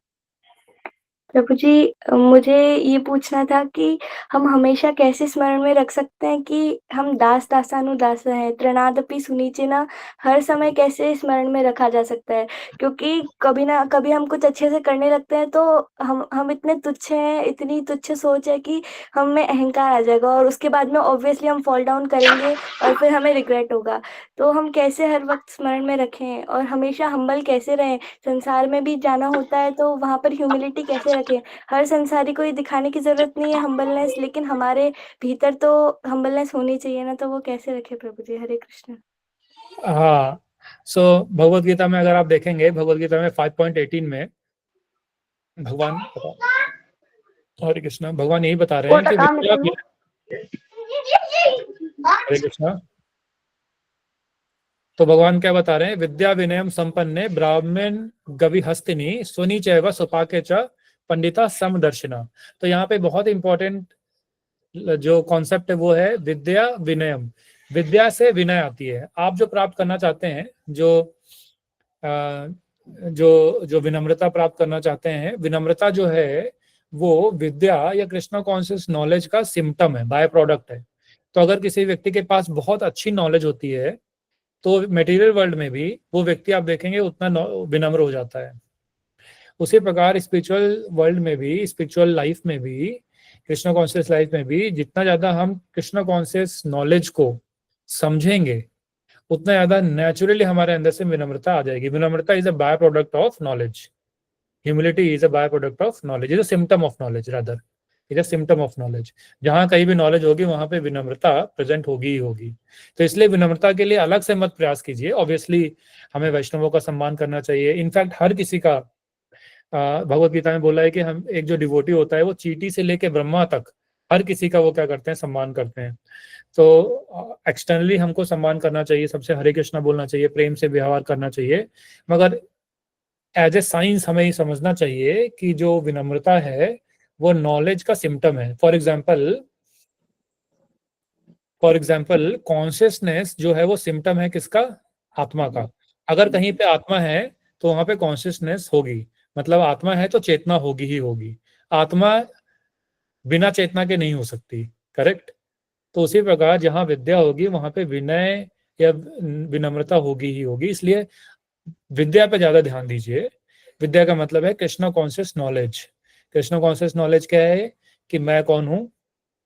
प्रभु जी, मुझे ये पूछना था कि हम हमेशा कैसे स्मरण में रख सकते हैं कि हम दास दासानुदास हैं, त्रणादपि सुनीचेना, हर समय कैसे स्मरण में रखा जा सकता है? क्योंकि कभी ना कभी हम कुछ अच्छे से करने लगते हैं तो हम इतने तुच्छ हैं, इतनी तुच्छ सोच है कि हम में अहंकार आ जाएगा और उसके बाद में ऑब्वियसली हम फॉल डाउन करेंगे और फिर हमें रिग्रेट होगा। तो हम कैसे हर वक्त स्मरण में रखें और हमेशा हम्बल कैसे रहें? संसार में भी जाना होता है तो वहां पर ह्यूमिलिटी कैसे रखें? हर संसारी को ये दिखाने की जरूरत नहीं है हम्बलनेस, लेकिन हमारे भीतर तो हम्बलनेस होनी चाहिए ना, तो वो कैसे रखे प्रभु जी? हरे कृष्ण। हाँ, सो भगवत गीता में अगर आप देखेंगे, भगवत गीता में 5.18 में भगवान, हरे कृष्णा, भगवान यही बता रहे हैं कि हरे कृष्णा, तो भगवान क्या बता रहे हैं, विद्या विनयम संपन्ने ब्राह्मण गवि हस्तिनी सुनी चैव सुपाके च पंडिता समदर्शिना। तो यहाँ पे बहुत इंपॉर्टेंट जो कॉन्सेप्ट है वो है विद्या विनयम। विद्या से विनय आती है। आप जो प्राप्त करना चाहते हैं, जो विनम्रता प्राप्त करना चाहते हैं, विनम्रता जो है वो विद्या या कृष्णा कॉन्शियस नॉलेज का सिम्टम है, बाय प्रोडक्ट है। तो अगर किसी व्यक्ति के पास बहुत अच्छी नॉलेज होती है तो मटेरियल वर्ल्ड में भी वो व्यक्ति आप देखेंगे उतना विनम्र हो जाता है। उसी प्रकार स्पिरिचुअल वर्ल्ड में भी, स्पिरिचुअल लाइफ में भी, कृष्णा कॉन्शियस लाइफ में भी जितना ज्यादा हम कृष्णा कॉन्शियस नॉलेज को समझेंगे उतना ज्यादा नेचुरली हमारे अंदर से विनम्रता आ जाएगी। विनम्रता is a by product of knowledge. Humility is a by product of knowledge, is a symptom of knowledge, rather is a symptom of knowledge. जहां कहीं भी नॉलेज होगी वहां पे विनम्रता प्रेजेंट होगी ही होगी। तो इसलिए विनम्रता के लिए अलग से मत प्रयास कीजिए। ऑब्वियसली हमें वैष्णवों का सम्मान करना चाहिए। इनफैक्ट हर किसी का, भगवत गीता में बोला है कि हम एक जो डिवोटी होता है वो चींटी से लेके ब्रह्मा तक हर किसी का वो क्या करते हैं, सम्मान करते हैं। तो एक्सटर्नली हमको सम्मान करना चाहिए, सबसे हरे कृष्णा बोलना चाहिए, प्रेम से व्यवहार करना चाहिए, मगर एज ए साइंस हमें ये समझना चाहिए कि जो विनम्रता है वो नॉलेज का सिम्टम है। फॉर एग्जाम्पल कॉन्शियसनेस जो है वो सिम्टम है किसका? आत्मा का। अगर कहीं पे आत्मा है तो वहां पे कॉन्शियसनेस होगी, मतलब आत्मा है तो चेतना होगी ही होगी। आत्मा बिना चेतना के नहीं हो सकती, करेक्ट? तो उसी प्रकार जहां विद्या होगी वहां पे विनय या विनम्रता होगी ही होगी। इसलिए विद्या पे ज्यादा ध्यान दीजिए। विद्या का मतलब है Krishna conscious knowledge. Krishna conscious knowledge क्या है कि मैं कौन हूँ,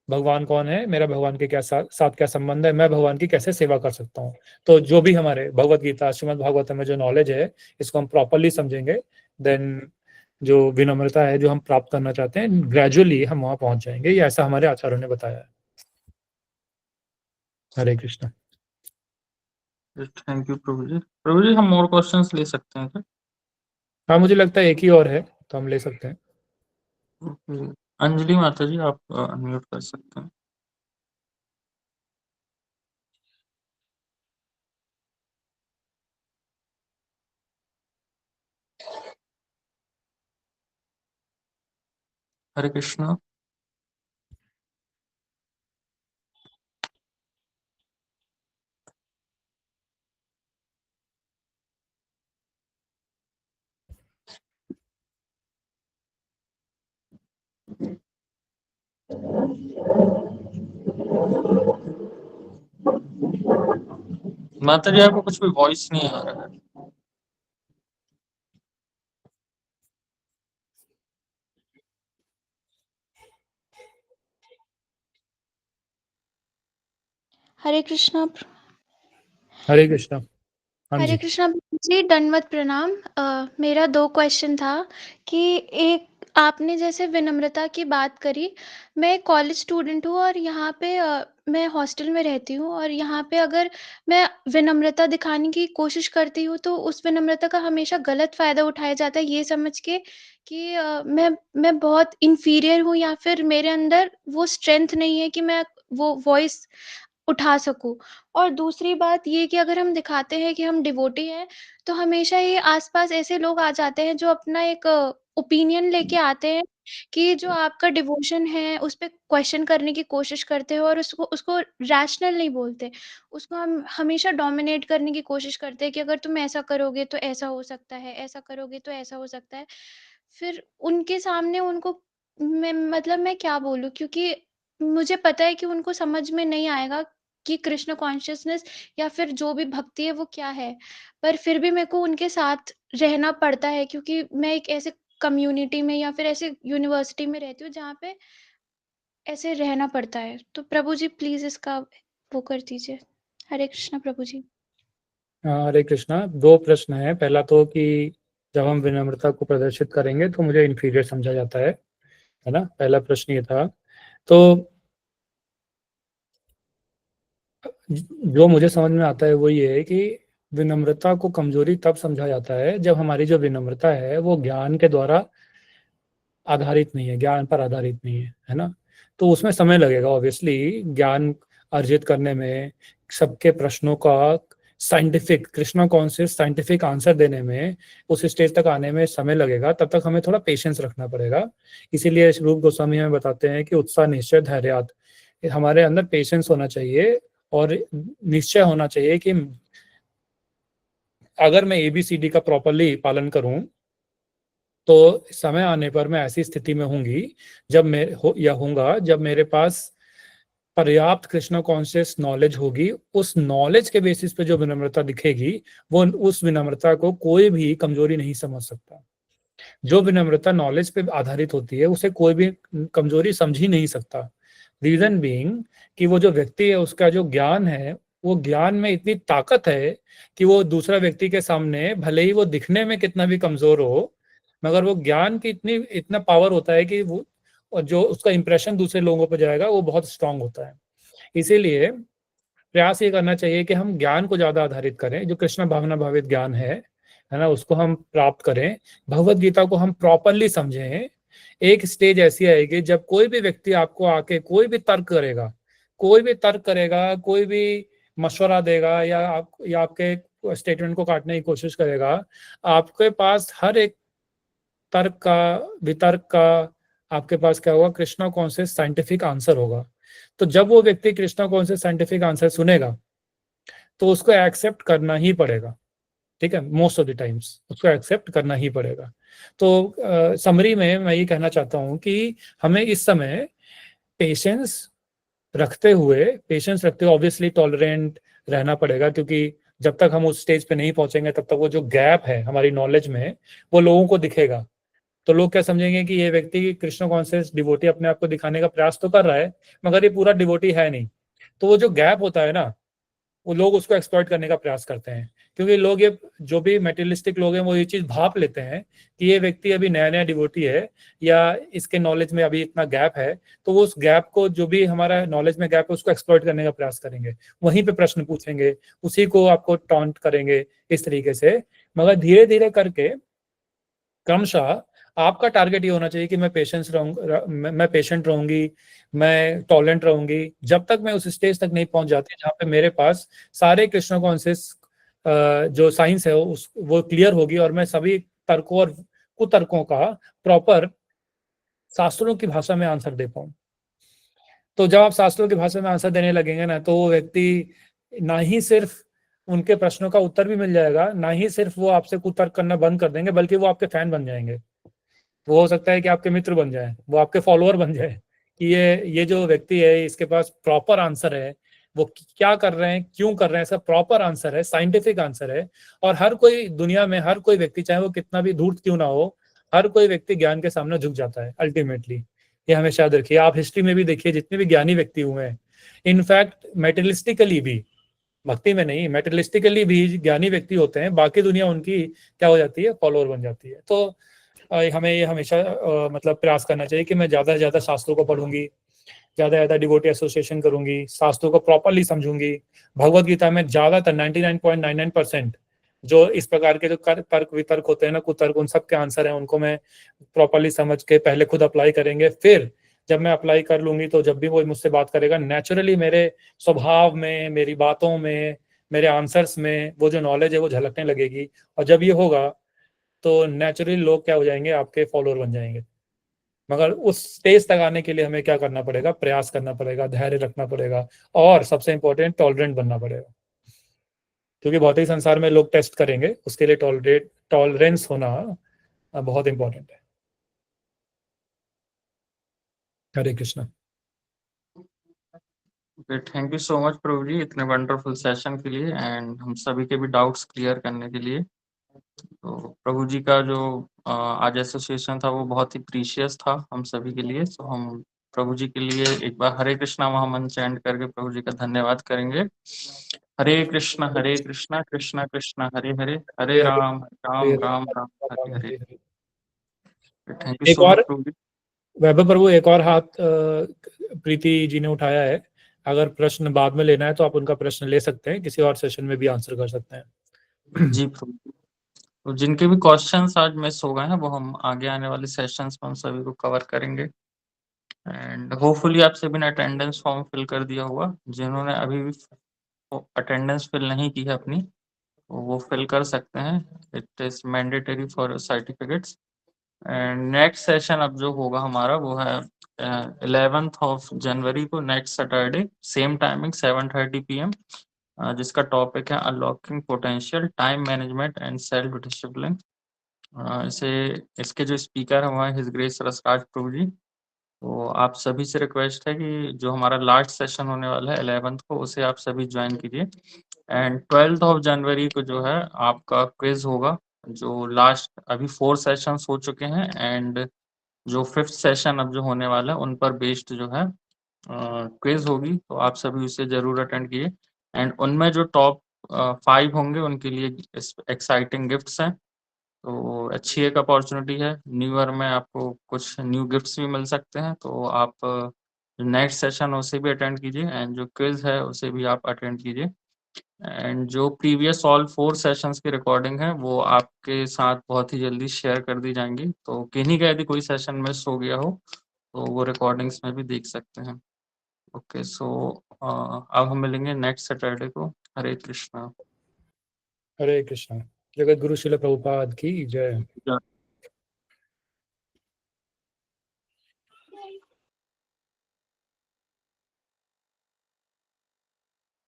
भगवान कौन है, मेरा भगवान के क्या साथ क्या संबंध है, मैं भगवान की कैसे सेवा कर सकता हूँ। तो जो भी हमारे भगवत गीता, श्रीमद् भागवत में जो नॉलेज है इसको हम प्रॉपरली समझेंगे, देन जो विनम्रता है जो हम प्राप्त करना चाहते हैं ग्रेजुअली हम वहां पहुंच जाएंगे। ये ऐसा हमारे आचार्यों ने बताया है। हरे कृष्णा। थैंक यू प्रभु जी। प्रभु जी हम और क्वेश्चंस ले सकते हैं क्या? हाँ, मुझे लगता है एक ही और है तो हम ले सकते हैं। ओके, अंजलि माता जी आप अनम्यूट कर सकते हैं। हरे कृष्णा। माता जी आपको कुछ भी वॉइस नहीं आ रहा है। हरे कृष्णा। हरे कृष्णा। हाँ हरे जी। कृष्णा जी, दंडवत प्रणाम। मेरा 2 क्वेश्चन था कि एक आपने जैसे विनम्रता की बात करी, मैं कॉलेज स्टूडेंट हूँ और यहाँ पे मैं हॉस्टल में रहती हूँ और यहाँ पे अगर मैं विनम्रता दिखाने की कोशिश करती हूँ तो उस विनम्रता का हमेशा गलत फ़ायदा उठाया जाता है ये समझ के कि मैं बहुत इन्फीरियर हूँ या फिर मेरे अंदर वो स्ट्रेंथ नहीं है कि मैं वो वॉइस उठा सकूँ। और दूसरी बात ये कि अगर हम दिखाते हैं कि हम डिवोटी हैं, तो हमेशा ये आस-पास ऐसे लोग आ जाते हैं जो अपना एक ओपिनियन लेके आते हैं कि जो आपका डिवोशन है, उस पे क्वेश्चन करने की कोशिश करते हो और उसको उसको रैशनल नहीं बोलते। उसको हम हमेशा डोमिनेट करने की कोशिश करते हैं कि अगर तुम ऐसा करोगे तो ऐसा हो सकता है, ऐसा करोगे तो ऐसा हो सकता है। फिर उनके सामने उनको मैं क्या बोलूँ, क्योंकि मुझे पता है कि उनको समझ में नहीं आएगा कि कृष्ण कॉन्शियसनेस या फिर जो भी भक्ति है वो क्या है। पर फिर भी मेरे को उनके साथ रहना पड़ता है क्योंकि मैं एक ऐसे कम्युनिटी में या फिर ऐसे यूनिवर्सिटी में रहती हूँ जहाँ पे ऐसे रहना पड़ता है। तो प्रभु जी प्लीज़ इसका वो कर दीजिए। हरे कृष्णा प्रभु जी। हरे कृष्णा। 2 प्रश्न है। पहला तो कि जब हम विनम्रता को प्रदर्शित करेंगे तो मुझे इन्फीरियर समझा जाता है ना? पहला प्रश्न ये था। तो जो मुझे समझ में आता है वो ये है कि विनम्रता को कमजोरी तब समझा जाता है जब हमारी जो विनम्रता है वो ज्ञान के द्वारा आधारित नहीं है, ज्ञान पर आधारित नहीं है ना? तो उसमें समय लगेगा ऑब्वियसली ज्ञान अर्जित करने में, सबके प्रश्नों का scientific Krishna conscious scientific answer देने में, उस स्टेज तक आने में समय लगेगा। तब तक हमें थोड़ा पेशेंस रखना पड़ेगा। इसीलिए रूप गोस्वामी हमें बताते हैं कि उत्साह निश्चय धैर्यात, हमारे अंदर पेशेंस होना चाहिए और निश्चय होना चाहिए कि अगर मैं ABCD का प्रॉपरली पालन करूं तो समय आने पर मैं ऐसी स्थिति में होंगी जब जब मेरे पास पर्याप्त कृष्ण कॉन्शियस नॉलेज होगी। उस नॉलेज के बेसिस पे जो विनम्रता दिखेगी, वो उस विनम्रता को कोई भी कमजोरी नहीं समझ सकता। जो विनम्रता नॉलेज पे आधारित होती है उसे कोई भी कमजोरी समझ ही नहीं सकता। रीजन बीइंग कि वो जो व्यक्ति है उसका जो ज्ञान है, वो ज्ञान में इतनी ताकत है कि वो दूसरा व्यक्ति के सामने भले ही वो दिखने में कितना भी कमजोर हो, मगर वो ज्ञान की इतना पावर होता है कि वो और जो उसका इंप्रेशन दूसरे लोगों पर जाएगा वो बहुत स्ट्रांग होता है। इसीलिए प्रयास ये करना चाहिए कि हम ज्ञान को ज्यादा आधारित करें, जो कृष्ण भावना भावित ज्ञान है ना, उसको हम प्राप्त करें। भगवत गीता को हम प्रॉपरली समझें। एक स्टेज ऐसी आएगी जब कोई भी व्यक्ति आपको आके कोई भी तर्क करेगा, कोई भी मशवरा देगा या आपके स्टेटमेंट को काटने की कोशिश करेगा, आपके पास हर एक तर्क का, वितर्क का आपके पास क्या होगा, कृष्णा कॉन्शियस साइंटिफिक आंसर होगा। तो जब वो व्यक्ति कृष्णा कॉन्शियस साइंटिफिक आंसर सुनेगा तो उसको एक्सेप्ट करना ही पड़ेगा। ठीक है, मोस्ट ऑफ द टाइम्स उसको एक्सेप्ट करना ही पड़ेगा। तो समरी में मैं ये कहना चाहता हूँ कि हमें इस समय पेशेंस रखते हुए ऑब्वियसली टॉलरेंट रहना पड़ेगा, क्योंकि जब तक हम उस स्टेज पे नहीं पहुंचेंगे तब तक वो जो गैप है हमारी नॉलेज में वो लोगों को दिखेगा। तो लोग क्या समझेंगे कि ये व्यक्ति कृष्ण कॉन्शियस डिवोटी अपने आप को दिखाने का प्रयास तो कर रहा है मगर ये पूरा डिवोटी है नहीं। तो वो जो गैप होता है ना, वो लोग उसको एक्सप्लॉइट करने का प्रयास करते हैं, क्योंकि लोग ये जो भी मेटेरियलिस्टिक लोग हैं वो ये चीज भाप लेते हैं कि ये व्यक्ति अभी नया नया डिवोटी है या इसके नॉलेज में अभी इतना गैप है, तो वो उस गैप को, जो भी हमारा नॉलेज में गैप है, उसको एक्सप्लॉइट करने का प्रयास करेंगे, वहीं पे प्रश्न पूछेंगे, उसी को आपको टॉन्ट करेंगे इस तरीके से। मगर धीरे धीरे करके क्रमशः आपका टारगेट ये होना चाहिए कि मैं पेशेंट रहूंगी, मैं टॉलरेंट रहूंगी, जब तक मैं उस स्टेज तक नहीं पहुंच जाती जहाँ पे मेरे पास सारे कृष्ण कॉन्शियस जो साइंस है वो क्लियर होगी और मैं सभी तर्कों और कुतर्कों का प्रॉपर शास्त्रों की भाषा में आंसर दे पाऊं। तो जब आप शास्त्रों की भाषा में आंसर देने लगेंगे ना, तो वो व्यक्ति ना ही सिर्फ उनके प्रश्नों का उत्तर भी मिल जाएगा, ना ही सिर्फ वो आपसे कुतर्क करना बंद कर देंगे, बल्कि वो आपके फैन बन जाएंगे। वो हो सकता है कि आपके मित्र बन जाए, वो आपके फॉलोअर बन जाए कि ये जो व्यक्ति है इसके पास प्रॉपर आंसर है, वो क्या कर रहे हैं, क्यों कर रहे हैं, इसका प्रॉपर आंसर है, साइंटिफिक आंसर है। और हर कोई दुनिया में, हर कोई व्यक्ति चाहे वो कितना भी धूर्त क्यों ना हो, हर कोई व्यक्ति ज्ञान के सामने झुक जाता है अल्टीमेटली। ये हमेशा याद रखिए। आप हिस्ट्री में भी देखिए, जितने भी ज्ञानी व्यक्ति हुए हैं, इनफैक्ट मेटेरियलिस्टिकली भी, भक्ति में नहीं, मेटेरियलिस्टिकली भी ज्ञानी व्यक्ति होते हैं, बाकी दुनिया उनकी क्या हो जाती है, फॉलोअर बन जाती है। तो हमें ये हमेशा मतलब प्रयास करना चाहिए कि मैं ज्यादा से ज्यादा शास्त्रों को पढ़ूंगी, ज्यादा से ज्यादा डिवोटी एसोसिएशन करूंगी, शास्त्रों को प्रॉपरली समझूंगी। भगवत गीता में ज्यादातर 99.99% जो इस प्रकार के जो तर्क वितर्क होते हैं ना, कुतर्क, उन सब के आंसर हैं, उनको मैं प्रॉपरली समझ के पहले खुद अप्लाई करेंगे। फिर जब मैं अप्लाई कर लूंगी तो जब भी वो मुझसे बात करेगा, नेचुरली मेरे स्वभाव में, मेरी बातों में, मेरे आंसर्स में वो जो नॉलेज है वो झलकने लगेगी। और जब ये होगा तो नेचुरली लोग क्या हो जाएंगे, आपके फॉलोअर बन जाएंगे। मगर उस स्टेज तक आने के लिए हमें क्या करना पड़ेगा, प्रयास करना पड़ेगा, धैर्य रखना पड़ेगा, और सबसे इंपॉर्टेंट टॉलरेंट बनना पड़ेगा। क्योंकि भौतिक संसार में लोग टेस्ट करेंगे, उसके लिए टॉलरेंस होना बहुत इंपॉर्टेंट है। Hare Krishna. Thank you so much Prabhu ji इतने वंडरफुल सेशन के लिए एंड हम सभी के भी डाउट्स क्लियर करने के लिए। तो प्रभु जी का जो आज एसोसिएशन था वो बहुत ही प्रीशियस था हम सभी के लिए। तो हम प्रभु जी के लिए एक बार हरे कृष्णा महामंत्र चैंट करके प्रभु जी का धन्यवाद करेंगे। हरे कृष्णा कृष्णा कृष्णा हरे हरे, हरे राम राम राम राम हरे हरे। थैंक यू एक सो और मच प्रभु जी। वैभव प्रभु, एक और हाथ प्रीति जी ने उठाया है। अगर प्रश्न बाद में लेना है तो आप उनका प्रश्न ले सकते हैं, किसी और सेशन में भी आंसर कर सकते हैं। जी प्रभु, तो जिनके भी क्वेश्चंस आज मिस हो गए हैं वो हम आगे आने वाले सेशंस में हम सभी को कवर करेंगे। एंड होपफुली आप सभी ने अटेंडेंस फॉर्म फिल कर दिया होगा। जिन्होंने अभी भी अटेंडेंस फिल नहीं की है अपनी, वो फिल कर सकते हैं। It is mandatory for certificates. And next session अब जो होगा हमारा वो है 11th ऑफ जनवरी को next Saturday same timing 7:30 PM, जिसका टॉपिक है unlocking potential, time management and self discipline. इसके जो स्पीकर है वो है हिज ग्रेस रसराज प्रभु जी। तो आप सभी से रिक्वेस्ट है कि जो हमारा लास्ट सेशन होने वाला है 11th को, उसे आप सभी ज्वाइन कीजिए। एंड 12th ऑफ जनवरी को जो है आपका क्विज होगा, जो लास्ट अभी 4 सेशंस हो चुके हैं एंड जो 5th सेशन अब जो होने वाला है उन पर बेस्ड जो है क्विज होगी। तो आप सभी उसे जरूर अटेंड कीजिए। एंड उनमें जो टॉप 5 होंगे उनके लिए एक्साइटिंग गिफ्ट्स हैं। तो अच्छी एक अपॉर्चुनिटी है, न्यू ईयर में आपको कुछ न्यू गिफ्ट्स भी मिल सकते हैं। तो आप नेक्स्ट सेशन उसे भी अटेंड कीजिए एंड जो क्विज है उसे भी आप अटेंड कीजिए। एंड जो प्रीवियस ऑल 4 सेशंस की रिकॉर्डिंग है वो आपके साथ बहुत ही जल्दी शेयर कर दी जाएंगी। तो किन्हीं का यदि कोई सेशन मिस हो गया हो तो वो रिकॉर्डिंग्स में भी देख सकते हैं। ओके, सो अब हम मिलेंगे नेक्स्ट सैटरडे को। हरे कृष्णा। हरे कृष्णा। जगत गुरु श्रील प्रभुपाद की जय। जय।